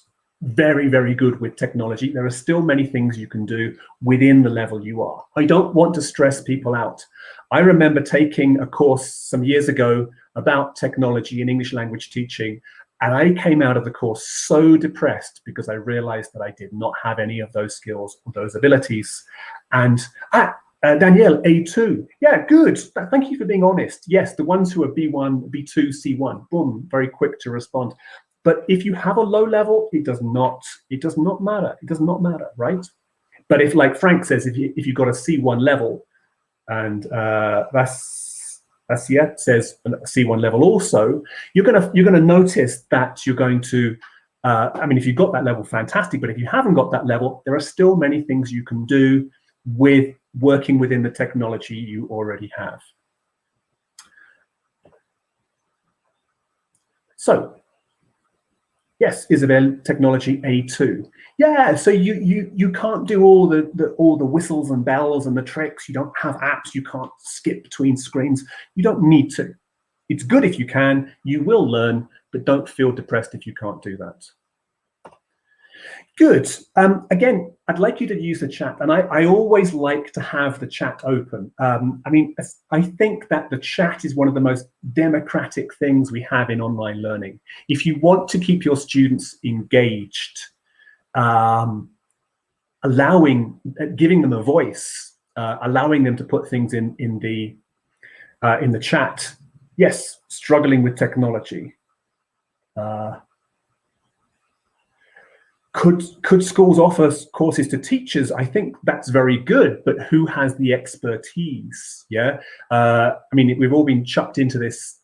very, very good with technology. There are still many things you can do within the level you are. I don't want to stress people out. I remember taking a course some years ago about technology in English language teaching, and I came out of the course so depressed because I realized that I did not have any of those skills or those abilities. And Danielle, A2. Yeah, good. Thank you for being honest. Yes, the ones who are B1, B2, C1, boom, very quick to respond. But if you have a low level, it does not matter. It does not matter, right? But if, like Frank says, if you got a C1 level, and Vasia says a C1 level also, you're gonna notice that you're going to. I mean, if you've got that level, fantastic. But if you haven't got that level, there are still many things you can do with working within the technology you already have. So. Yes, Isabel, technology A2. Yeah, so you can't do all the whistles and bells and the tricks. You don't have apps. You can't skip between screens. You don't need to. It's good if you can. You will learn, but don't feel depressed if you can't do that. Good. Again, I'd like you to use the chat, and I always like to have the chat open. I mean, I think that the chat is one of the most democratic things we have in online learning. If you want to keep your students engaged, giving them a voice, allowing them to put things in the chat. Yes, struggling with technology. Could schools offer courses to teachers? I think that's very good, but who has the expertise? Yeah, I mean, we've all been chucked into this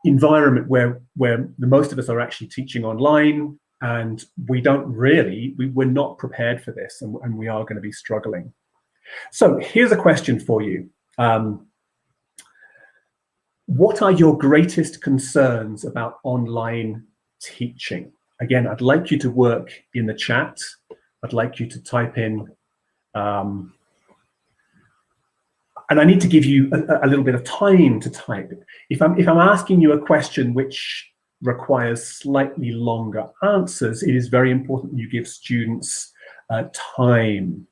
environment where the most of us are actually teaching online, and we're not prepared for this, and we are going to be struggling. So here's a question for you. What are your greatest concerns about online teaching? Again, I'd like you to work in the chat. I'd like you to type in, and I need to give you a little bit of time to type. If I'm asking you a question which requires slightly longer answers, it is very important you give students time.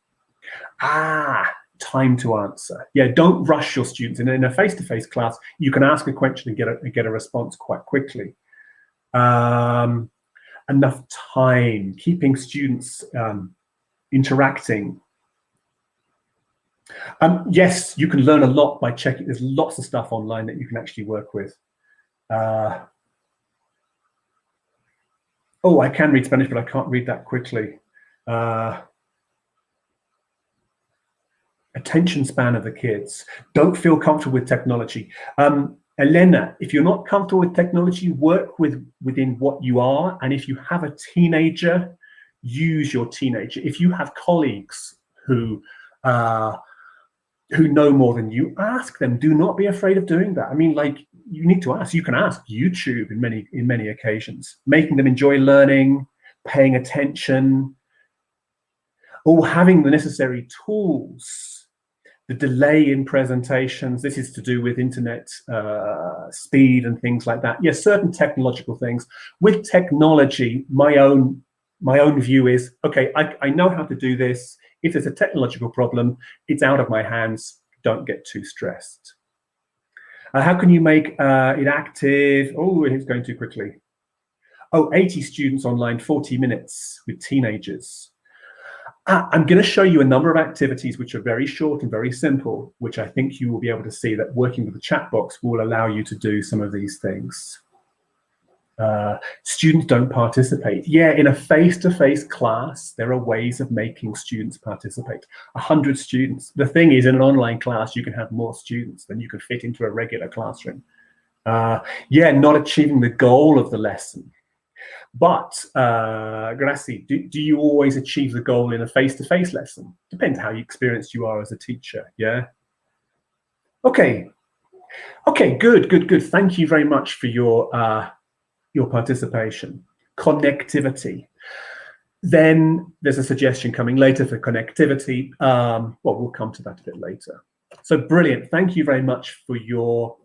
Time to answer. Yeah, don't rush your students. And in a face-to-face class, you can ask a question and get a response quite quickly. Enough time, keeping students interacting. Yes, you can learn a lot by checking. There's lots of stuff online that you can actually work with. Oh, I can read Spanish, but I can't read that quickly. Attention span of the kids. Don't feel comfortable with technology. Elena, if you're not comfortable with technology, work within what you are. And if you have a teenager, use your teenager. If you have colleagues who know more than you, ask them. Do not be afraid of doing that. I mean, like, you need to ask. You can ask YouTube in many occasions, making them enjoy learning, paying attention, or having the necessary tools. The delay in presentations, this is to do with internet speed and things like that. Yes, certain technological things. With technology, my own view is, okay, I know how to do this. If there's a technological problem, it's out of my hands. Don't get too stressed. How can you make it active? Oh, it's going too quickly. Oh, 80 students online, 40 minutes with teenagers. I'm going to show you a number of activities which are very short and very simple, which I think you will be able to see that working with the chat box will allow you to do some of these things. Students don't participate. Yeah, in a face-to-face class, there are ways of making students participate. 100 students. The thing is, in an online class, you can have more students than you can fit into a regular classroom. Yeah, not achieving the goal of the lesson. But, Gracie, do you always achieve the goal in a face-to-face lesson? Depends how experienced you are as a teacher, yeah? Okay, good. Thank you very much for your participation. Connectivity. Then there's a suggestion coming later for connectivity. Well, we'll come to that a bit later. So brilliant. Thank you very much for your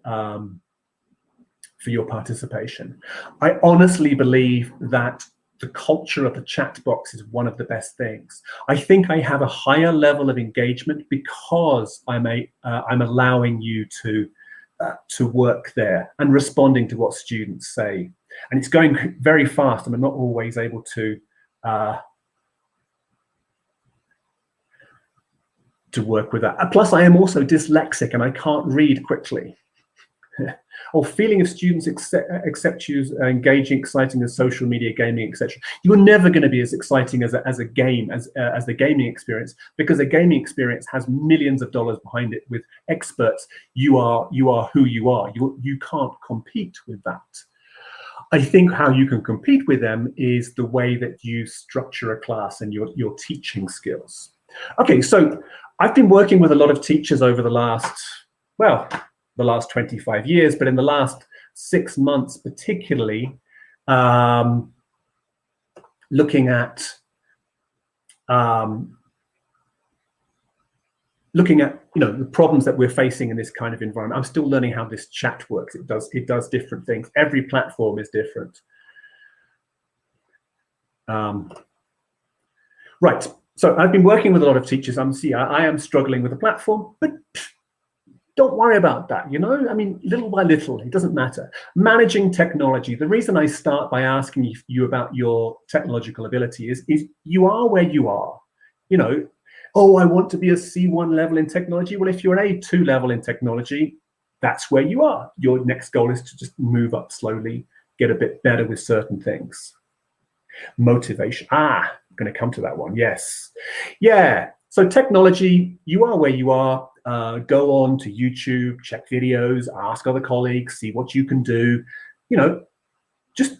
participation. I honestly believe that the culture of the chat box is one of the best things. I think I have a higher level of engagement because I'm allowing you to work there and responding to what students say. And it's going very fast, and I'm not always able to work with that. Plus, I am also dyslexic and I can't read quickly. Or feeling if students accept you as engaging, exciting as social media, gaming, etc. You're never going to be as exciting as a game, as the gaming experience, because a gaming experience has millions of dollars behind it with experts. You are who you are. You can't compete with that. I think how you can compete with them is the way that you structure a class and your teaching skills. Okay, so I've been working with a lot of teachers over the last 25 years, but in the last 6 months particularly, looking at the problems that we're facing in this kind of environment. I'm still learning how this chat works. It does different things. Every platform is different. Right. So I've been working with a lot of teachers. I am struggling with the platform, but don't worry about that, you know? I mean, little by little, it doesn't matter. Managing technology. The reason I start by asking you about your technological ability is you are where you are. You know, oh, I want to be a C1 level in technology. Well, if you're an A2 level in technology, that's where you are. Your next goal is to just move up slowly, get a bit better with certain things. Motivation. I'm going to come to that one. Yes. Yeah. So technology, you are where you are. Go on to YouTube, check videos, ask other colleagues, see what you can do. You know, just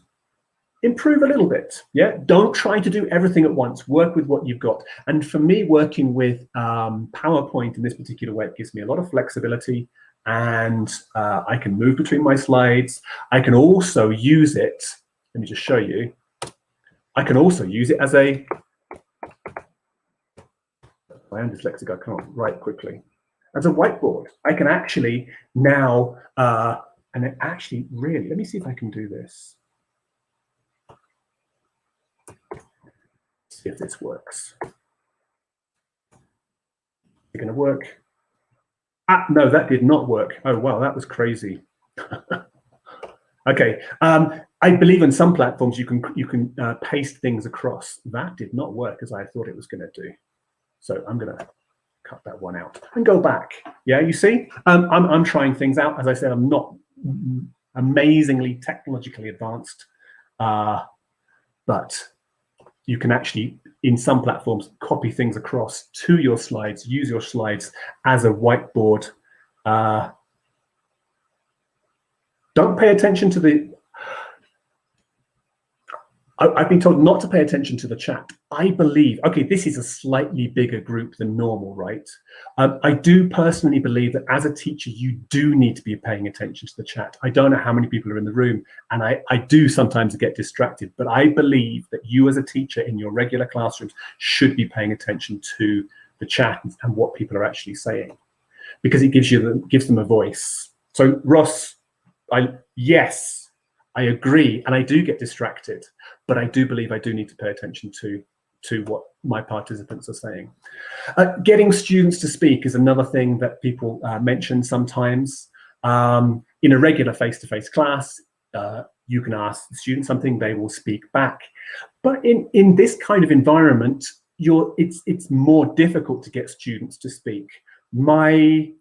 improve a little bit. Yeah. Don't try to do everything at once. Work with what you've got. And for me, working with PowerPoint in this particular way, it gives me a lot of flexibility, and I can move between my slides. I can also use it. Let me just show you. I can also use it as I am dyslexic, I can't write quickly. As a whiteboard. I can actually now, and it actually really, let me see if I can do this. See if this works. Is it going to work? No, that did not work. Oh, wow, that was crazy. Okay, I believe in some platforms you can paste things across. That did not work as I thought it was going to do. So I'm going to cut that one out and go back. Yeah, you see, I'm trying things out. As I said, I'm not amazingly technologically advanced, but you can actually, in some platforms, copy things across to your slides, use your slides as a whiteboard. Don't pay attention to the, I've been told not to pay attention to the chat. I believe, okay, this is a slightly bigger group than normal, right? I do personally believe that as a teacher, you do need to be paying attention to the chat. I don't know how many people are in the room, and I do sometimes get distracted, but I believe that you as a teacher in your regular classrooms should be paying attention to the chat and what people are actually saying, because it gives them a voice. So Ross, yes, I agree, and I do get distracted, but I do believe I do need to pay attention to what my participants are saying. Getting students to speak is another thing that people mention sometimes. In a regular face-to-face class, you can ask the student something, they will speak back. But in this kind of environment, it's more difficult to get students to speak. My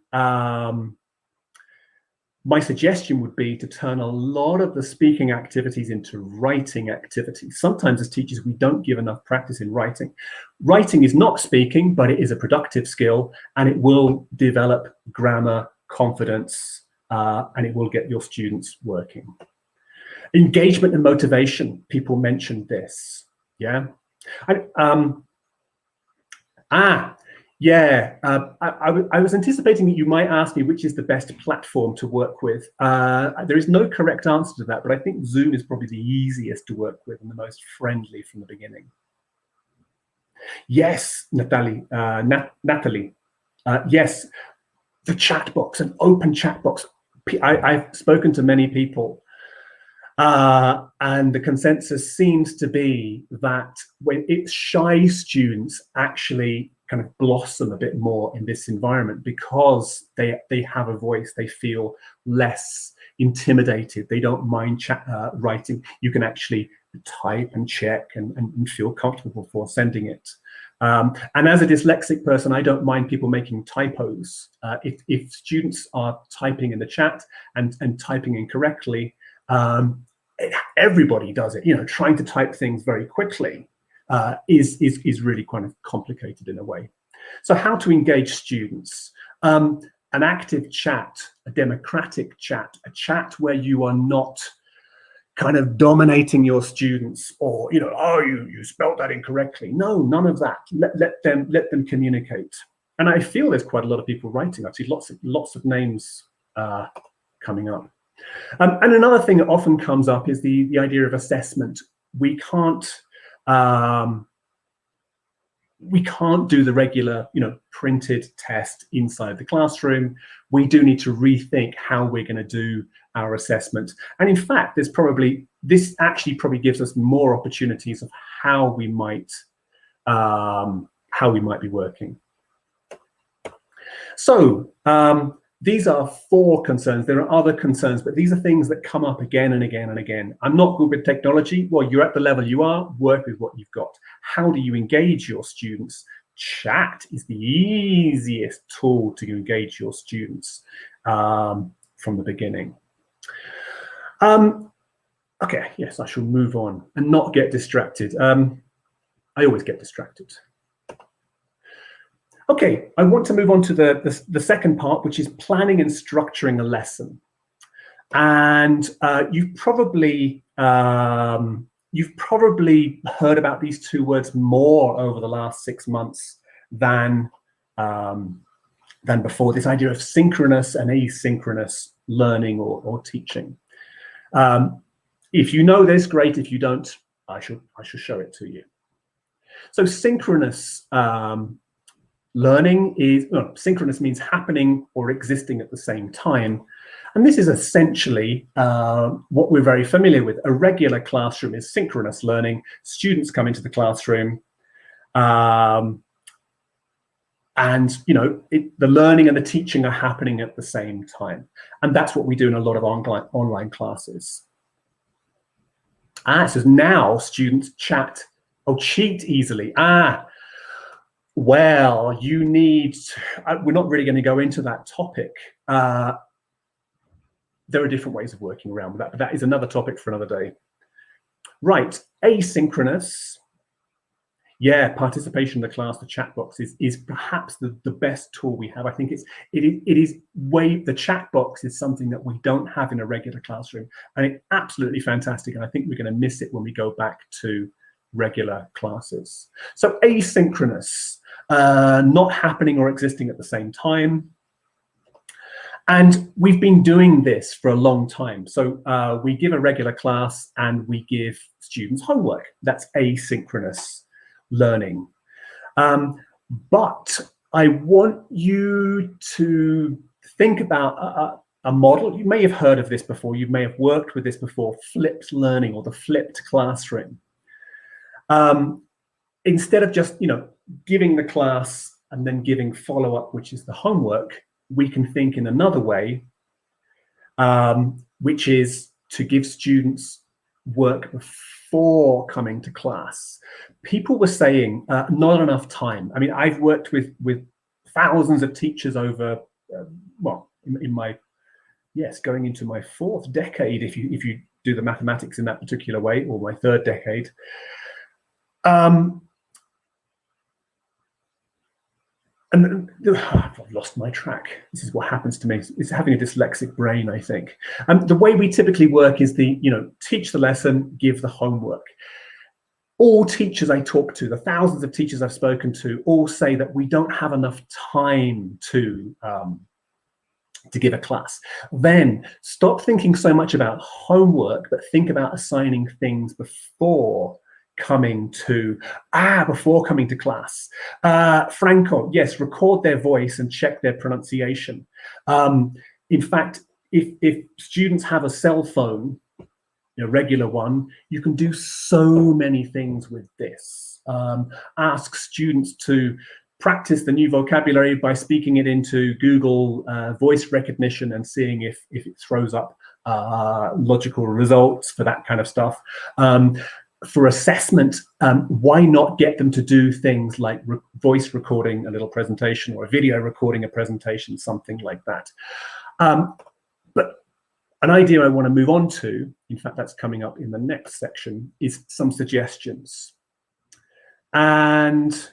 suggestion would be to turn a lot of the speaking activities into writing activities. Sometimes as teachers, we don't give enough practice in writing. Writing is not speaking, but it is a productive skill, and it will develop grammar, confidence, and it will get your students working. Engagement and motivation, people mentioned this, yeah? Yeah, I was anticipating that you might ask me which is the best platform to work with. There is no correct answer to that, but I think Zoom is probably the easiest to work with and the most friendly from the beginning. Yes, Natalie, yes, the chat box, an open chat box. I've spoken to many people. And the consensus seems to be that when it's shy students actually kind of blossom a bit more in this environment because they have a voice, they feel less intimidated, they don't mind writing. You can actually type and check and feel comfortable before sending it. And as a dyslexic person, I don't mind people making typos. If students are typing in the chat and typing incorrectly, everybody does it. You know, trying to type things very quickly is really kind of complicated in a way. So how to engage students? An active chat, a democratic chat, a chat where you are not kind of dominating your students, or, you know, oh, you spelled that incorrectly. No, none of that. Let them communicate. And I feel there's quite a lot of people writing. I see lots of names coming up. And another thing that often comes up is the idea of assessment. We can't do the regular, you know, printed test inside the classroom. We do need to rethink how we're going to do our assessment. And in fact, this actually probably gives us more opportunities of how we might be working. So these are 4 concerns. There are other concerns, but these are things that come up again and again and again. I'm not good with technology. Well, you're at the level you are, work with what you've got. How do you engage your students? Chat is the easiest tool to engage your students from the beginning. Okay, yes, I shall move on and not get distracted. I always get distracted. Okay, I want to move on to the second part, which is planning and structuring a lesson. And you've probably heard about these 2 words more over the last 6 months than before. This idea of synchronous and asynchronous learning or teaching. If you know this, great. If you don't, I shall show it to you. So synchronous learning is, synchronous means happening or existing at the same time. And this is essentially what we're very familiar with. A regular classroom is synchronous learning. Students come into the classroom and, you know, the learning and the teaching are happening at the same time. And that's what we do in a lot of online classes. So now students cheat easily. Well, you need, we're not really going to go into that topic. There are different ways of working around with that, but that is another topic for another day. Right, asynchronous. Yeah, participation in the class, the chat box is perhaps the best tool we have. I think the chat box is something that we don't have in a regular classroom, and it's absolutely fantastic. And I think we're going to miss it when we go back to regular classes. So asynchronous, not happening or existing at the same time. And we've been doing this for a long time. So we give a regular class and we give students homework. That's asynchronous learning. But I want you to think about a model. You may have heard of this before. You may have worked with this before, flipped learning or the flipped classroom. Instead of just, you know, giving the class and then giving follow-up, which is the homework, we can think in another way, which is to give students work before coming to class. People were saying not enough time. I mean, I've worked with thousands of teachers over, well, in my, yes, going into my 4th decade, if you do the mathematics in that particular way, or my 3rd decade. And I've lost my track. This is what happens to me. It's having a dyslexic brain, I think. The way we typically work is teach the lesson, give the homework. All teachers I talk to, the thousands of teachers I've spoken to, all say that we don't have enough time to give a class. Then stop thinking so much about homework, but think about assigning things before coming to class. Franco, yes, record their voice and check their pronunciation. In fact, if students have a cell phone, regular one, you can do so many things with this. Ask students to practice the new vocabulary by speaking it into Google voice recognition and seeing if it throws up logical results for that kind of stuff. For assessment, why not get them to do things like voice recording a little presentation or a video recording a presentation, something like that. But an idea I want to move on to, in fact, that's coming up in the next section, is some suggestions. And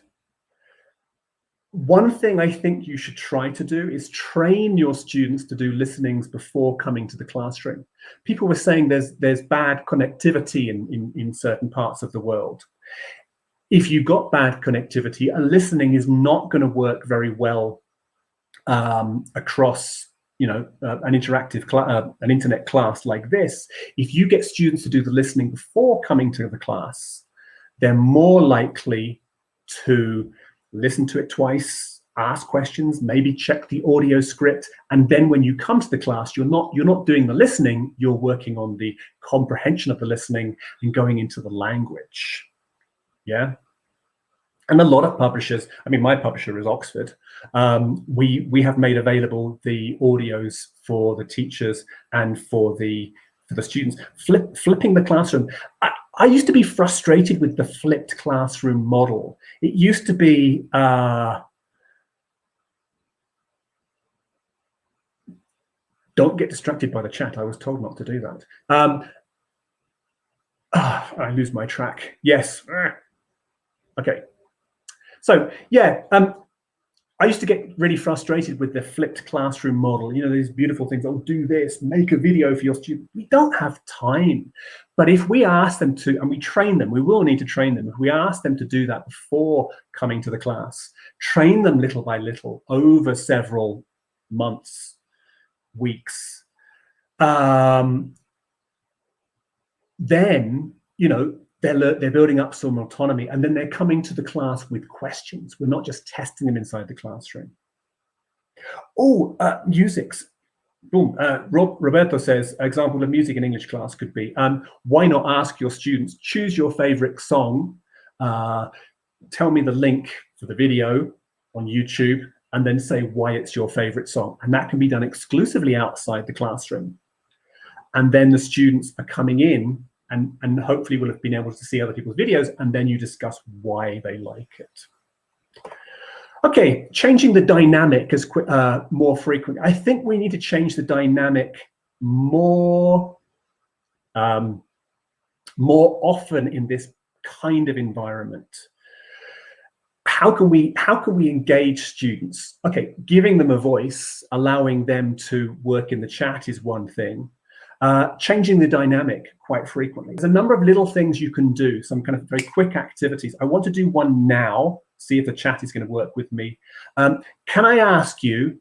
one thing I think you should try to do is train your students to do listenings before coming to the classroom. People were saying there's bad connectivity in certain parts of the world. If you've got bad connectivity, a listening is not going to work very well across an interactive an internet class like this. If you get students to do the listening before coming to the class, they're more likely to listen to it twice, ask questions, maybe check the audio script, and then when you come to the class, you're not doing the listening, you're working on the comprehension of the listening and going into the language. Yeah. And a lot of publishers, I mean, my publisher is Oxford. We have made available the audios for the teachers and for the students. Flipping the classroom. I used to be frustrated with the flipped classroom model. It used to be don't get distracted by the chat. I was told not to do that. I lose my track. Yes. Okay. So yeah, I used to get really frustrated with the flipped classroom model. These beautiful things, oh, do this, make a video for your students. We don't have time. But if we ask them to, and we train them, we will need to train them. If we ask them to do that before coming to the class, train them little by little over several months, weeks, then, they're building up some autonomy, and then they're coming to the class with questions. We're not just testing them inside the classroom. Oh, musics. Boom. Roberto says, example of music in English class could be, why not ask your students, choose your favorite song, tell me the link for the video on YouTube, and then say why it's your favorite song. And that can be done exclusively outside the classroom. And then the students are coming in and hopefully will have been able to see other people's videos, and then you discuss why they like it. Okay, changing the dynamic as more frequent. I think we need to change the dynamic more often in this kind of environment. How can we engage students? Okay, giving them a voice, allowing them to work in the chat is one thing. Changing the dynamic quite frequently. There's a number of little things you can do, some kind of very quick activities. I want to do one now, see if the chat is going to work with me. Can I ask you,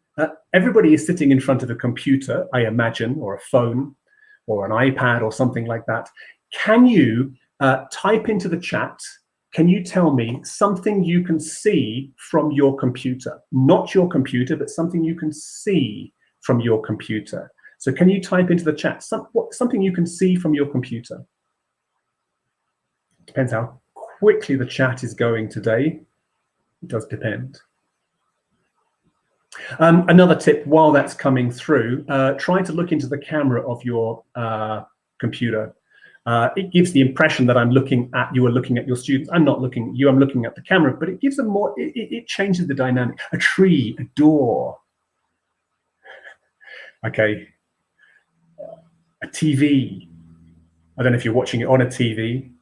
everybody is sitting in front of a computer, I imagine, or a phone, or an iPad, or something like that. Can you type into the chat, can you tell me something you can see from your computer? Not your computer, but something you can see from your computer. So can you type into the chat something you can see from your computer? Depends how quickly the chat is going today. It does depend. Another tip while that's coming through, try to look into the camera of your computer. It gives the impression that you are looking at your students. I'm not looking at you, I'm looking at the camera, but it gives them more, it changes the dynamic. A tree, a door. Okay. A TV. I don't know if you're watching it on a TV.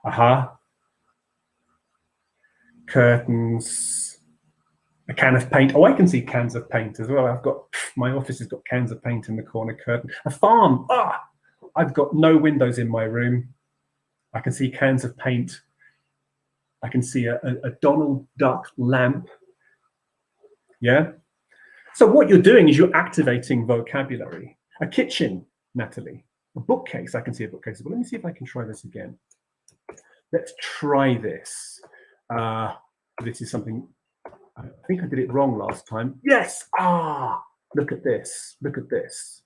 Aha. Curtains. A can of paint. Oh, I can see cans of paint as well. My office has got cans of paint in the corner curtain. A farm. Ah, I've got no windows in my room. I can see cans of paint. I can see a Donald Duck lamp. Yeah. So what you're doing is you're activating vocabulary. A kitchen, Natalie. A bookcase. I can see a bookcase. But let me see if I can try this again. Let's try this. This is something, I think I did it wrong last time. Yes. Ah, look at this. Look at this.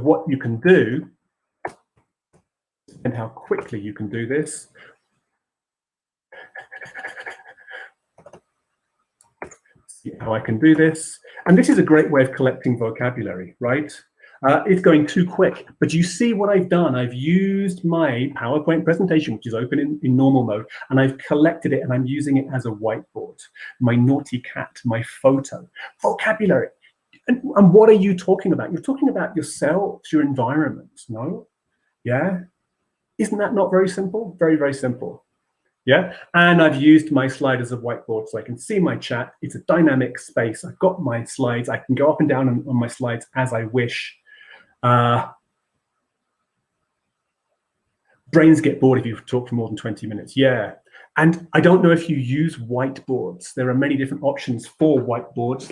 of what you can do and how quickly you can do this. See how I can do this. And this is a great way of collecting vocabulary, right? It's going too quick, but you see what I've done. I've used my PowerPoint presentation, which is open in normal mode, and I've collected it and I'm using it as a whiteboard. My naughty cat, my photo, vocabulary. And what are you talking about? You're talking about yourselves, your environment, no? Yeah? Isn't that not very simple? Very, very simple. Yeah, and I've used my slide as a whiteboard so I can see my chat. It's a dynamic space. I've got my slides. I can go up and down on my slides as I wish. Brains get bored if you talk for more than 20 minutes. Yeah, and I don't know if you use whiteboards. There are many different options for whiteboards.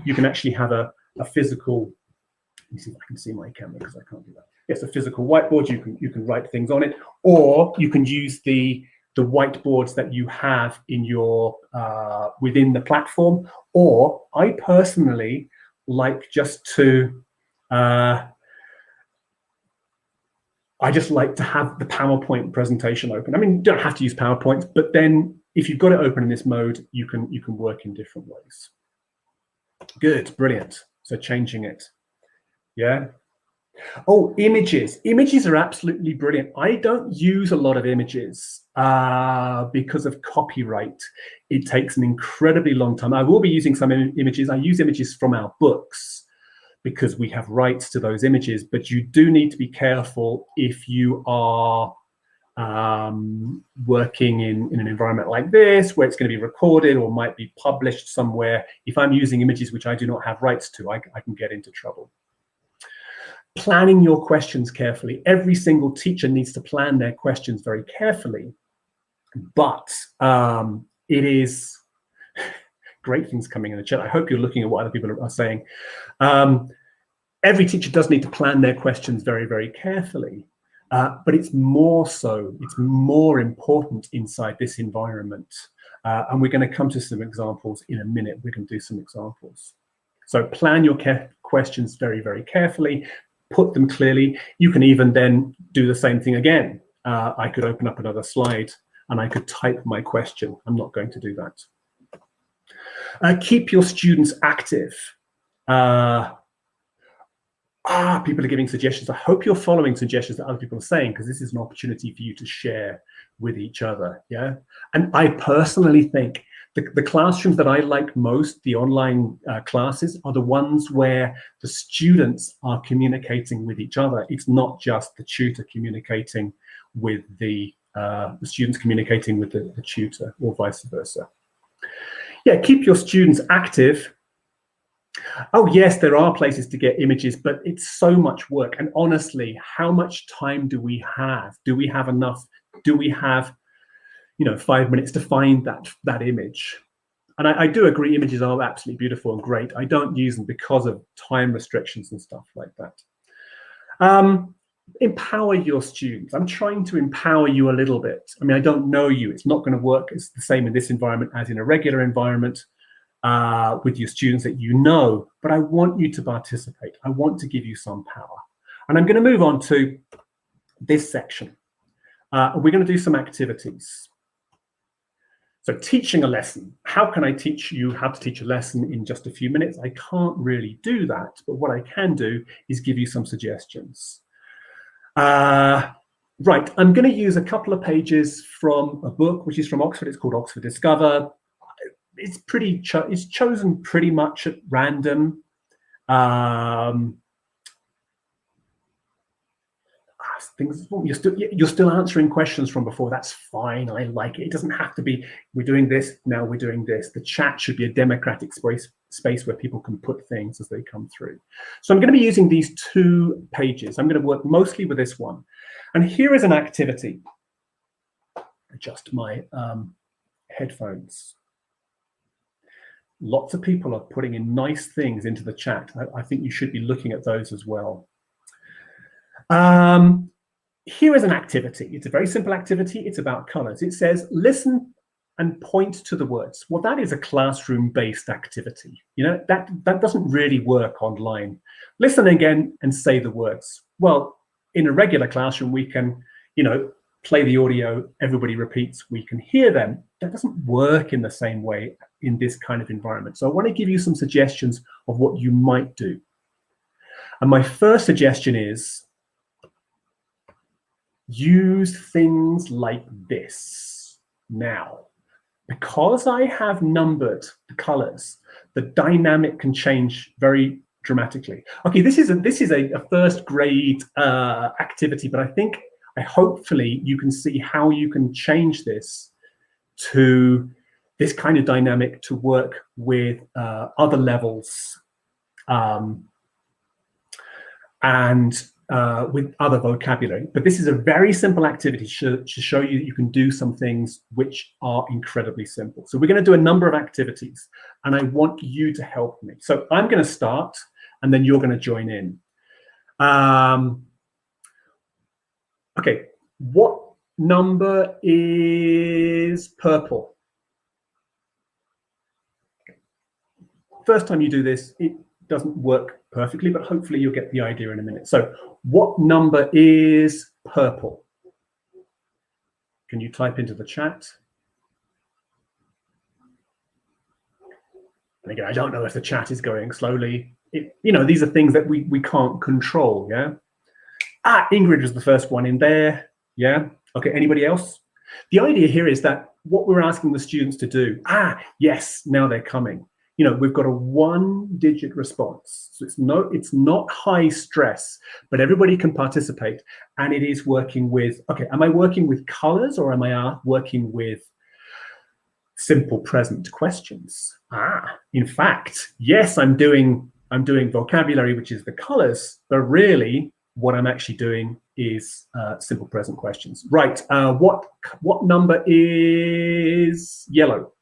You can actually have a physical, let me see if I can see my camera because I can't do that. Yes, a physical whiteboard. You can write things on it, or you can use the whiteboards that you have in your within the platform. Or I personally like just to I just like to have the PowerPoint presentation open. I mean, you don't have to use PowerPoint, but then if you've got it open in this mode, you can work in different ways. Good, brilliant. So changing it, yeah. Oh, images. Images are absolutely brilliant. I don't use a lot of images because of copyright. It takes an incredibly long time. I will be using some images. I use images from our books because we have rights to those images, but you do need to be careful if you are working in an environment like this, where it's going to be recorded or might be published somewhere. If I'm using images which I do not have rights to, I can get into trouble. Planning your questions carefully. Every single teacher needs to plan their questions very carefully, but it is great things coming in the chat. I hope you're looking at what other people are saying. Every teacher does need to plan their questions very, very carefully, but it's more so, it's more important inside this environment. And we're going to come to some examples in a minute. We're going to do some examples. So plan your questions very, very carefully. Put them clearly. You can even then do the same thing again. I could open up another slide and I could type my question. I'm not going to do that. Keep your students active. People are giving suggestions. I hope you're following suggestions that other people are saying, because this is an opportunity for you to share with each other. Yeah. And I personally think the classrooms that I like most, the online classes, are the ones where the students are communicating with each other. It's not just the tutor communicating with the students communicating with the tutor, or vice versa. Yeah, keep your students active. Oh yes, there are places to get images, but it's so much work. And honestly, how much time do we have? Do we have enough? Do we have 5 minutes to find that image? And I do agree, images are absolutely beautiful and great. I don't use them because of time restrictions and stuff like that. Empower your students. I'm trying to empower you a little bit. I mean, I don't know you. It's not going to work. It's the same in this environment as in a regular environment with your students that you know, but I want you to participate. I want to give you some power. And I'm going to move on to this section. We're going to do some activities. So teaching a lesson. How can I teach you how to teach a lesson in just a few minutes? I can't really do that, but what I can do is give you some suggestions. Right, I'm going to use a couple of pages from a book, which is from Oxford. It's called Oxford Discover. It's chosen pretty much at random. You're still answering questions from before. That's fine. I like it. It doesn't have to be, we're doing this, now we're doing this. The chat should be a democratic space where people can put things as they come through. So I'm going to be using these 2 pages. I'm going to work mostly with this one. And here is an activity. Adjust my headphones. Lots of people are putting in nice things into the chat. I think you should be looking at those as well. Here is an activity. It's a very simple activity. It's about colors. It says, listen and point to the words. Well, that is a classroom-based activity. You know, that doesn't really work online. Listen again and say the words. Well, in a regular classroom, we can, you know, play the audio, everybody repeats, we can hear them. That doesn't work in the same way in this kind of environment. So I want to give you some suggestions of what you might do. And my first suggestion is use things like this. Now, because I have numbered the colors, the dynamic can change very dramatically. Okay, this is a first grade activity, but I hopefully you can see how you can change this to this kind of dynamic to work with other levels and with other vocabulary. But this is a very simple activity to show you that you can do some things which are incredibly simple. So we're going to do a number of activities, and I want you to help me. So I'm going to start, and then you're going to join in. Okay, what number is purple? First time you do this, it doesn't work perfectly, but hopefully you'll get the idea in a minute. So what number is purple? Can you type into the chat? And again, I don't know if the chat is going slowly. You know, these are things that we can't control, yeah? Ah, Ingrid was the first one in there, yeah? Okay, anybody else? The idea here is that what we're asking the students to do, yes, now they're coming. You know, we've got a 1-digit response. So it's not high stress, but everybody can participate. And it is working with, okay, am I working with colors or am I working with simple present questions? In fact, yes, I'm doing vocabulary, which is the colors, but really what I'm actually doing is simple present questions. Right, what number is yellow?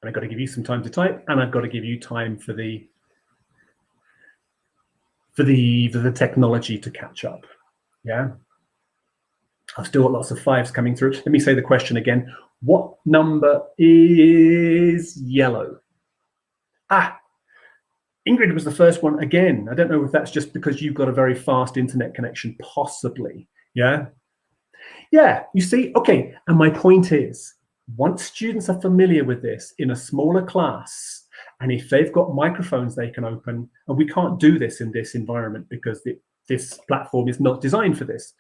And I've got to give you some time to type, and I've got to give you time for the technology to catch up. Yeah. I've still got lots of 5s coming through. Let me say the question again. What number is yellow? Ingrid was the first one again. I don't know if that's just because you've got a very fast internet connection, possibly. Yeah. Yeah, you see, okay. And my point is, once students are familiar with this in a smaller class, and if they've got microphones they can open, and we can't do this in this environment because this platform is not designed for this,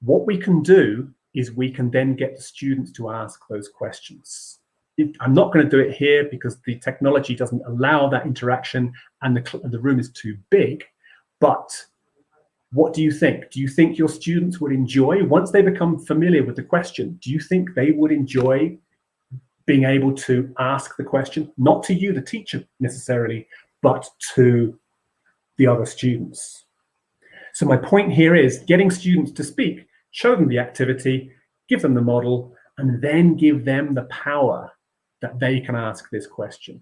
what we can do is we can then get the students to ask those questions. I'm not going to do it here because the technology doesn't allow that interaction and the room is too big, but what do you think? Do you think your students would enjoy, once they become familiar with the question, do you think they would enjoy being able to ask the question, not to you, the teacher necessarily, but to the other students? So my point here is getting students to speak, show them the activity, give them the model, and then give them the power that they can ask this question.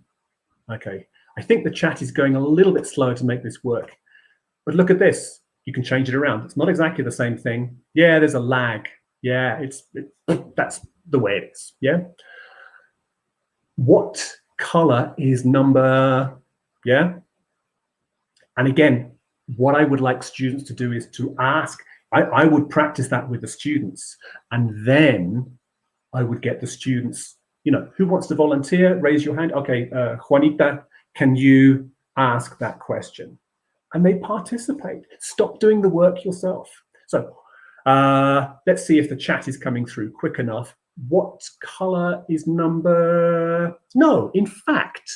Okay, I think the chat is going a little bit slow to make this work, but look at this. You can change it around. It's not exactly the same thing. Yeah, there's a lag. Yeah, that's the way it is. Yeah. What color is number? Yeah. And again, what I would like students to do is to ask. I would practice that with the students, and then I would get the students. You know, who wants to volunteer? Raise your hand. Okay, Juanita, can you ask that question? And they participate. Stop doing the work yourself. So let's see if the chat is coming through quick enough. What color is number? No, in fact,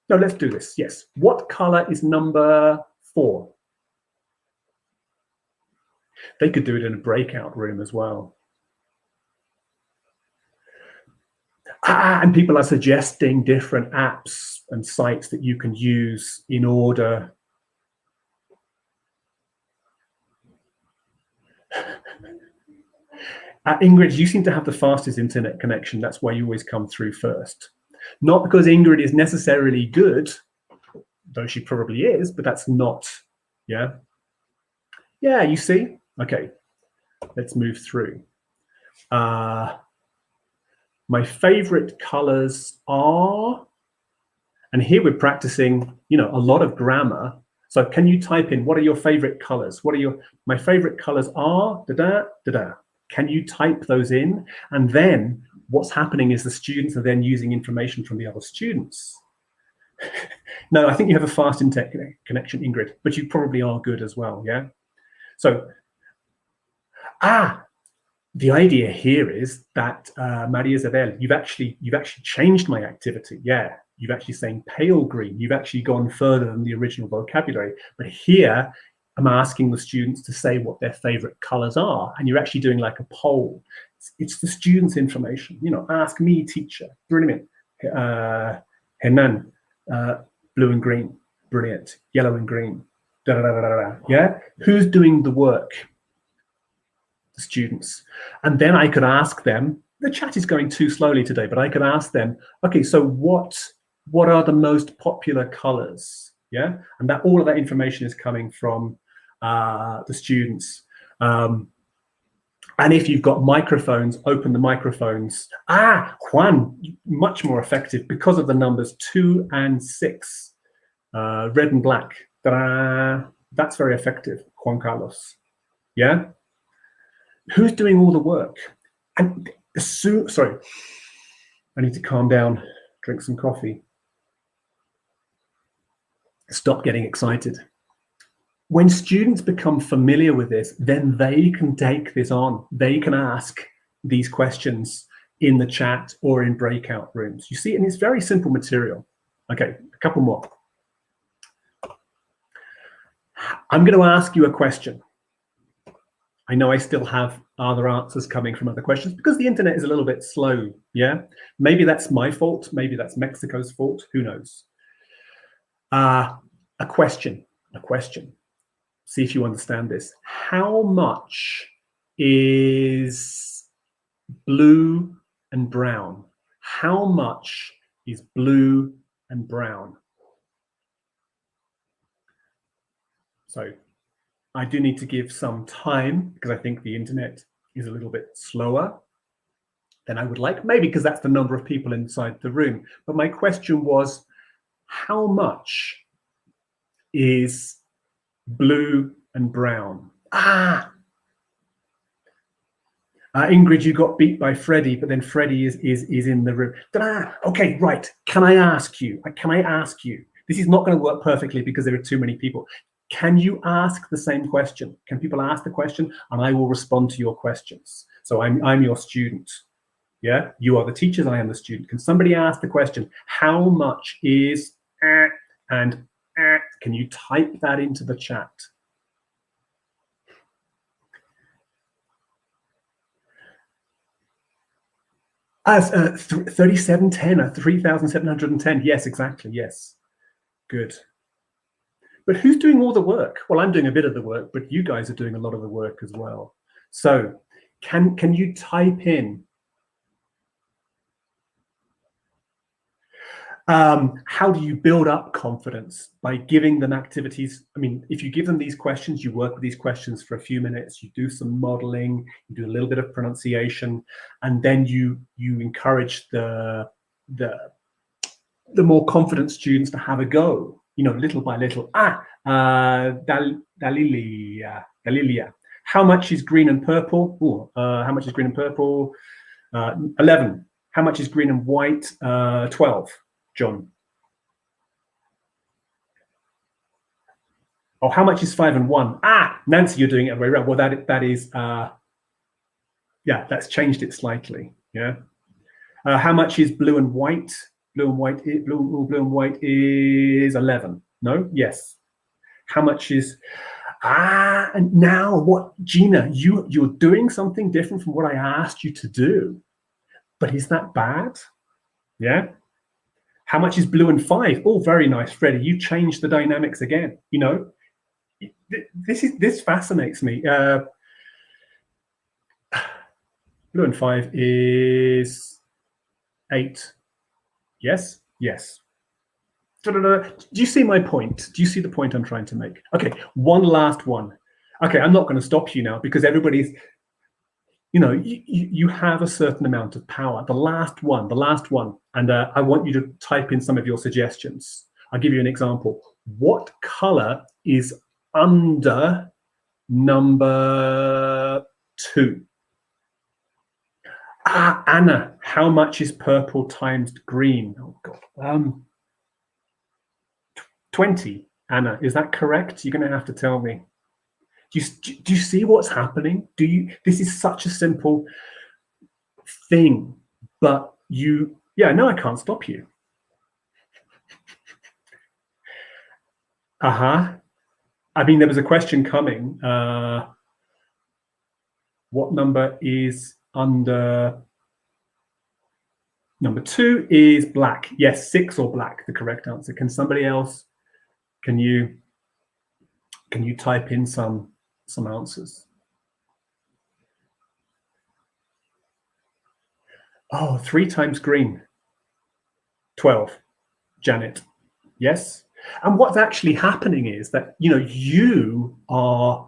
no, let's do this. Yes. What color is number 4? They could do it in a breakout room as well. And people are suggesting different apps and sites that you can use in order. Ingrid, you seem to have the fastest internet connection. That's why you always come through first. Not because Ingrid is necessarily good, though she probably is, but that's not, yeah? Yeah, you see? Okay, let's move through. My favorite colors are, and here we're practicing, you know, a lot of grammar. So can you type in, what are your favorite colors? What are my favorite colors are, da-da, da-da. Can you type those in? And then what's happening is the students are then using information from the other students. No, I think you have a fast internet connection, Ingrid, but you probably are good as well, yeah? So, the idea here is that, Maria Isabel, you've actually changed my activity, yeah. You've actually saying pale green. You've actually gone further than the original vocabulary. But here, I'm asking the students to say what their favorite colors are. And you're actually doing like a poll. It's the students' information. You know, ask me, teacher. Brilliant. Hernan, blue and green. Brilliant. Yellow and green. Da, da, da, da, da. Yeah? Who's doing the work? The students. And then I could ask them, the chat is going too slowly today, but I could ask them, okay, so what are the most popular colors? Yeah, and that all of that information is coming from the students. And if you've got microphones, open the microphones. Juan, much more effective because of the numbers 2 and 6, red and black. Ta-da! That's very effective, Juan Carlos. Yeah, who's doing all the work? And sorry, I need to calm down, drink some coffee. Stop getting excited. When students become familiar with this, then they can take this on. They can ask these questions in the chat or in breakout rooms. You see, and it's very simple material. Okay, a couple more. I'm going to ask you a question. I know I still have other answers coming from other questions because the internet is a little bit slow, yeah? Maybe that's my fault, maybe that's Mexico's fault, who knows? A question. See if you understand this. How much is blue and brown? How much is blue and brown? So I do need to give some time because I think the internet is a little bit slower than I would like, maybe because that's the number of people inside the room. But my question was, how much is blue and brown? Ingrid, you got beat by Freddie, but then Freddie is in the room. Okay, right. Can I ask you? This is not going to work perfectly because there are too many people. Can you ask the same question? Can people ask the question and I will respond to your questions? So I'm your student. Yeah, you are the teachers, I am the student. Can somebody ask the question, how much is and can you type that into the chat? As 3710, 3,710. Yes, exactly. Yes. Good. But who's doing all the work? Well, I'm doing a bit of the work, but you guys are doing a lot of the work as well. So can you type in how do you build up confidence? By giving them activities. I mean, if you give them these questions, you work with these questions for a few minutes, you do some modeling, you do a little bit of pronunciation, and then you encourage the more confident students to have a go, you know, little by little. Dalilia. How much is green and purple? How much is green and purple? 11. How much is green and white? 12. John. Oh, how much is 5 and 1? Nancy, you're doing it very well. Well, that is, yeah, that's changed it slightly. Yeah. How much is blue and white? Blue and white is 11. No? Yes. How much is, and now what, Gina, you're doing something different from what I asked you to do. But is that bad? Yeah. How much is blue and 5? Oh, very nice, Freddie. You changed the dynamics again. You know, this fascinates me. Blue and 5 is 8. Yes, yes. Do you see my point? Do you see the point I'm trying to make? Okay, one last one. Okay, I'm not going to stop you now because everybody's you know, you have a certain amount of power. The last one, and I want you to type in some of your suggestions. I'll give you an example. What color is under number 2? Anna, how much is purple times green? Oh God. 20, Anna, is that correct? You're going to have to tell me. Do you see what's happening? This is such a simple thing, but no, I can't stop you. I mean, there was a question coming. What number is under number 2? Is black. Yes, 6 or black, the correct answer. Can somebody else, can you type in some answers? Oh, 3 times green. 12. Janet. Yes. And what's actually happening is that, you know, you are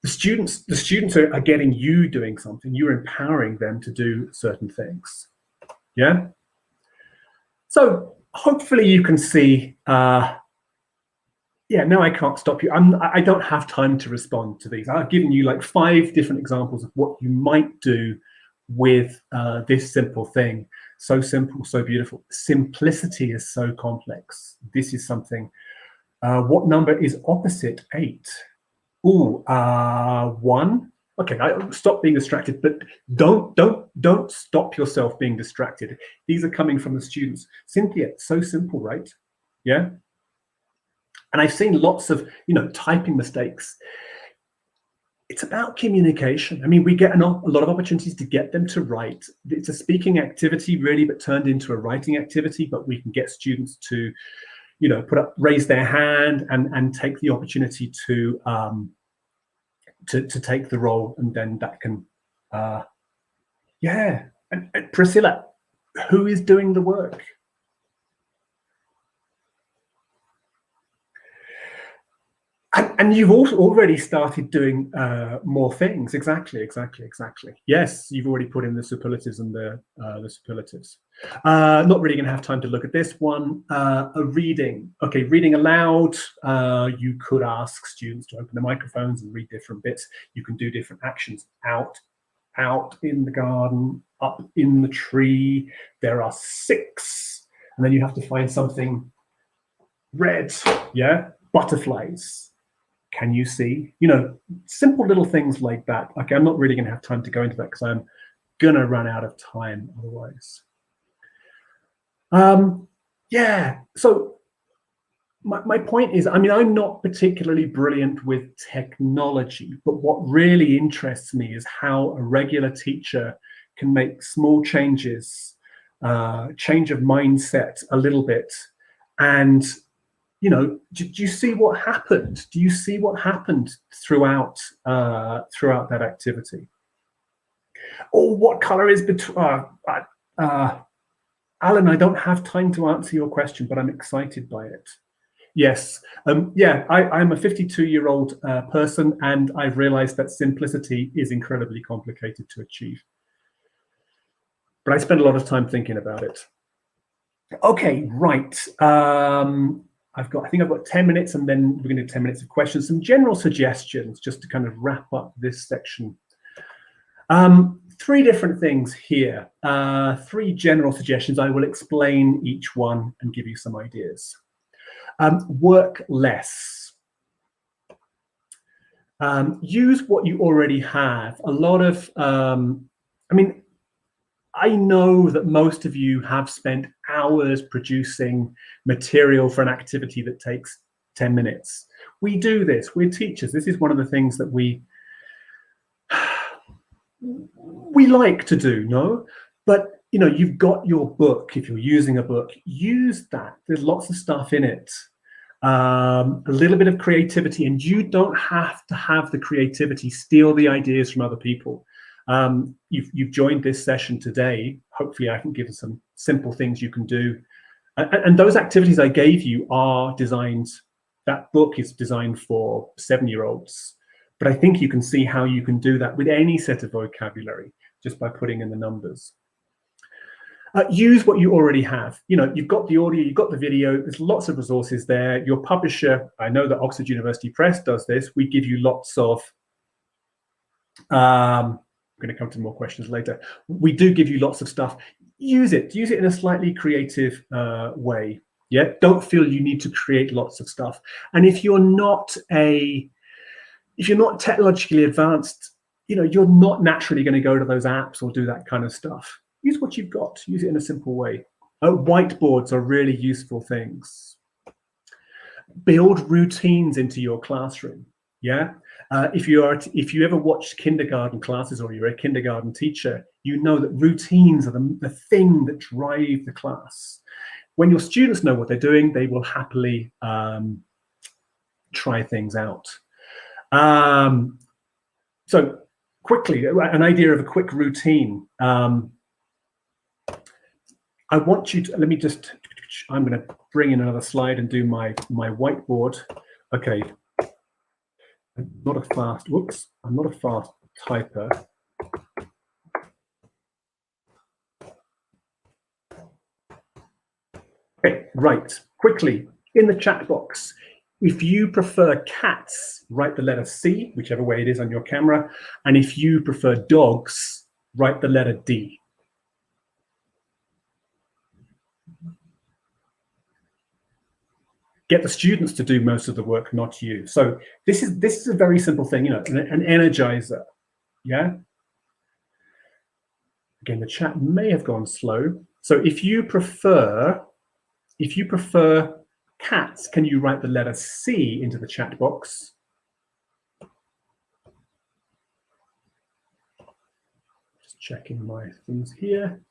the students are getting you doing something. You're empowering them to do certain things. Yeah. So hopefully you can see. Yeah, no, I can't stop you. I don't have time to respond to these. I've given you like 5 different examples of what you might do with this simple thing. So simple, so beautiful. Simplicity is so complex. This is something. What number is opposite 8? Ooh, 1. Okay, stop being distracted, but don't stop yourself being distracted. These are coming from the students. Cynthia, so simple, right? Yeah. And I've seen lots of, you know, typing mistakes. It's about communication. I mean, we get a lot of opportunities to get them to write. It's a speaking activity, really, but turned into a writing activity. But we can get students to, you know, raise their hand and take the opportunity to take the role, and then that can, yeah. And Priscilla, who is doing the work? And you've also already started doing more things. Exactly. Yes, you've already put in the superlatives and the superlatives. Not really going to have time to look at this one. A reading. Okay, reading aloud. You could ask students to open the microphones and read different bits. You can do different actions. Out in the garden, up in the tree. There are 6. And then you have to find something red. Yeah, butterflies. Can you see? You know, simple little things like that. Okay, I'm not really going to have time to go into that because I'm going to run out of time otherwise. Yeah, so my point is, I mean, I'm not particularly brilliant with technology, but what really interests me is how a regular teacher can make small changes, change of mindset a little bit, and you know, do you see what happened? Do you see what happened throughout that activity? Or what color is between? Alan, I don't have time to answer your question, but I'm excited by it. Yes, yeah, I'm a 52-year-old person, and I've realized that simplicity is incredibly complicated to achieve. But I spend a lot of time thinking about it. Okay, right. I think I've got 10 minutes, and then we're going to do 10 minutes of questions. Some general suggestions just to kind of wrap up this section. 3 different things here. 3 general suggestions. I will explain each one and give you some ideas. Work less. Use what you already have. A lot of, I mean, I know that most of you have spent hours producing material for an activity that takes 10 minutes. We do this. We're teachers. This is one of the things that we like to do, no? But, you know, you've got your book. If you're using a book, use that. There's lots of stuff in it. A little bit of creativity, and you don't have to have the creativity steal the ideas from other people. You've joined this session today. Hopefully I can give you some simple things you can do. And those activities I gave you are designed, that book is designed for 7-year-olds. But I think you can see how you can do that with any set of vocabulary just by putting in the numbers. Use what you already have. You know, you've got the audio, you've got the video, there's lots of resources there. Your publisher, I know that Oxford University Press does this. We give you lots of, I'm going to come to more questions later. We do give you lots of stuff. Use it in a slightly creative way. Yeah, don't feel you need to create lots of stuff. And if you're not technologically advanced, you know, you're not naturally going to go to those apps or do that kind of stuff. Use what you've got. Use it in a simple way. Whiteboards are really useful things. Build routines into your classroom. Yeah. If you ever watch kindergarten classes or you're a kindergarten teacher, you know that routines are the thing that drive the class. When your students know what they're doing, they will happily try things out. So quickly, an idea of a quick routine. I want you to, I'm going to bring in another slide and do my whiteboard. Okay. I'm not a fast typer. Okay, right, quickly, in the chat box, if you prefer cats, write the letter C, whichever way it is on your camera, and if you prefer dogs, write the letter D. Get the students to do most of the work, not you. So this is a very simple thing, you know, an energizer. Yeah. Again, the chat may have gone slow. So if you prefer cats, can you write the letter C into the chat box? Just checking my things here.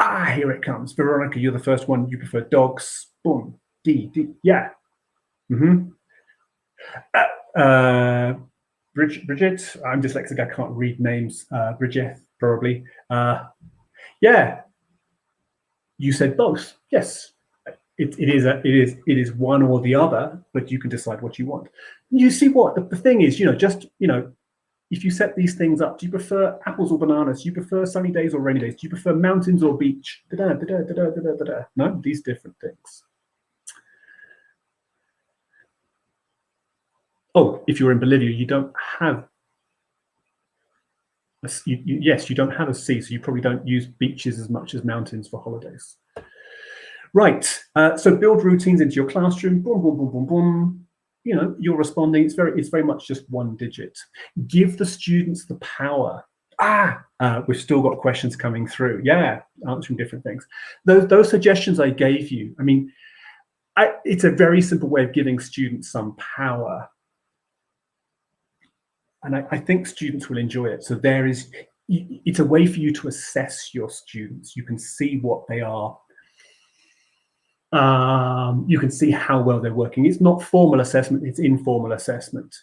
Ah, here it comes. Veronica, you're the first one. You prefer dogs. Boom. D, yeah. Bridget, I'm dyslexic, I can't read names. Bridget, probably. Yeah. You said both. Yes. It is one or the other, but you can decide what you want. You see what the thing is, you know, just, you know, if you set these things up, do you prefer apples or bananas? Do you prefer sunny days or rainy days? Do you prefer mountains or beach? No, these different things. Oh, if you're in Bolivia, you don't have yes, you don't have a sea, so you probably don't use beaches as much as mountains for holidays. Right. So build routines into your classroom. Boom, boom, boom, boom, boom. You know, you're responding. It's very much just one digit. Give the students the power. We've still got questions coming through. Yeah, answering different things. Those suggestions I gave you. I mean, it's a very simple way of giving students some power. And I think students will enjoy it. So it's a way for you to assess your students. You can see what they are. You can see how well they're working. It's not formal assessment, it's informal assessment.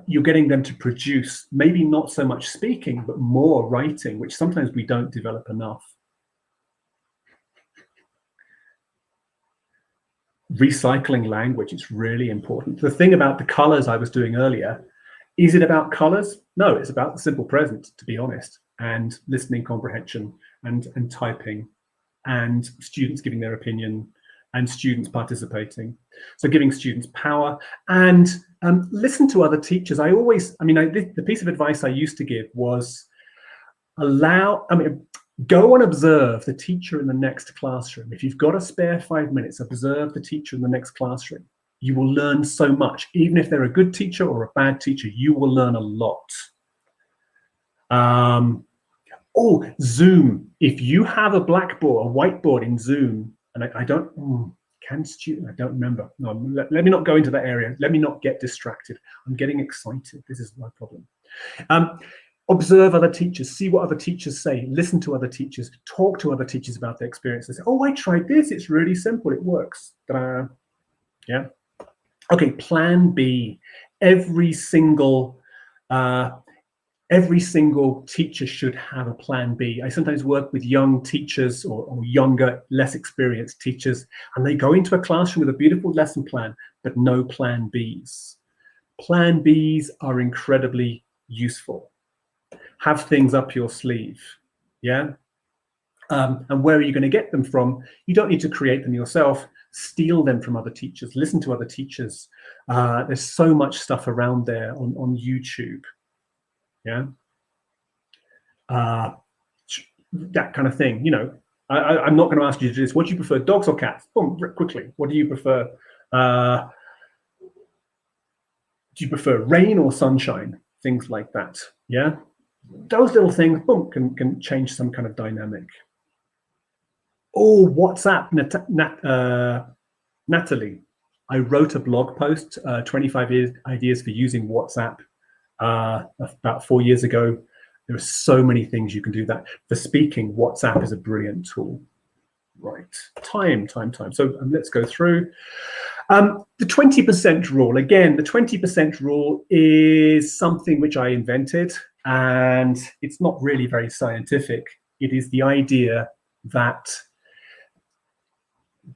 You're getting them to produce, maybe not so much speaking, but more writing, which sometimes we don't develop enough. Recycling language is really important. The thing about the colors I was doing earlier, is it about colors? No, it's about the simple present, to be honest, and listening comprehension and typing and students giving their opinion and students participating. So giving students power and listen to other teachers. The piece of advice I used to give was go and observe the teacher in the next classroom. If you've got a spare 5 minutes, observe the teacher in the next classroom. You will learn so much. Even if they're a good teacher or a bad teacher, you will learn a lot. Zoom. If you have a blackboard, a whiteboard in Zoom, and I don't remember. No, let me not go into that area. Let me not get distracted. I'm getting excited. This is my problem. Observe other teachers, see what other teachers say, listen to other teachers, talk to other teachers about their experiences. Oh, I tried this. It's really simple. It works. Ta-da. Yeah. Okay, plan B. Every single teacher should have a plan B. I sometimes work with young teachers or younger, less experienced teachers, and they go into a classroom with a beautiful lesson plan, but no plan Bs. Plan Bs are incredibly useful. Have things up your sleeve, yeah? And where are you going to get them from? You don't need to create them yourself. Steal them from other teachers. Listen to other teachers. There's so much stuff around there on YouTube, yeah? That kind of thing, you know. I'm not going to ask you to do this. What do you prefer, dogs or cats? Boom, quickly. What do you prefer? Do you prefer rain or sunshine? Things like that, yeah? Those little things, boom, can change some kind of dynamic. Oh, WhatsApp, Natalie. I wrote a blog post, 25 ideas for using WhatsApp about 4 years ago. There are so many things you can do that. For speaking, WhatsApp is a brilliant tool. Right, time. So let's go through. The 20% rule. Again, the 20% rule is something which I invented, and it's not really very scientific. It is the idea that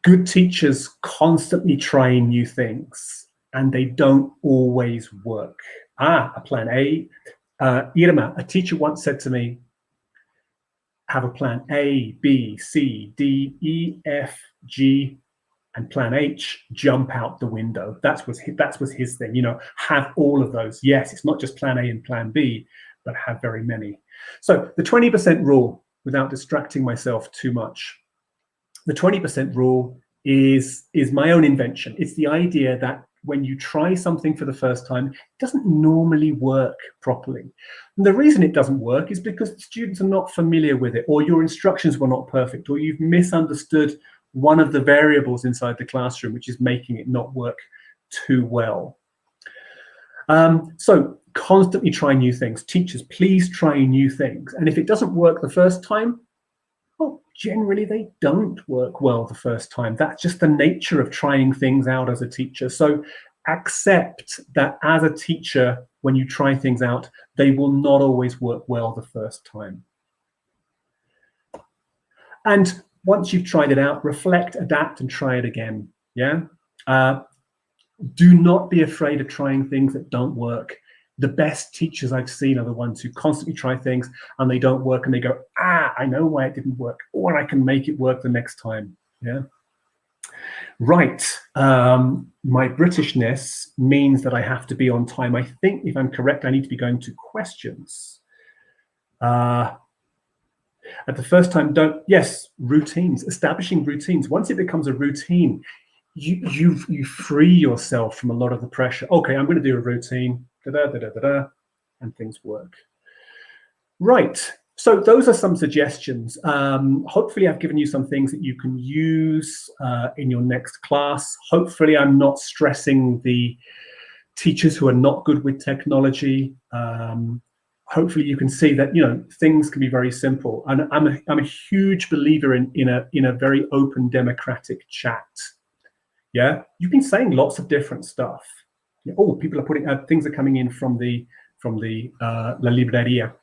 good teachers constantly try new things, and they don't always work. A plan A. Irma, a teacher once said to me, have a plan A, B, C, D, E, F, G, and plan H, jump out the window. That was his thing, you know, have all of those. Yes, it's not just plan A and plan B, but have very many. So the 20% rule, without distracting myself too much, the 20% rule is my own invention. It's the idea that when you try something for the first time, it doesn't normally work properly. And the reason it doesn't work is because the students are not familiar with it, or your instructions were not perfect, or you've misunderstood one of the variables inside the classroom, which is making it not work too well. So constantly try new things. Teachers, please try new things. And if it doesn't work the first time, well, generally they don't work well the first time. That's just the nature of trying things out as a teacher. So accept that as a teacher, when you try things out, they will not always work well the first time. And once you've tried it out, reflect, adapt, and try it again, yeah? Do not be afraid of trying things that don't work. The best teachers I've seen are the ones who constantly try things and they don't work, and they go, I know why it didn't work, or I can make it work the next time, yeah? Right, my Britishness means that I have to be on time. I think, if I'm correct, I need to be going to questions. At the first time, yes, routines, establishing routines. Once it becomes a routine, you free yourself from a lot of the pressure. Okay, I'm going to do a routine, and things work. Right, so those are some suggestions. Hopefully I've given you some things that you can use in your next class. Hopefully I'm not stressing the teachers who are not good with technology. Hopefully you can see that, you know, things can be very simple. And I'm a huge believer in a very open democratic chat. Yeah, you've been saying lots of different stuff. Oh, people are putting things are coming in from the La Libreria.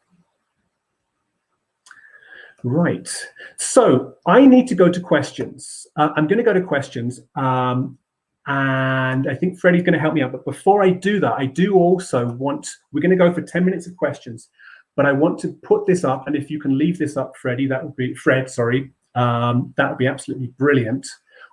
Right. So I need to go to questions. I'm going to go to questions, and I think Freddie's going to help me out. But before I do that, I do also want. We're going to go for 10 minutes of questions, but I want to put this up, and if you can leave this up, Freddie, that would be Fred. Sorry, that would be absolutely brilliant.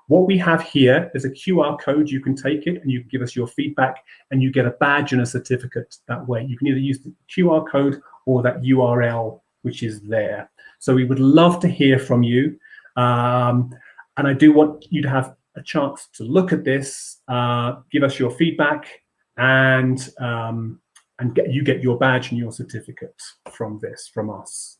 What we have here is a QR code. You can take it and you can give us your feedback, and you get a badge and a certificate that way. You can either use the QR code or that URL, which is there. So we would love to hear from you. And I do want you to have a chance to look at this, give us your feedback, and get your badge and your certificate from us.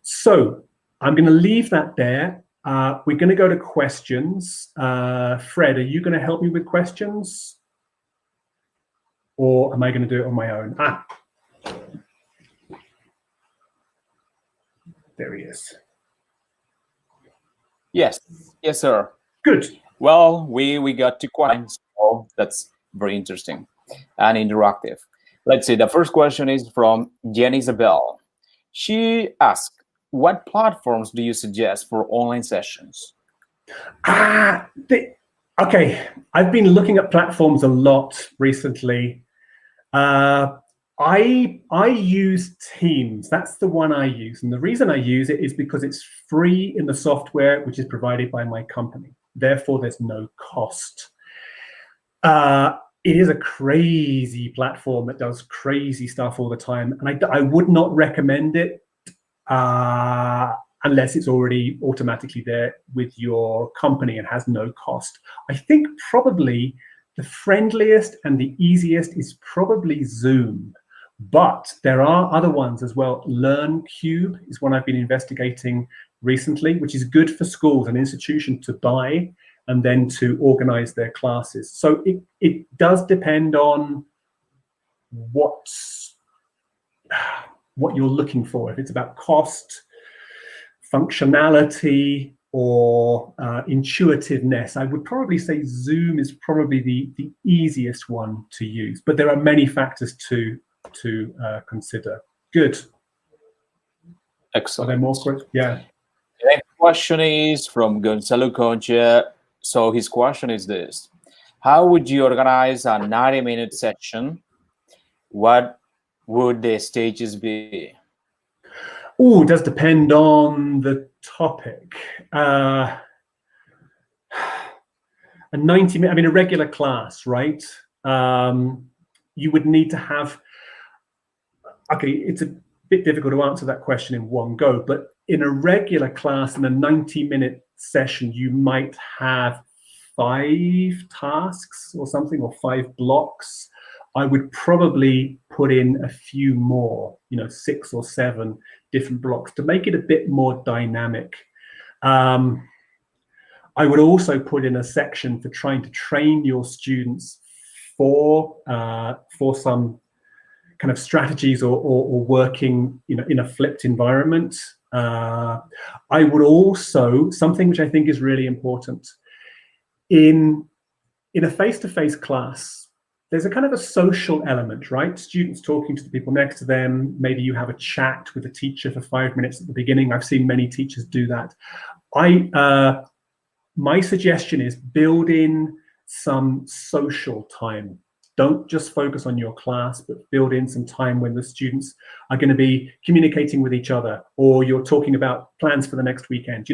So I'm going to leave that there. We're going to go to questions. Fred, are you going to help me with questions? Or am I going to do it on my own? There he is. Yes, sir. Good. Well, we got 2 questions, so that's very interesting and interactive. Let's see, the first question is from Jen Isabel. She asked, what platforms do you suggest for online sessions? Okay, I've been looking at platforms a lot recently. I use Teams. That's the one I use. And the reason I use it is because it's free in the software, which is provided by my company. Therefore, there's no cost. It is a crazy platform that does crazy stuff all the time. And I would not recommend it unless it's already automatically there with your company and has no cost. I think probably the friendliest and the easiest is probably Zoom. But there are other ones as well. LearnCube is one I've been investigating recently, which is good for schools and institutions to buy and then to organize their classes. So it does depend on what you're looking for. If it's about cost, functionality, or intuitiveness, I would probably say Zoom is probably the easiest one to use. But there are many factors to consider. Good. Excellent. Are there more questions? Yeah. The next question is from Gonzalo Concha. So his question is this: how would you organize a 90-minute session? What would the stages be? Oh, it does depend on the topic. A 90-minute, I mean, a regular class, right? You would need to have, okay, it's a bit difficult to answer that question in one go, but in a regular class, in a 90-minute session, you might have 5 tasks or something, or 5 blocks. I would probably put in a few more, 6 or 7 different blocks to make it a bit more dynamic. I would also put in a section for trying to train your students for some kind of strategies or working in a flipped environment. I would also, something which I think is really important, in a face-to-face class, there's a kind of a social element, right? Students talking to the people next to them. Maybe you have a chat with the teacher for 5 minutes at the beginning. I've seen many teachers do that. My suggestion is build in some social time. Don't just focus on your class, but build in some time when the students are going to be communicating with each other, or you're talking about plans for the next weekend.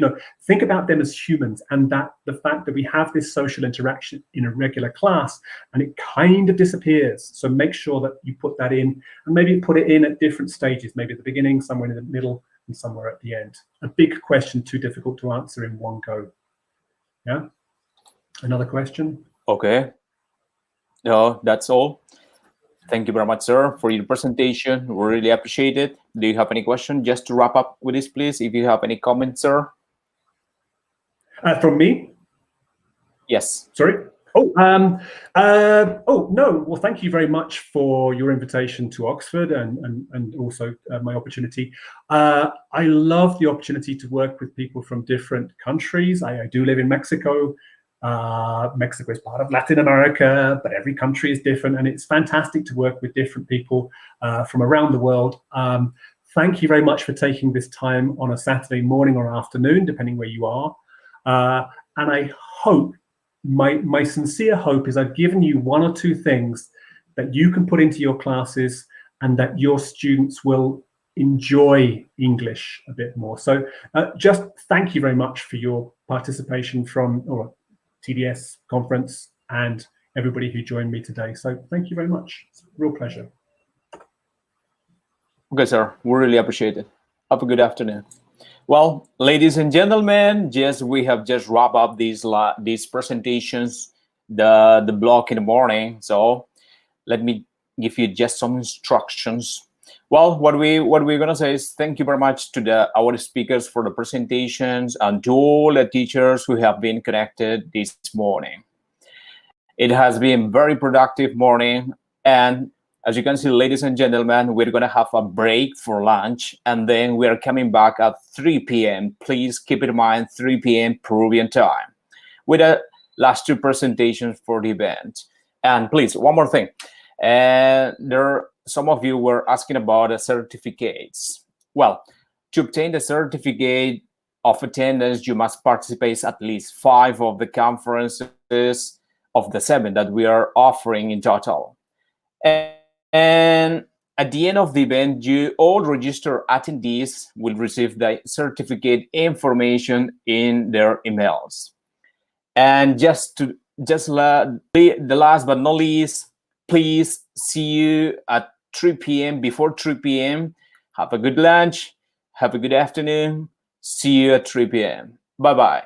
Think about them as humans, and that the fact that we have this social interaction in a regular class and it kind of disappears. So make sure that you put that in, and maybe put it in at different stages, maybe at the beginning, somewhere in the middle, and somewhere at the end. A big question, too difficult to answer in one go. Yeah? Another question? Okay. No, that's all. Thank you very much, sir, for your presentation. We really appreciate it. Do you have any question? Just to wrap up with this, please, if you have any comments, sir. From me? Yes. Sorry? No. Well, thank you very much for your invitation to Oxford and also my opportunity. I love the opportunity to work with people from different countries. I do live in Mexico. Mexico is part of Latin America, but every country is different, and it's fantastic to work with different people from around the world. Thank you very much for taking this time on a Saturday morning or afternoon, depending where you are. And I hope, my sincere hope is I've given you 1 or 2 things that you can put into your classes and that your students will enjoy English a bit more. So just thank you very much for your participation from TDS conference and everybody who joined me today. So thank you very much. It's a real pleasure. Okay, sir. We really appreciate it. Have a good afternoon. Well, ladies and gentlemen, we have just wrapped up these presentations, the block in the morning. So let me give you just some instructions. Well, what we're gonna say is thank you very much to our speakers for the presentations and to all the teachers who have been connected this morning. It has been a very productive morning, and as you can see, ladies and gentlemen, we're gonna have a break for lunch, and then we are coming back at 3 p.m. Please keep in mind 3 p.m. Peruvian time with the last 2 presentations for the event. And please, one more thing. Some of you were asking about the certificates. Well, to obtain the certificate of attendance, you must participate at least 5 of the conferences of the 7 that we are offering in total. And And at the end of the event, all registered attendees will receive the certificate information in their emails. And the last but not least, please see you at 3 p.m. before 3 p.m. Have a good lunch. Have a good afternoon. See you at 3 p.m. Bye-bye.